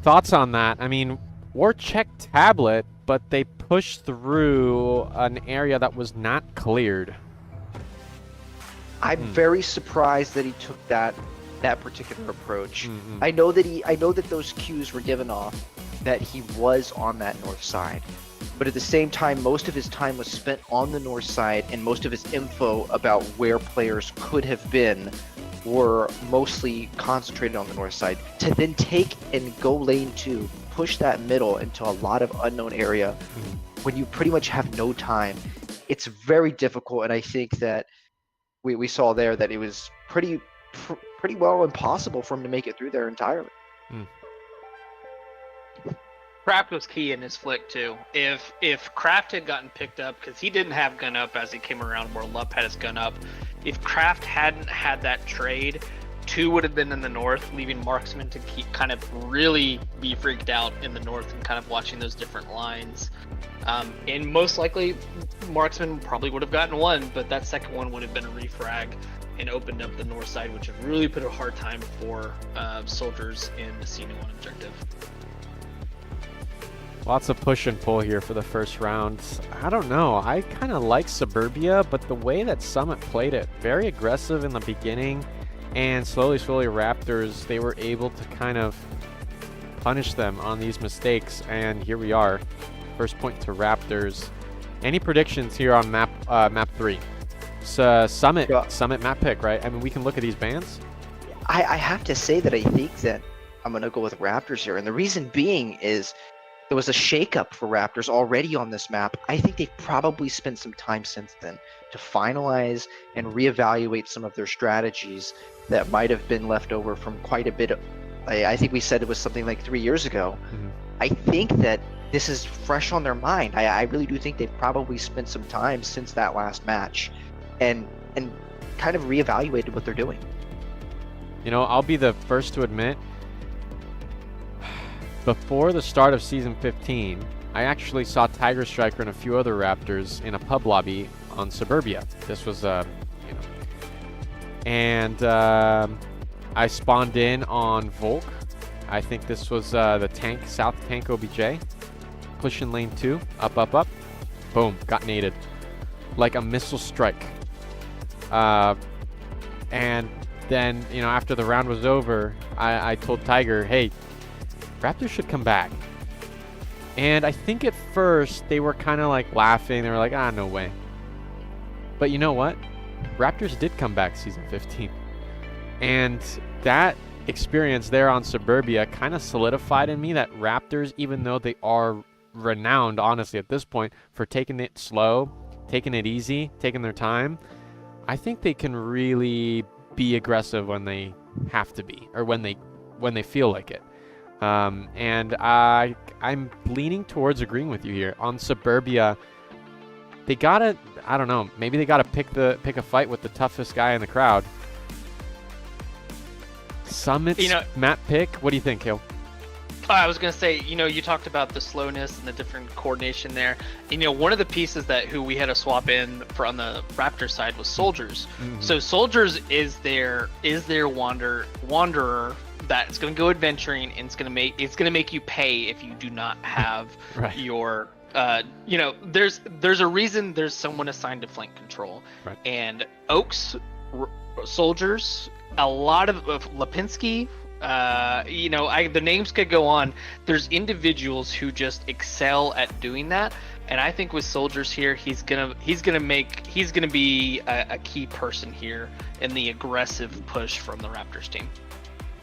Thoughts on that? I mean, War checked tablet, but they pushed through an area that was not cleared. I'm very surprised that he took that particular approach. Mhm. I know that those cues were given off that he was on that north side. But at the same time, most of his time was spent on the north side, and most of his info about where players could have been were mostly concentrated on the north side. To then take and go lane 2, push that middle into a lot of unknown area when you pretty much have no time, it's very difficult. And I think that we saw there that it was pretty well impossible for him to make it through there entirely. Kraft was key in his flick too. If Kraft had gotten picked up, because he didn't have gun up as he came around where Lupp had his gun up, if Kraft hadn't had that trade, 2 would have been in the north, leaving marksman to keep kind of really be freaked out in the north and kind of watching those different lines. And most likely, marksman probably would have gotten 1, but that second one would have been a refrag and opened up the north side, which have really put a hard time for Soldiers in Messino on objective. Lots of push and pull here for the first round. I don't know. I kind of like Suburbia, but the way that Summit played it, very aggressive in the beginning, and slowly Raptors, they were able to kind of punish them on these mistakes, and here we are. First point to Raptors. Any predictions here on map 3? Summit map pick, right? I mean, we can look at these bands. I have to say that I think that I'm going to go with Raptors here, and the reason being is there was a shakeup for Raptors already on this map. I think they've probably spent some time since then to finalize and reevaluate some of their strategies that might have been left over from quite a bit of, I think we said it was something like 3 years ago. I think that this is fresh on their mind. I really do think they've probably spent some time since that last match and kind of reevaluated what they're doing. You know, I'll be the first to admit, before the start of Season 15, I actually saw Tiger Striker and a few other Raptors in a pub lobby on Suburbia. This was, and I spawned in on Volk. I think this was the tank, South Tank OBJ. Pushing lane 2, up. Boom, got naded. Like a missile strike. And then, you know, after the round was over, I told Tiger, hey, Raptors should come back. And I think at first they were kind of like laughing. They were like, no way. But you know what? Raptors did come back Season 15. And that experience there on Suburbia kind of solidified in me that Raptors, even though they are renowned, honestly, at this point, for taking it slow, taking it easy, taking their time, I think they can really be aggressive when they have to be, or when they feel like it. And I'm leaning towards agreeing with you here. On Suburbia, they gotta, I don't know, maybe they gotta pick a fight with the toughest guy in the crowd. Summit's map pick, what do you think, Hill? I was going to say, you talked about the slowness and the different coordination there. And, one of the pieces who we had to swap in for on the Raptor side was Soldiers. Mm-hmm. So Soldiers is their wanderer that's going to go adventuring, and it's going to make you pay if you do not have right. your you know, there's a reason there's someone assigned to flank control, Right. and Oaks, soldiers, a lot of Lipinski. You know, the names could go on. There's individuals who just excel at doing that, and I think with soldiers here, he's gonna be a key person here in the aggressive push from the Raptors team.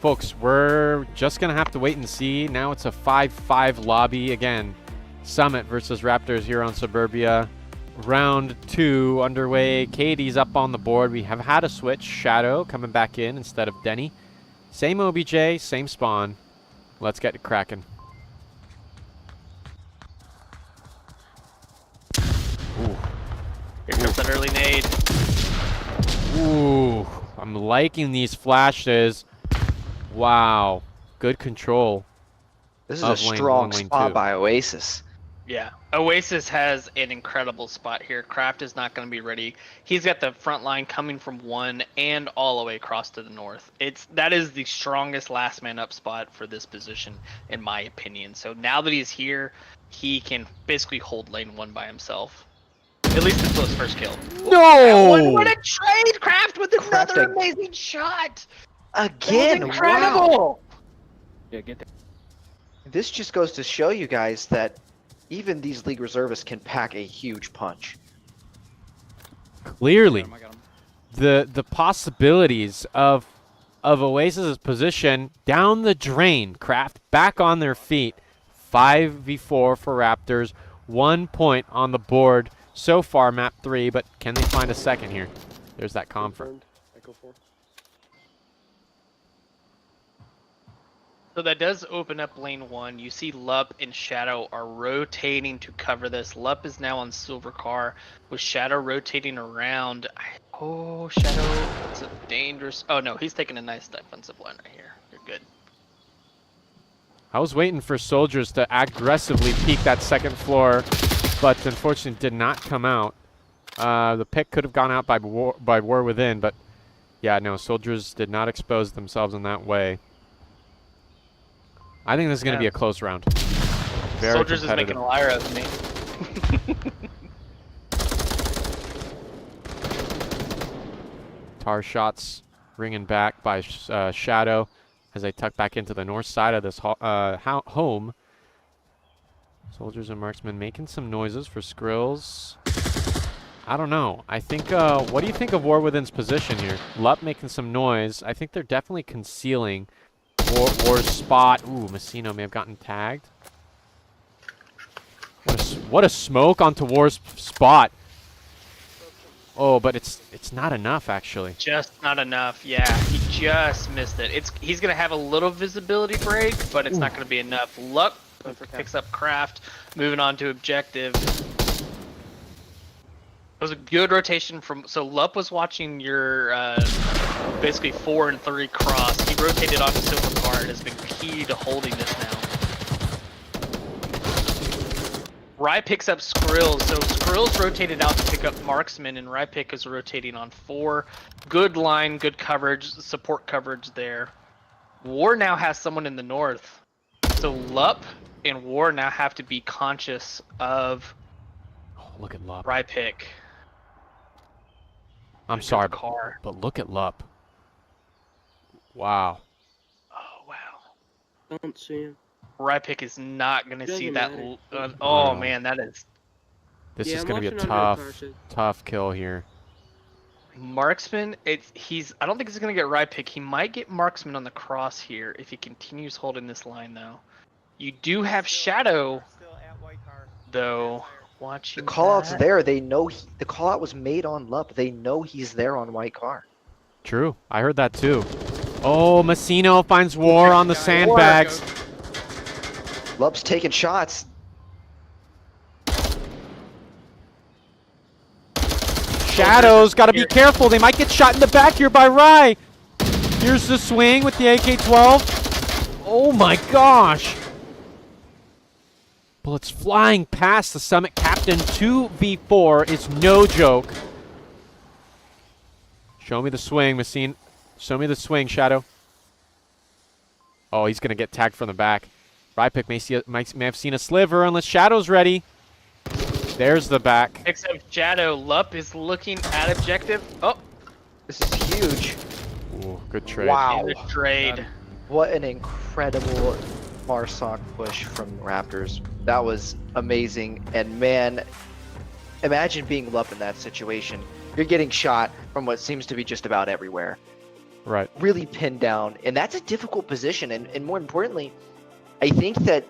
Folks, we're just gonna have to wait and see. Now it's a 5-5 lobby again. Summit versus Raptors here on Suburbia. Round 2 underway. Katie's up on the board. We have had a switch. Shadow coming back in instead of Denny. Same OBJ, same spawn. Let's get it cracking. Ooh. Here comes that early nade. Ooh, I'm liking these flashes. Wow, good control. This is a strong spot by Oasis. Yeah, Oasis has an incredible spot here. Kraft is not going to be ready. He's got the front line coming from 1 and all the way across to the north. That is the strongest last man up spot for this position, in my opinion. So now that he's here, he can basically hold lane 1 by himself. At least until his first kill. No! What a trade! Kraft with another amazing shot! Again, incredible! Wow. Yeah, get that. This just goes to show you guys that even these league reservists can pack a huge punch. Clearly, the possibilities of Oasis's position down the drain. Kraft back on their feet. 5v4 for Raptors. 1 point on the board so far, map 3, but can they find a second here? There's that confirmed. So that does open up lane 1. You see Lup and Shadow are rotating to cover this. Lup is now on Silver Car with Shadow rotating around. Oh, Shadow, that's a dangerous... Oh, no, he's taking a nice defensive line right here. You're good. I was waiting for soldiers to aggressively peek that second floor, but unfortunately did not come out. The pick could have gone out by War Within, but yeah, no, soldiers did not expose themselves in that way. I think this is going to be a close round. Very Soldiers is making a liar out of me. Tar shots ringing back by Shadow as they tuck back into the north side of this home. Soldiers and marksmen making some noises for Skrills. I don't know. I think, what do you think of War Within's position here? Lup making some noise. I think they're definitely concealing War's spot. Ooh, Messino may have gotten tagged. What a smoke onto War's spot. Oh, but it's not enough, actually. Just not enough. Yeah, he just missed it. He's gonna have a little visibility break, but it's not gonna be enough. Luck picks up Kraft, moving on to objective. It was a good rotation from. So Lup was watching your basically 4 and 3 cross. He rotated onto Silver Car and has been key to holding this now. Rye picks up Skrills, so Skrills rotated out to pick up Marksman, and Rye pick is rotating on 4. Good line, good coverage, support coverage there. War now has someone in the north, so Lup and War now have to be conscious of. Oh, look at Lup. Rye pick. I'm sorry, but look at Lup. Wow. Oh wow. Don't see him. Rye pick is not gonna see that. Oh man, that is. This is gonna be a tough kill here. Marksman, I don't think he's gonna get Rye pick. He might get Marksman on the cross here if he continues holding this line though. You do have Shadow, though. Watching the call-out's there. They know the call-out was made on Lup. They know he's there on white car. True. I heard that too. Oh, Messino finds War on the sandbags. Lup's taking shots. Shadow's got to be careful. They might get shot in the back here by Rye. Here's the swing with the AK-12. Oh my gosh. Bullets flying past the Summit captain. 2v4 is no joke. Show me the swing, Messine. Show me the swing, Shadow. Oh, he's going to get tagged from the back. Rypick may have seen a sliver unless Shadow's ready. There's the back. Except Shadow, Lup is looking at objective. Oh, This is huge. Ooh, good trade. Wow. the trade. What an incredible Marsoc push from Raptors. That was amazing. And man, imagine being Lup in that situation. You're getting shot from what seems to be just about everywhere. Right. Really pinned down. And that's a difficult position. And more importantly, I think that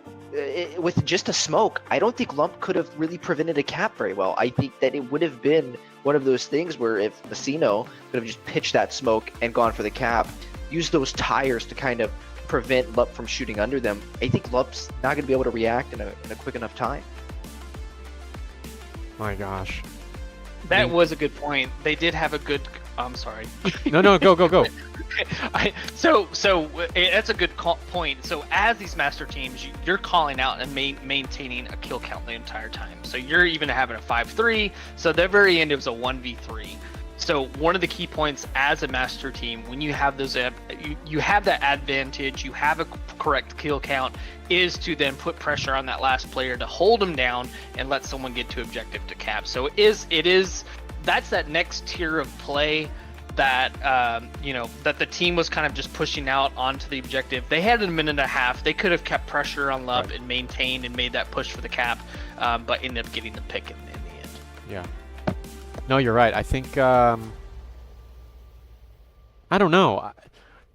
with just a smoke, I don't think Lump could have really prevented a cap very well. I think that it would have been one of those things where if Messino could have just pitched that smoke and gone for the cap, use those tires to kind of prevent Lump from shooting under them, I think Lump's not going to be able to react in a quick enough time. My gosh. That was a good point. They did have a good. I'm sorry. No, go. So that's a good point. So as these master teams, you're calling out and maintaining a kill count the entire time. So you're even having a 5-3. So the very end it was a 1v3. So one of the key points as a master team, when you have those, you have that advantage, you have a correct kill count, is to then put pressure on that last player to hold them down and let someone get to objective to cap. So it is that's that next tier of play that that the team was kind of just pushing out onto the objective. They had a minute and a half. They could have kept pressure on Love and maintained and made that push for the cap, but ended up getting the pick in the end. Yeah. No, you're right. I think I don't know.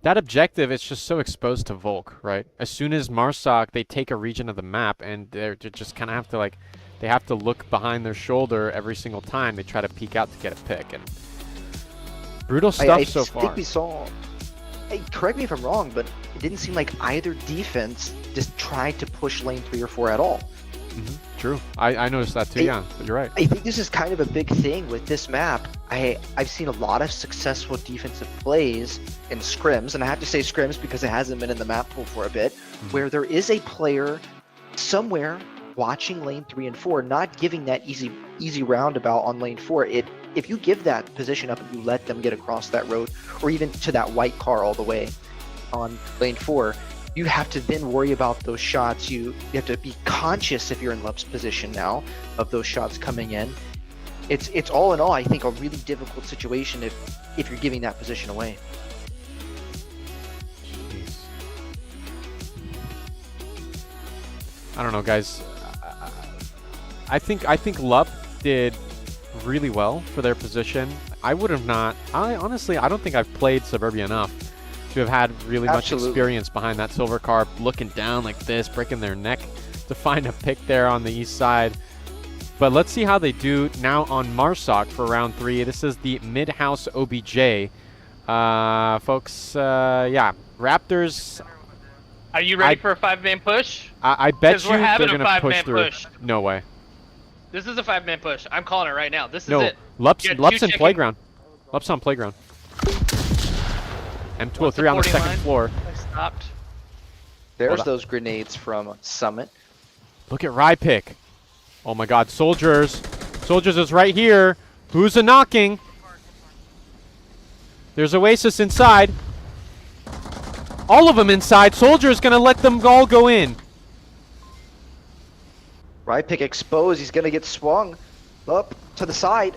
That objective is just so exposed to Volk, right? As soon as Marsoc, they take a region of the map, and they just kind of have to they have to look behind their shoulder every single time they try to peek out to get a pick. And brutal stuff so far. I think we saw. Hey, correct me if I'm wrong, but it didn't seem like either defense just tried to push lane 3 or 4 at all. Mm-hmm. True. I noticed that too. Yeah, but you're right. I think this is kind of a big thing with this map. I've seen a lot of successful defensive plays in scrims, and I have to say scrims because it hasn't been in the map pool for a bit, where there is a player somewhere watching lane 3 and 4, not giving that easy roundabout on lane 4. If you give that position up and you let them get across that road, or even to that white car all the way on lane 4, you have to then worry about those shots. You have to be conscious if you're in Lup's position now of those shots coming in. It's all in all, I think, a really difficult situation if you're giving that position away. Jeez. I don't know, guys. I think Lup did really well for their position. I would have not. Honestly, I don't think I've played Suburbia enough to have had really much experience behind that silver car, looking down like this, breaking their neck to find a pick there on the east side. But let's see how they do now on Marsoc for round 3. This is the mid-house OBJ. Folks, yeah, Raptors. Are you ready for a 5-man push? I bet you we're they're having going a to push 5-man through. push. No way. This is a 5-man push. I'm calling it right now. This No, is it. Lup's You in got two checking- playground. Lup's on playground. M203 on the 40 second line. floor. I stopped. There's those grenades from Summit. Look at Rypick. Oh my god, Soldiers. Soldiers is right here. Who's a knocking? There's Oasis inside. All of them inside. Soldier's gonna let them all go in. Rypick exposed. He's going to get swung up to the side.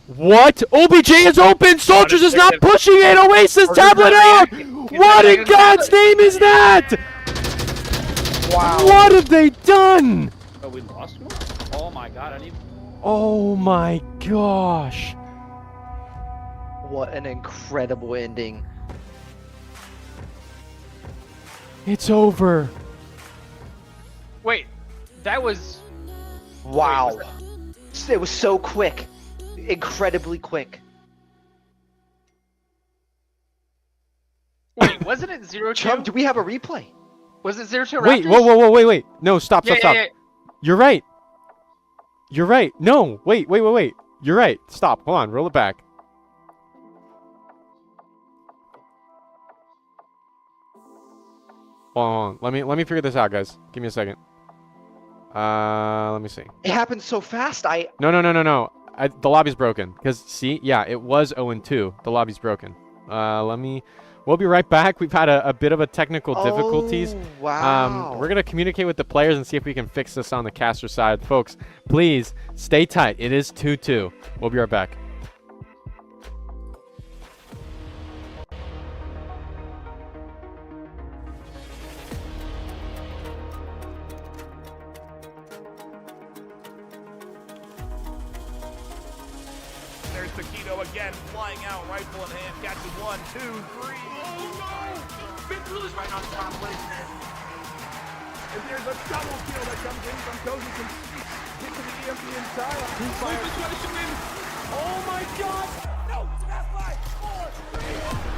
What? OBJ is open. Soldiers is not pushing it. Oasis tablet out. What in God's name is that? Wow. What have they done? Oh, we lost one? Oh my god, I need... Oh my gosh. What an incredible ending. It's over. Wait, that was... Wow. Wait, It was so quick. Incredibly quick. Wait, wasn't it 0-2? Chum, do we have a replay? Was it 0-2 Wait, Raptors? wait. No, stop. Yeah. You're right. You're right. No, wait. You're right. Stop. Hold on. Roll it back. Hold on. Let me figure this out, guys. Give me a second. Let me see. It happened so fast. No. The lobby's broken. Because, see? Yeah, it was 0-2. The lobby's broken. Let me... We'll be right back. We've had a bit of a technical difficulties. Oh, wow. We're going to communicate with the players and see if we can fix this on the caster side. Folks, please stay tight. It is 2-2. We'll be right back. There's Taquito again, flying out, rifle in hand, catches 1, 2, 3. Oh no! Big Blue's right on top, what is this? And there's a double kill that comes in from Cozy can hit to the EMP inside. Oh my god! No! It's past 5, 4, 3.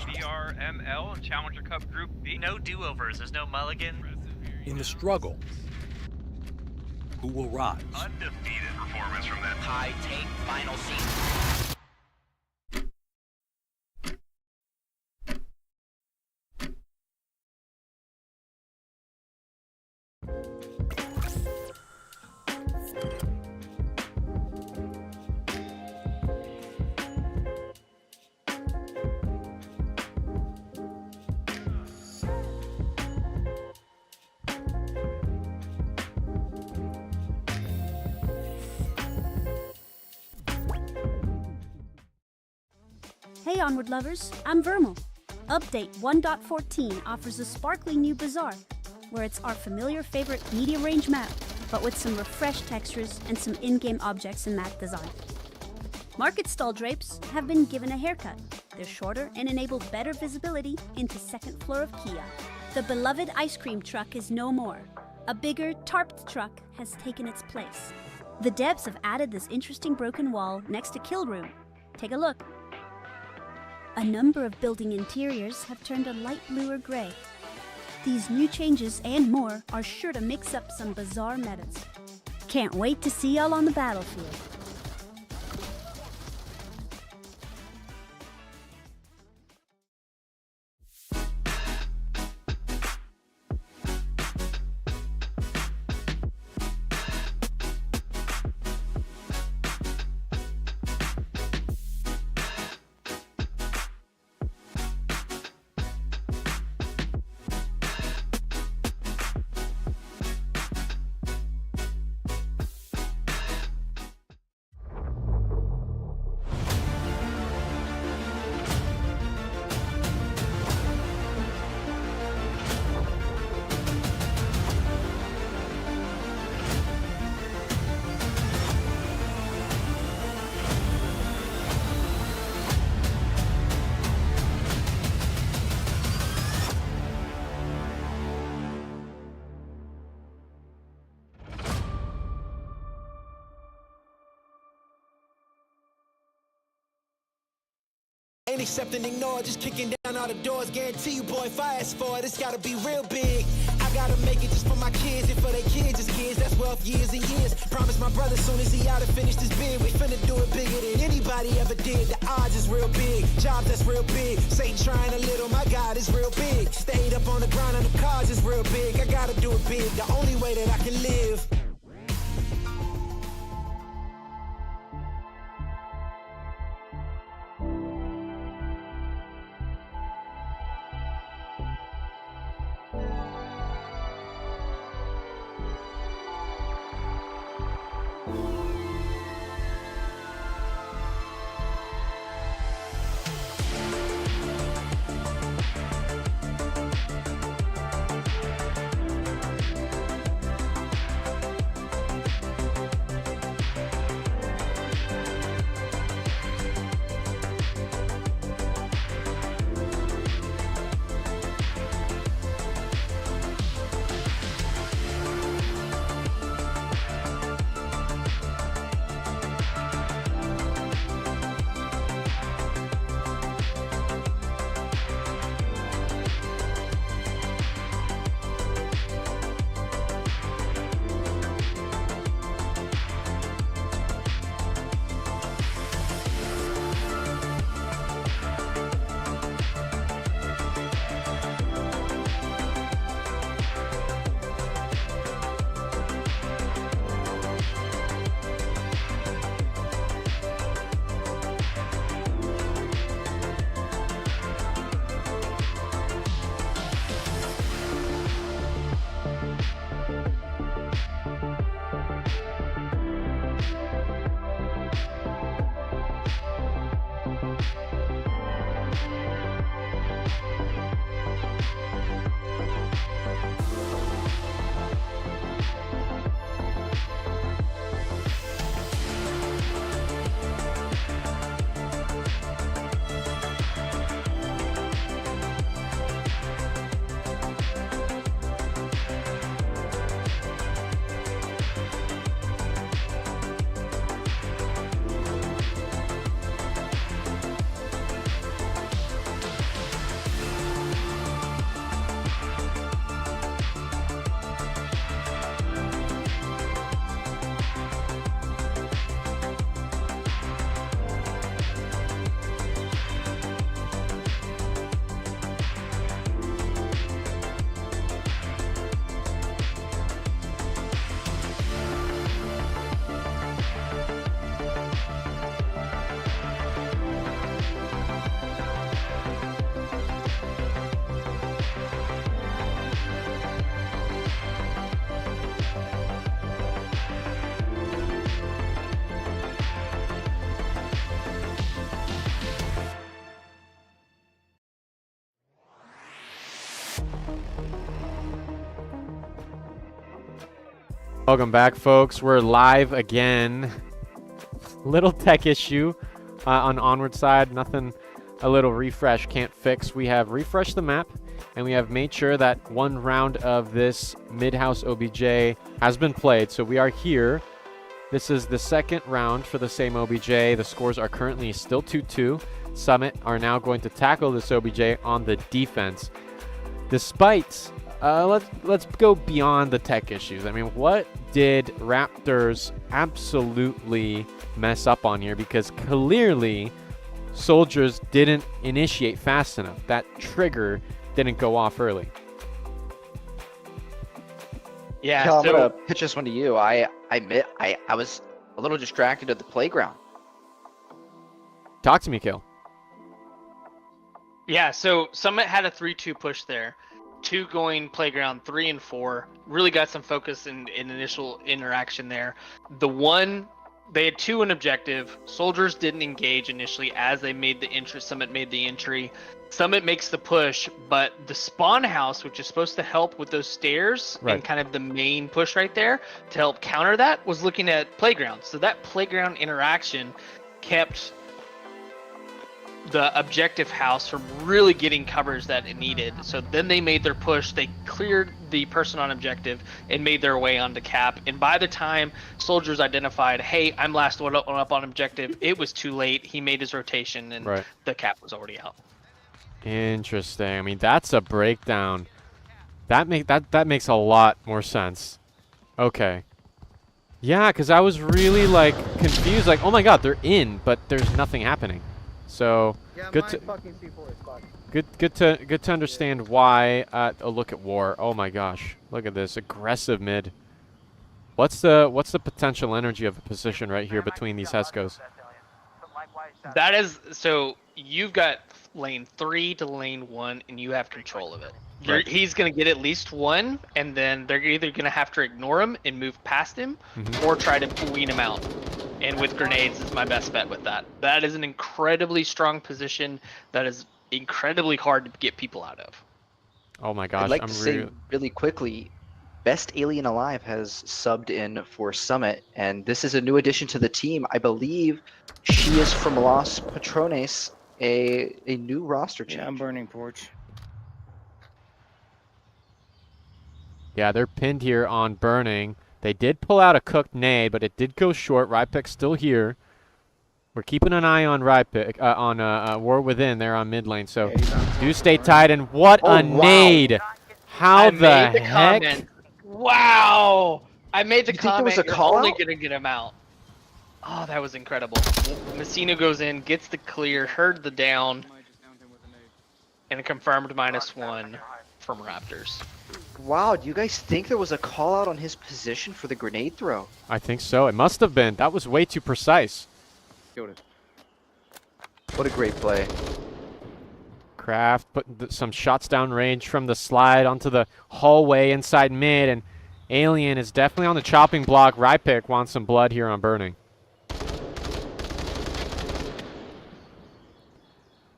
VRML Challenger Cup Group B. No do-overs. There's no mulligan. In the struggle, who will rise? Undefeated performance from that high take final scene. Hey Onward lovers, I'm VRML. Update 1.14 offers a sparkly new Bazaar, where it's our familiar favorite medium range map, but with some refreshed textures and some in-game objects and map design. Market stall drapes have been given a haircut. They're shorter and enable better visibility into second floor of Kia. The beloved ice cream truck is no more. A bigger, tarped truck has taken its place. The devs have added this interesting broken wall next to Kill Room. Take a look. A number of building interiors have turned a light blue or gray. These new changes and more are sure to mix up some bizarre metas. Can't wait to see y'all on the battlefield. Ain't accept and ignore, just kicking down all the doors. Guarantee you, boy, if I ask for it, it's gotta be real big. I gotta make it just for my kids and for their kids' kids. That's wealth years and years. Promise my brother soon as he out and finish this bid, we finna do it bigger than anybody ever did. The odds is real big, job that's real big. Satan trying a little, my God is real big. Stayed up on the ground and the cars is real big. I gotta do it big, the only way that I can live. Welcome back, folks. We're live again. Little tech issue on Onward side. Nothing a little refresh can't fix. We have refreshed the map, and we have made sure that one round of this mid-house OBJ has been played. So we are here. This is the second round for the same OBJ. The scores are currently still 2-2. Summit are now going to tackle this OBJ on the defense. Despite, let's go beyond the tech issues. I mean, what did Raptors absolutely mess up on here? Because clearly, Soldiers didn't initiate fast enough. That trigger didn't go off early. Yeah, Kel, so I'm gonna pitch this one to you. I admit I was a little distracted at the playground. Talk to me, Kill. yeah, so Summit had a 3-2 push there. 2 going playground, 3 and 4. Really got some focus in initial interaction there. The one, they had 2 in objective. Soldiers didn't engage initially as they made the entry. Summit made the entry. Summit makes the push, but the spawn house, which is supposed to help with those stairs and kind of the main push right there to help counter that, was looking at playground. So that playground interaction kept the objective house from really getting covers that it needed. So then they made their push. They cleared the person on objective and made their way onto cap. And by the time Soldiers identified, hey, I'm last one up on objective, it was too late. He made his rotation and the cap was already out. Interesting. I mean, that's a breakdown. That makes a lot more sense. Okay. Yeah, because I was really like confused. Like, oh my god, they're in, but there's nothing happening. So Yeah, good my to fucking C4 is fucked. good to understand why. Oh, look at War. Oh my gosh, look at this aggressive mid. What's the potential energy of a position right here between these Heskos? That is, so you've got lane 3 to lane 1, and you have control of it. He's going to get at least one, and then they're either going to have to ignore him and move past him, or try to weed him out. And with grenades is my best bet with that. That is an incredibly strong position that is incredibly hard to get people out of. Oh my gosh, I'd like to say really quickly, Best Alien Alive has subbed in for Summit, and this is a new addition to the team. I believe she is from Los Patrones, a new roster change. Yeah, I'm burning porch. Yeah, they're pinned here on burning. They did pull out a cooked nade, but it did go short. Rypik's still here. We're keeping an eye on Rypik, on War Within there on mid lane. So do stay tight. And what a nade! How the heck? Comment. Wow! I made the You think comment. there was a You're call only out? gonna get him out. Oh, that was incredible. Messina goes in, gets the clear, heard the down, and a confirmed -1 from Raptors. Wow, do you guys think there was a call out on his position for the grenade throw? I think so. It must have been. That was way too precise. What a great play. Kraft putting some shots down range from the slide onto the hallway inside mid, and Alien is definitely on the chopping block. Rypik wants some blood here on burning.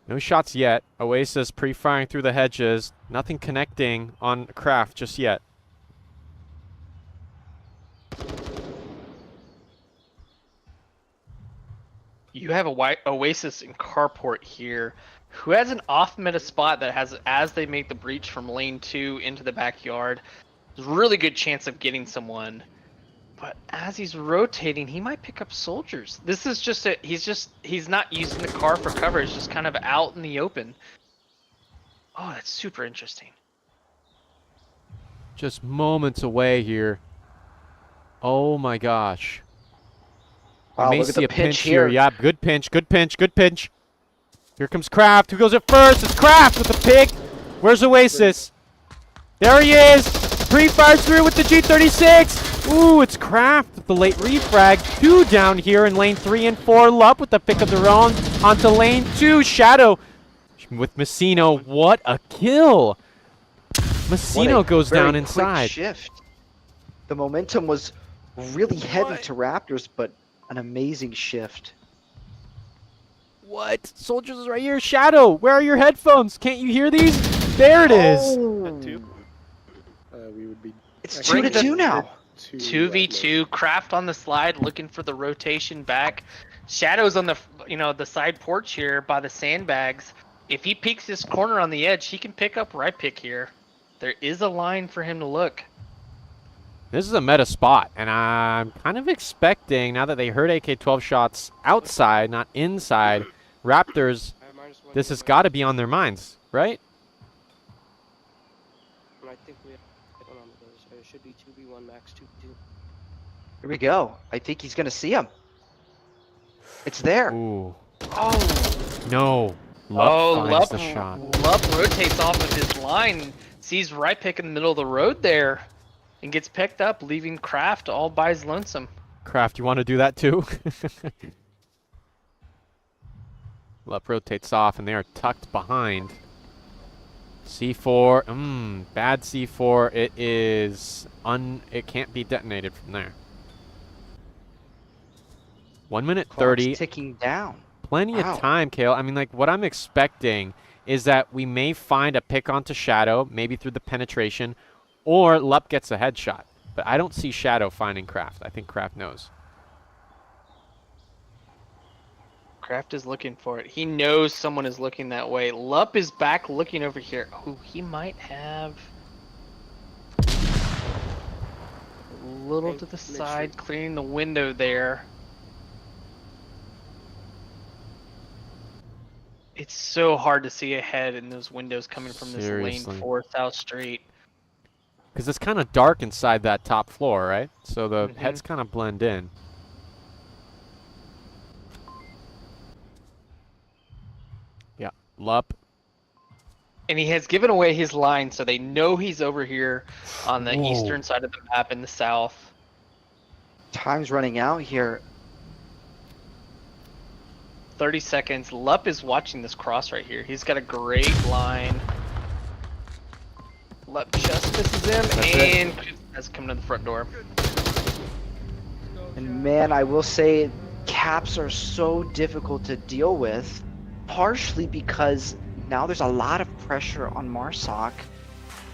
No shots yet. Oasis pre-firing through the hedges. Nothing connecting on Kraft just yet. You have a Oasis in carport here, who has an off-meta spot that has, as they make the breach from lane 2 into the backyard, there's a really good chance of getting someone. But as he's rotating, he might pick up Soldiers. This is just he's not using the car for cover. He's just kind of out in the open. Oh, that's super interesting. Just moments away here. Oh my gosh. Wow, We may look at see the a pinch pinch here. here. Yeah, good pinch, good pinch, good pinch. Here comes Kraft. Who goes at first? It's Kraft with the pick. Where's Oasis? There he is. Pre-fires through with the G36. Ooh, it's Kraft with the late refrag. 2 down here in lane 3 and 4. Lup with the pick of their own onto lane 2. Shadow with Messino. What a kill. Messino goes down Quick inside. shift. The momentum was really heavy to Raptors, but an amazing shift. What? Soldiers is right here. Shadow, where are your headphones? Can't you hear these? There it is. we would be. It's 2-2 now. 2v2. Kraft on the slide, looking for the rotation back. Shadow's on the the side porch here by the sandbags. If he peeks this corner on the edge, he can pick up right pick here. There is a line for him to look. This is a meta spot, and I'm kind of expecting, now that they heard AK-12 shots outside, not inside, Raptors, this has got to be on their minds, right? I think we have one on those, so it should be 2v1 max 2v2. Here we go. I think he's gonna see him. It's there. Ooh. Oh. No. Lup finds the shot. Lup rotates off of his line, sees right pick in the middle of the road there, and gets picked up, leaving Kraft all by his lonesome. Kraft, you want to do that too? Lup rotates off, and they are tucked behind. C4, bad C4. It is it can't be detonated from there. 1 minute 30. Clock's ticking down. Plenty of time, Kale. I mean, like, what I'm expecting is that we may find a pick onto Shadow, maybe through the penetration, or Lup gets a headshot. But I don't see Shadow finding Kraft. I think Kraft knows. Kraft is looking for it. He knows someone is looking that way. Lup is back looking over here. Oh, he might have a little to the side, clearing the window there. It's so hard to see ahead in those windows coming from this lane 4 South Street. Because it's kind of dark inside that top floor, right? So the heads kind of blend in. Yeah, Lup. And he has given away his line, so they know he's over here on the eastern side of the map in the south. Time's running out here. 30 seconds. Lup is watching this cross right here. He's got a great line. Lup just misses him, and has come to the front door. And man, I will say, caps are so difficult to deal with, partially because now there's a lot of pressure on Marsoc.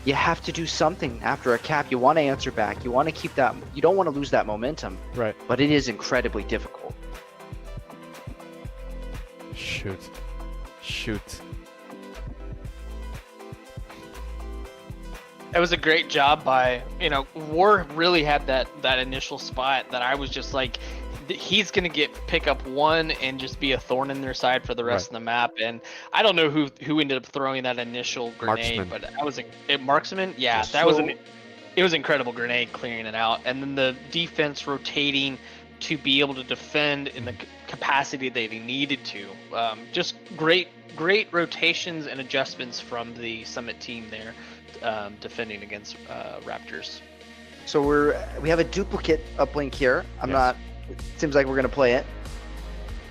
You have to do something after a cap. You want to answer back. You want to keep that. You don't want to lose that momentum. Right. But it is incredibly difficult. Shoot. Shoot. It was a great job by, War really had that initial spot that I was just like, he's going to pick up one and just be a thorn in their side for the rest of the map. And I don't know who ended up throwing that initial grenade, Marksman. but I was Marksman. Yeah, Yes. that was it was an incredible grenade clearing it out. And then the defense rotating to be able to defend in the capacity that they needed to. Just great rotations and adjustments from the Summit team there, defending against Raptors. So we have a duplicate uplink here. It seems like we're gonna play it.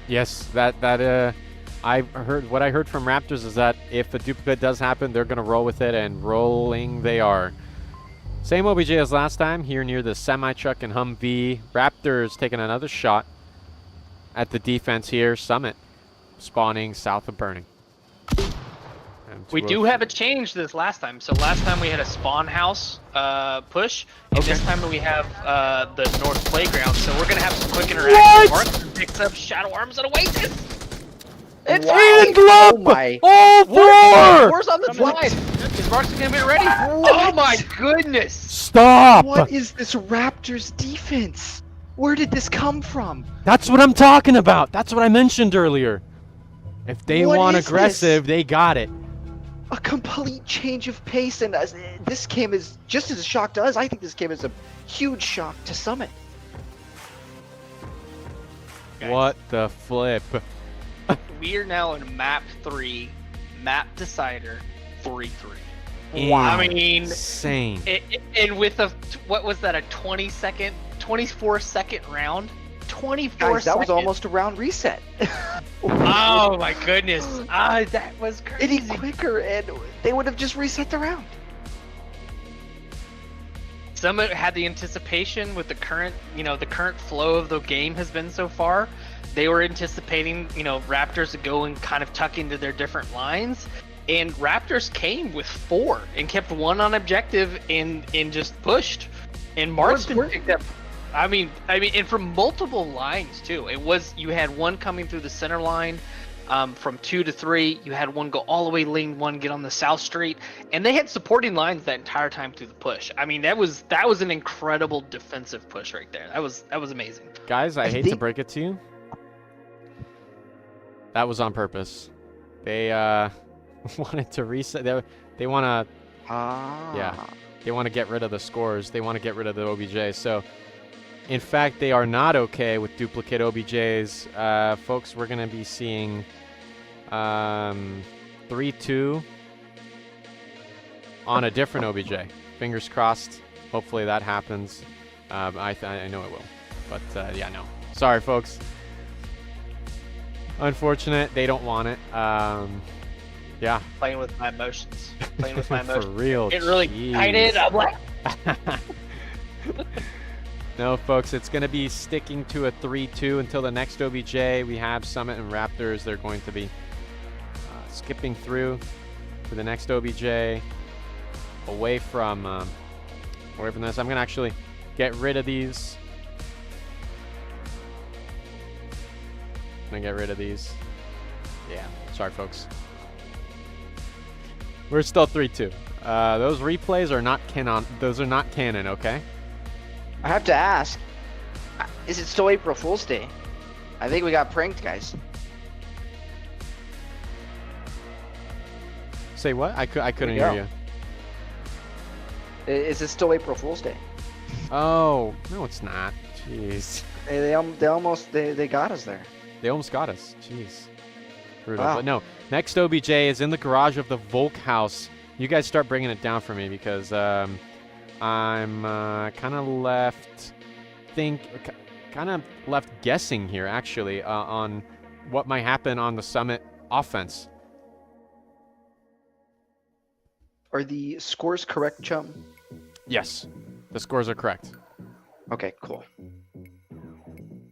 Yes, I heard what I heard from Raptors is that if a duplicate does happen, they're gonna roll with it, and rolling they are. Same OBJ as last time, here near the semi-truck and Humvee. Raptors taking another shot at the defense here. Summit spawning south of Burning. We do have a change this last time. So last time we had a spawn house push, and this time we have the north playground. So we're going to have some quick interaction. Mark picks up Shadow Arms and Oasis. It's Oh my! War's on the slide. Is Mark's gonna be ready? Oh my goodness! Stop! What is this Raptors defense? Where did this come from? That's what I'm talking about. That's what I mentioned earlier. If they want aggressive, they got it. A complete change of pace, and this came as just as a shock to us. I think this came as a huge shock to Summit. What the flip? We are now in map 3, map decider 3-3. Wow. I mean, insane. And with what was that, a 24 second round? 24 Guys, that seconds. was almost a round reset. Oh my goodness. That was crazy. Any quicker and they would have just reset the round. Summit had the anticipation with the current flow of the game has been so far. They were anticipating, Raptors to go and kind of tuck into their different lines. and Raptors came with 4 and kept 1 on objective and just pushed. And Marston picked up. I mean, and from multiple lines too. It was, you had 1 coming through the center line, from 2 to 3. You had 1 go all the way lane 1, get on the south street, and they had supporting lines that entire time through the push. I mean, that was an incredible defensive push right there. That was amazing. Guys, I hate to break it to you. That was on purpose. They wanted to reset. They want to. Yeah. They want to get rid of the scores. They want to get rid of the OBJ. So, in fact, they are not okay with duplicate OBJs. Folks, we're going to be seeing 3-2 on a different OBJ. Fingers crossed. Hopefully that happens. I know it will. But, yeah, no. Sorry, folks. Unfortunate. They don't want it. Yeah. Playing with my emotions. Playing with my emotions. For real. It really excited. I'm like... No, folks, it's going to be sticking to a 3-2 until the next OBJ. We have Summit and Raptors. They're going to be skipping through to the next OBJ away from this. I'm going to actually get rid of these. I'm going to get rid of these. Yeah, sorry, folks. We're still 3-2. Those replays are not canon. Those are not canon, okay? I have to ask, is it still April Fool's Day? I think we got pranked, guys. Say what? I couldn't hear you. Is it still April Fool's Day? Oh, no, it's not. Jeez. They almost got us there. They almost got us. Jeez. Brutal. Wow. But no, next OBJ is in the garage of the Volk house. You guys start bringing it down for me because I'm kind of left guessing here actually on what might happen on the Summit offense. Are the scores correct, Chum? Yes, the scores are correct. Okay, cool.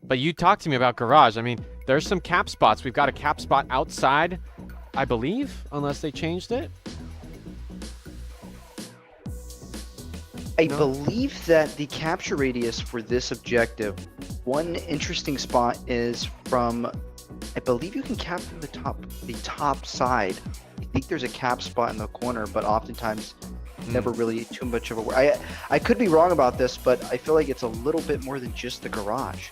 But you talked to me about garage. I mean, there's some cap spots. We've got a cap spot outside, I believe, unless they changed it. I believe that the capture radius for this objective, one interesting spot is from, I believe you can cap from the top side. I think there's a cap spot in the corner, but oftentimes never really too much of a. I could be wrong about this, but I feel like it's a little bit more than just the garage.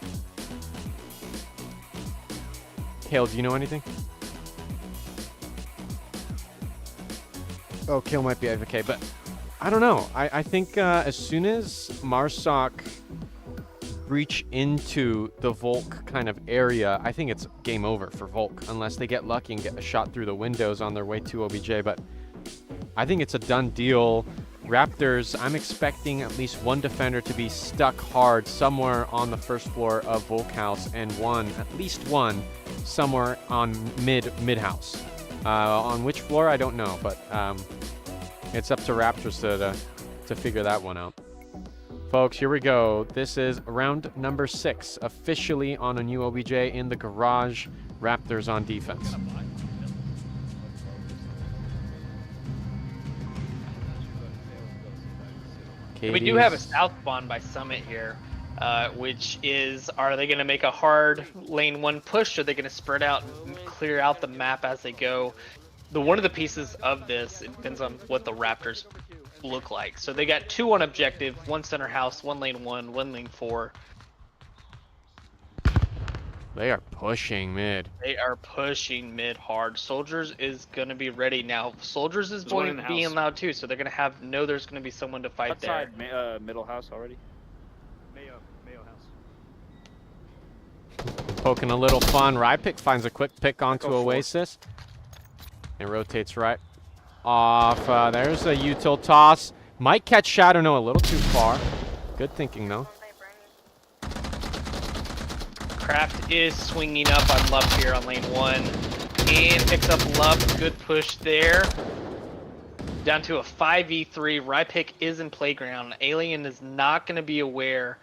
Kale, do you know anything? Oh, Kale might be AFK, but I don't know. I think as soon as Marsoc breach into the Volk kind of area, I think it's game over for Volk, unless they get lucky and get a shot through the windows on their way to OBJ. But I think it's a done deal. Raptors, I'm expecting at least one defender to be stuck hard somewhere on the first floor of Volk House, and at least one, somewhere on mid house. On which floor, I don't know, but it's up to Raptors to figure that one out. Folks, here we go. This is round number 6, officially on a new OBJ in the garage. Raptors on defense. We do have a south spawn by Summit here, which is, are they going to make a hard lane 1 push, or are they going to spread out and clear out the map as they go? One of the pieces of this, it depends on what the Raptors look like. So they got 2 on objective, 1 center house, 1 lane 1, 1 lane 4. They are pushing mid. They are pushing mid hard. Soldiers is going to be ready now. Soldiers is going to be in loud too, so they're going to know there's going to be someone to fight outside there. Middle house already. Mayo house. Poking a little fun. Rypick finds a quick pick onto Oasis. And rotates right off. There's a util toss. Might catch Shadow. No, a little too far. Good thinking, though. Kraft is swinging up on Lup here on lane 1. And picks up Lup. Good push there. Down to a 5v3. Rypick is in playground. Alien is not going to be aware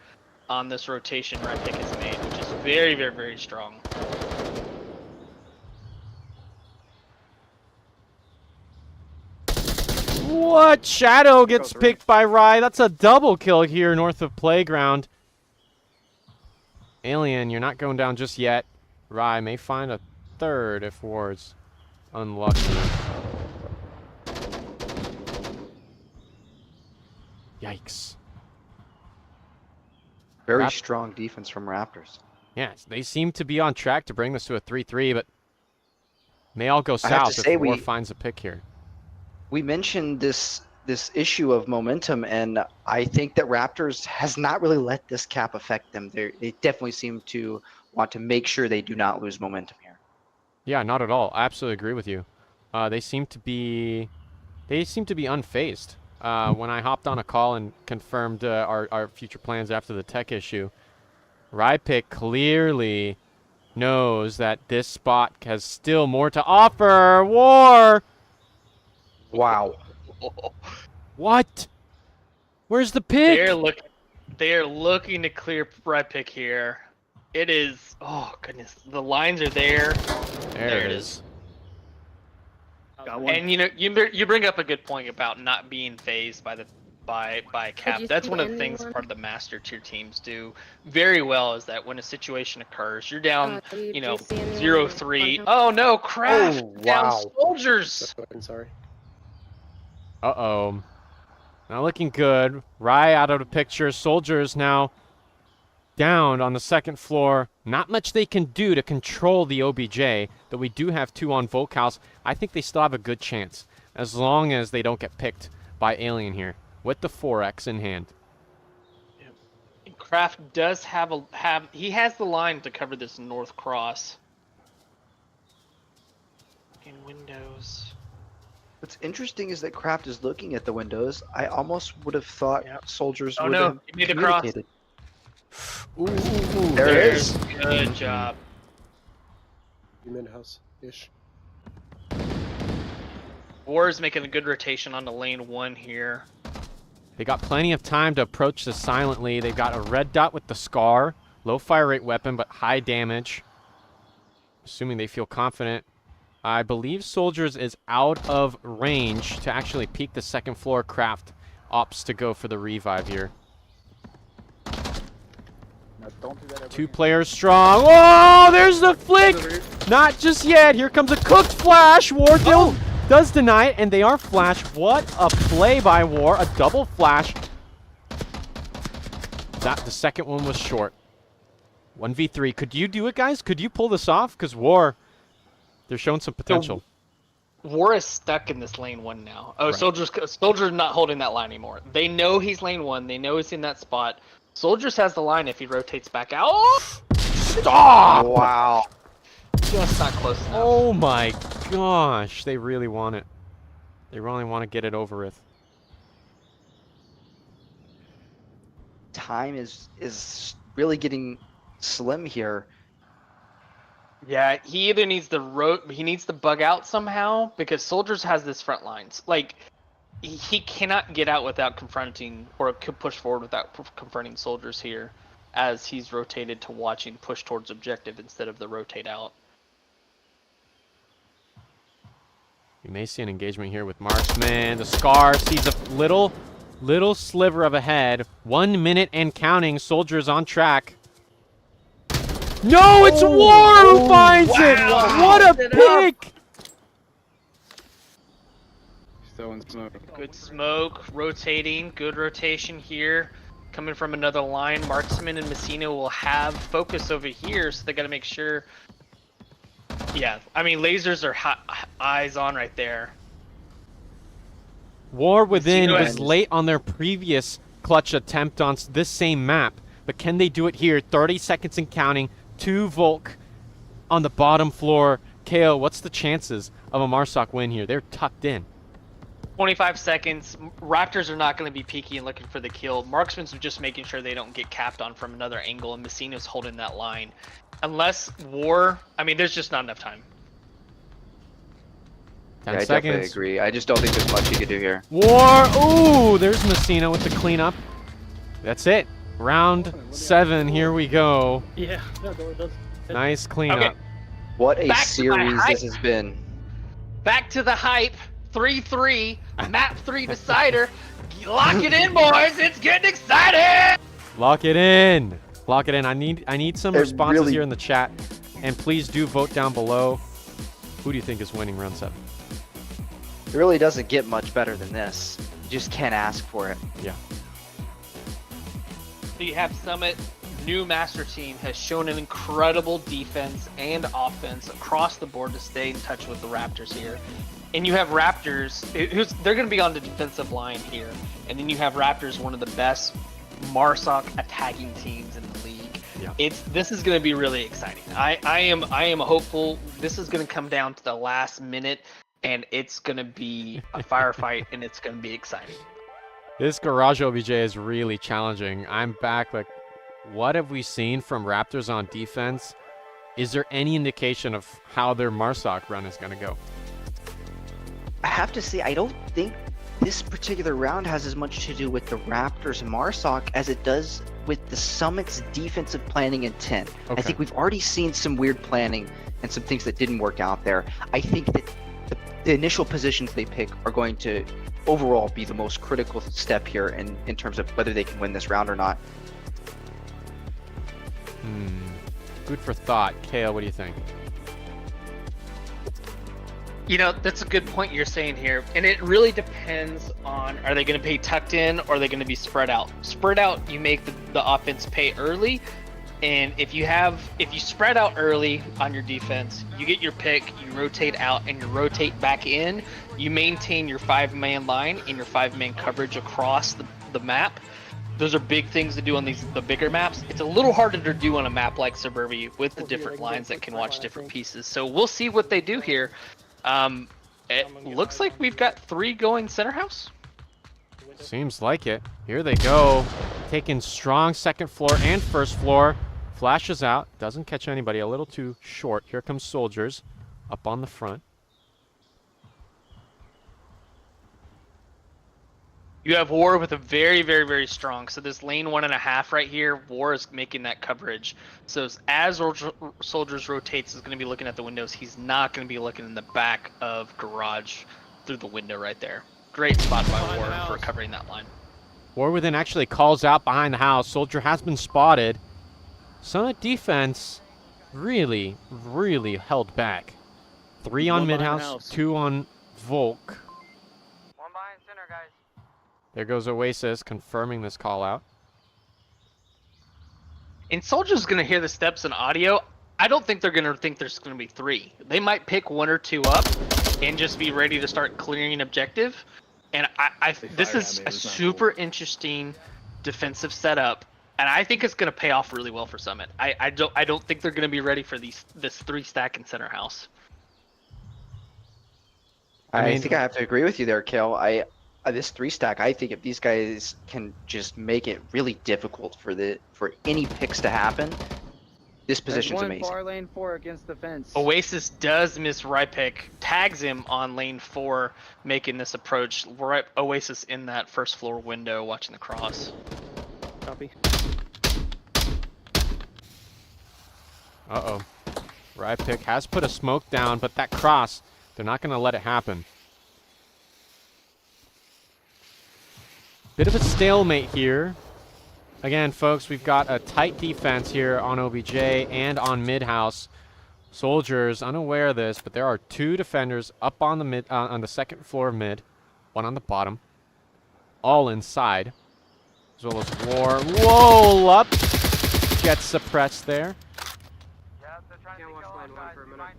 on this rotation Rypick has made, which is very, very, very strong. What? Shadow gets picked by Rye. That's a double kill here north of Playground. Alien, you're not going down just yet. Rye may find a third if Ward's unlucky. Yikes. Very strong defense from Raptors. Yes, they seem to be on track to bring this to a 3-3, but may all go I have to south say if War finds a pick here. We mentioned this issue of momentum, and I think that Raptors has not really let this cap affect them. They definitely seem to want to make sure they do not lose momentum here. Yeah, not at all. I absolutely agree with you. They seem to be unfazed. When I hopped on a call and confirmed our future plans after the tech issue, Rypick clearly knows that this spot has still more to offer. War! Wow. What? Where's the pick? They are looking to clear Rypick here. It is, oh goodness, the lines are there. There it is. Got one. And you bring up a good point about not being phased by cap. That's one of the things part of the master tier teams do very well, is that when a situation occurs, you're down, 0-3. Oh no, Craft down Soldiers. Sorry. Uh-oh. Not looking good. Rye out of the picture. Soldiers now down on the second floor. Not much they can do to control the OBJ, but we do have 2 on Volkhouse. I think they still have a good chance, as long as they don't get picked by Alien here, with the 4X in hand. Kraft does he has the line to cover this north cross. In windows. What's interesting is that Kraft is looking at the windows. I almost would have thought Soldiers would no, have you need to cross. communicated. Ooh, There it is. Good job. You mid-house-ish. War is making a good rotation on the lane 1 here. They got plenty of time to approach this silently. They've got a red dot with the Scar. Low fire rate weapon, but high damage. Assuming they feel confident. I believe Soldiers is out of range to actually peek the second floor. Kraft opts to go for the revive here. Don't do that ever 2 again. players strong. Oh, there's the flick! Not just yet. Here comes a cooked flash. War does deny it, and they are flashed. What a play by War. A double flash. The second one was short. 1v3. Could you do it, guys? Could you pull this off? Because War, they're showing some potential. War is stuck in this lane 1 now. Oh, Right. Soldiers not holding that line anymore. They know he's lane 1. They know he's in that spot. Soldiers has the line if he rotates back out. Oh! Stop! Wow. Just not close enough. Oh my gosh. They really want it. They really want to get it over with. Time is really getting slim here. Yeah, he either needs to bug out somehow, because Soldiers has this front lines. Like, he cannot get out without confronting, or could push forward without confronting Soldiers here, as he's rotated to watching push towards objective instead of the rotate out. You may see an engagement here with Marksman. The Scar sees a little sliver of a head. 1 minute and counting. Soldiers on track. No, it's War who finds it! What a pick! Throwing smoke. Good smoke, rotating, good rotation here. Coming from another line, Marksman and Messina will have focus over here, so they got to make sure. Yeah, I mean, lasers are eyes on right there. War Within was late on their previous clutch attempt on this same map, but can they do it here? 30 seconds and counting. 2 Volk on the bottom floor. KO, what's the chances of a Marsoc win here? They're tucked in. 25 seconds. Raptors are not going to be peeky and looking for the kill. Marksman's just making sure they don't get capped on from another angle, and Messina's holding that line. Unless War, I mean, there's just not enough time. 10 I seconds. definitely agree. I just don't think there's much you could do here. War! Ooh, there's Messina with the cleanup. That's it. Round 7, here we go. Yeah, no, it does. Nice cleanup. Okay. What a Back to my series hype. this has been. Back to the hype. 3-3, map 3 decider. Lock it in, boys. It's getting exciting. Lock it in. Lock it in. I need some responses really- here in the chat, and please do vote down below. Who do you think is winning round 7? It really doesn't get much better than this. You just can't ask for it. Yeah. So you have Summit, new master team, has shown an incredible defense and offense across the board to stay in touch with the Raptors here. And you have Raptors, they're going to be on the defensive line here. And then you have Raptors, one of the best Marsoc attacking teams in the league. Yeah. This is going to be really exciting. I am hopeful. This is going to come down to the last minute, and it's going to be a firefight, and it's going to be exciting. This Garage OBJ is really challenging. I'm back. Like, what have we seen from Raptors on defense? Is there any indication of how their Marsoc run is going to go? I have to say, I don't think this particular round has as much to do with the Raptors and Marsoc as it does with the Summit's defensive planning intent. Okay. I think we've already seen some weird planning and some things that didn't work out there. I think that the initial positions they pick are going to overall be the most critical step here in terms of whether they can win this round or not. Food for thought. Kale, what do you think? You know, that's a good point you're saying here. And it really depends on, are they going to pay tucked in or are they going to be spread out? Spread out, you make the offense pay early. And if you spread out early on your defense, you get your pick, you rotate out and you rotate back in, you maintain your 5-man line and your 5-man coverage across the map. Those are big things to do on the bigger maps. It's a little harder to do on a map like Suburbia with the different lines that can watch different pieces. So we'll see what they do here. It looks like we've got 3 going center house. Seems like it. Here they go. Taking strong second floor and first floor. Flashes out. Doesn't catch anybody. A little too short. Here comes Soldiers up on the front. You have War with a very, very, very strong. So this lane 1.5 right here, War is making that coverage. So as Soldiers rotates, is going to be looking at the windows. He's not going to be looking in the back of Garage through the window right there. Great spot by War for covering that line. War within actually calls out behind the house. Soldier has been spotted. Summit defense really, really held back. 3 on mid-house, 2 on Volk. One behind center, guys. There goes Oasis confirming this call out. And Soldier's going to hear the steps in audio. I don't think they're going to think there's going to be 3. They might pick 1 or 2 up and just be ready to start clearing an objective. And this is a super interesting defensive setup, and I think it's going to pay off really well for Summit. I don't think they're going to be ready for this 3-stack in center house. I think I have to agree with you there, Kale. This 3-stack, I think if these guys can just make it really difficult for any picks to happen, this position's amazing. Far lane 4 against the fence. Oasis does miss Rypick, tags him on lane 4, making this approach. Oasis in that first floor window watching the cross. Copy. Uh-oh. Rypick has put a smoke down, but that cross, they're not going to let it happen. Bit of a stalemate here. Again, folks, we've got a tight defense here on OBJ and on mid-house. Soldiers unaware of this, but there are 2 defenders up on the on the second floor of mid, 1 on the bottom, all inside, as well as War. Whoa, up gets suppressed there. Yeah, they're trying to watch lane 1 for a minute.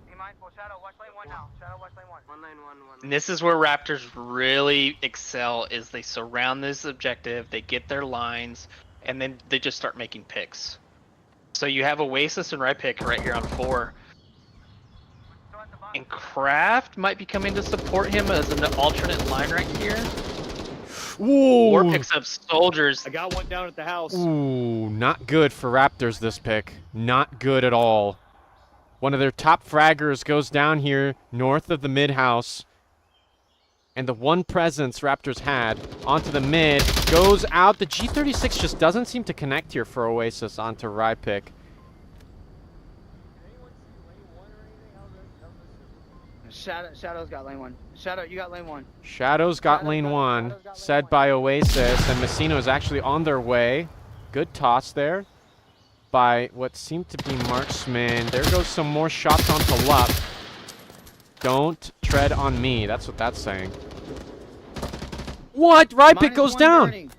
Be mindful. Shadow, watch lane 1 now. Shadow, watch lane 1. One lane 1. And this is where Raptors really excel, is they surround this objective, they get their lines, and then they just start making picks. So you have Oasis and Rypick right here on 4. And Kraft might be coming to support him as an alternate line right here. Ooh. War picks up Soldiers. I got one down at the house. Ooh, not good for Raptors this pick. Not good at all. One of their top fraggers goes down here north of the mid-house. And the one presence Raptors had onto the mid goes out. The G36 just doesn't seem to connect here for Oasis onto Rypick. Shadow's got lane 1. Shadow, you got lane 1. Shadow's got lane 1, said by Oasis, and Messino is actually on their way. Good toss there by what seemed to be Marksman. There goes some more shots onto Lup. Don't tread on me. That's what that's saying. What? Rypick goes down. Burning.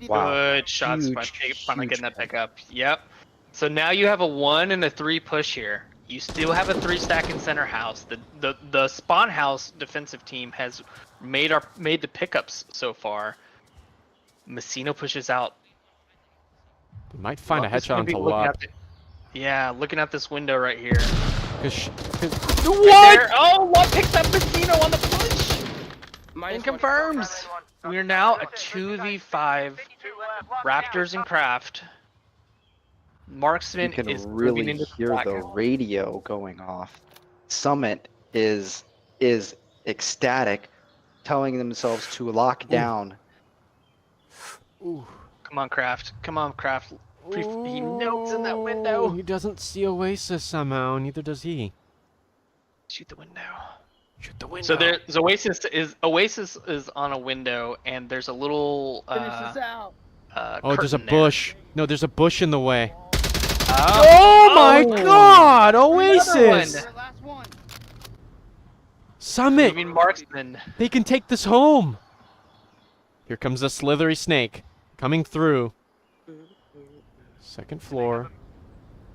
Wow. Good shots by finally getting that pickup. Yep. So now you have a 1 and a 3 push here. You still have a 3 stack in center house. The spawn house defensive team has made the pickups so far. Messino pushes out. You might find a headshot onto Lup. Yeah, looking at this window right here. What? There. Oh, Lup picks up Messino on the push. And confirms. We are now a 2v5. Raptors and Craft. Marksman You can is really moving into hear the radio going off. Summit is ecstatic, telling themselves to lock down. Ooh. Come on, Craft. Come on, Craft. He notes in that window. He doesn't see Oasis somehow. Neither does he. Shoot the window. Shoot the window. So there's Oasis is on a window, and there's a little. Finish this out. Oh, there's a bush. No, there's a bush in the way. Oh my God! Oasis. Last one. Summit. You mean Marksman? They can take this home. Here comes the slithery snake coming through. Second floor.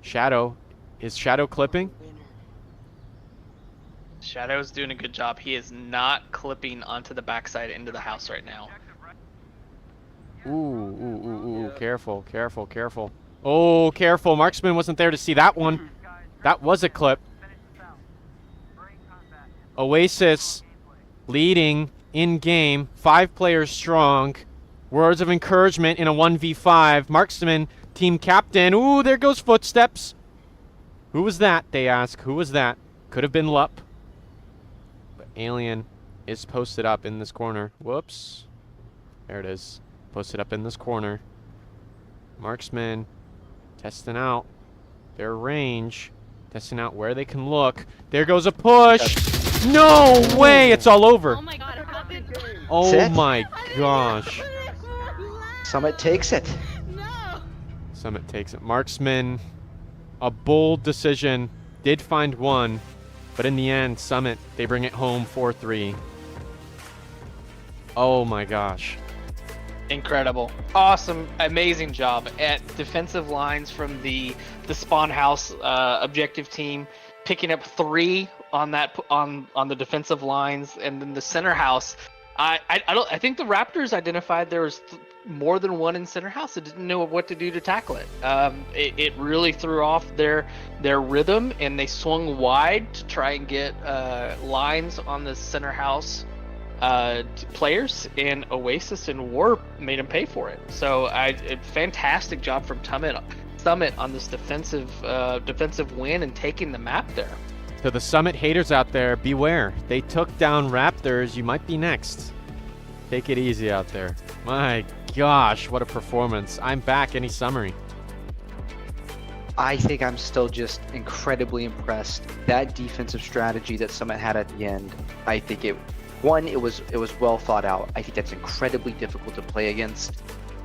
Shadow. Is Shadow clipping? Shadow's doing a good job. He is not clipping onto the backside into the house right now. Ooh. Careful, careful, careful. Oh, careful. Marksman wasn't there to see that one. That was a clip. Oasis leading in game. 5 players strong. Words of encouragement in a 1v5. Marksman, team captain. Ooh, there goes footsteps. Who was that, they ask. Who was that? Could have been Lup. But Alien is posted up in this corner. Whoops. There it is. Posted up in this corner. Marksman testing out their range. Testing out where they can look. There goes a push. No way! It's all over. Oh my god, it happened. Oh my gosh. Summit takes it. Summit takes it. Marksman, a bold decision. Did find one, but in the end, Summit, they bring it home 4-3. Oh my gosh. Incredible. Awesome. Amazing job at defensive lines from the spawn house objective team, picking up 3 on that on the defensive lines, and then the center house. I think the Raptors identified there was more than one in center house that didn't know what to do to tackle it. It really threw off their rhythm, and they swung wide to try and get lines on the center house players, and Oasis and Warp made them pay for it. So a fantastic job from Summit on this defensive win and taking the map there. To the Summit haters out there, beware. They took down Raptors. You might be next. Take it easy out there. My gosh, what a performance. I'm back. Any summary? I think I'm still just incredibly impressed. That defensive strategy that Summit had at the end, I think it was well thought out. I think that's incredibly difficult to play against.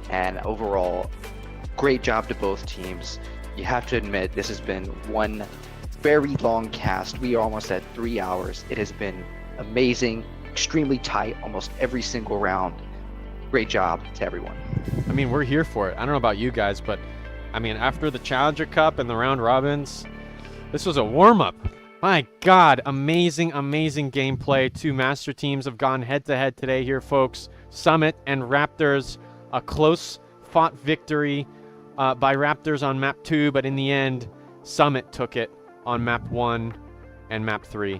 And overall, great job to both teams. You have to admit, this has been one very long cast. We are almost at 3 hours. It has been amazing, extremely tight, almost every single round. Great job to everyone. I mean, we're here for it. I don't know about you guys, but I mean, after the Challenger Cup and the round robins, this was a warm-up. My God, amazing, amazing gameplay. 2 master teams have gone head-to-head today here, folks. Summit and Raptors, a close-fought victory by Raptors on map 2, but in the end, Summit took it on map 1 and map 3.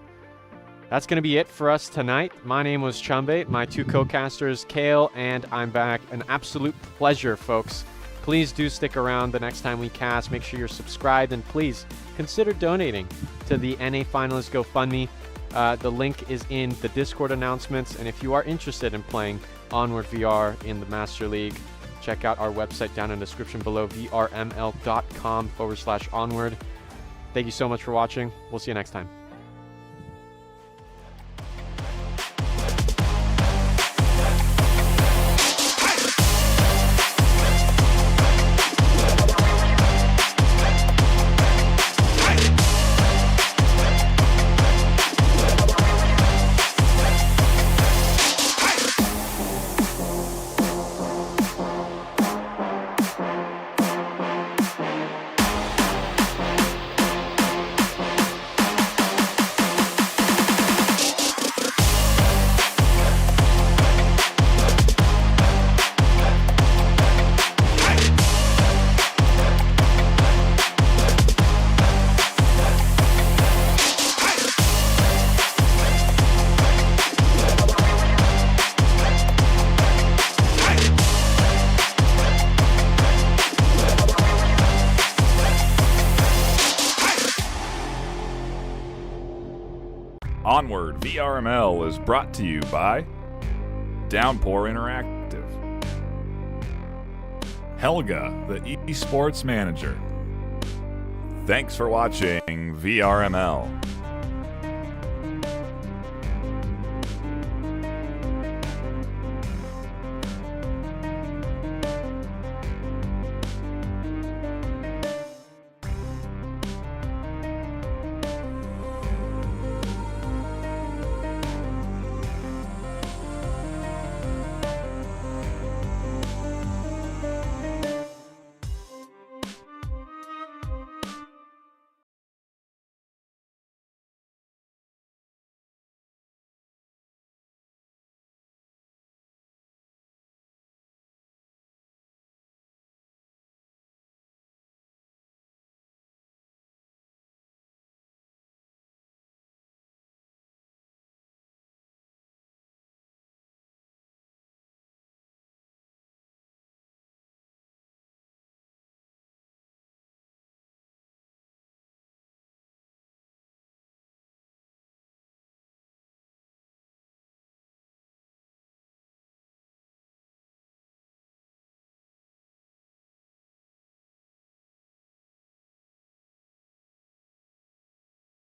That's going to be it for us tonight. My name was Chumbate, my 2 co-casters, Kale, and I'm back. An absolute pleasure, folks. Please do stick around the next time we cast. Make sure you're subscribed, and please consider donating to the NA Finalist GoFundMe. The link is in the Discord announcements, and if you are interested in playing Onward VR in the Master League, check out our website down in the description below, vrml.com/onward. Thank you so much for watching. We'll see you next time. Onward VRML is brought to you by Downpour Interactive, Helga, the esports manager. Thanks for watching VRML.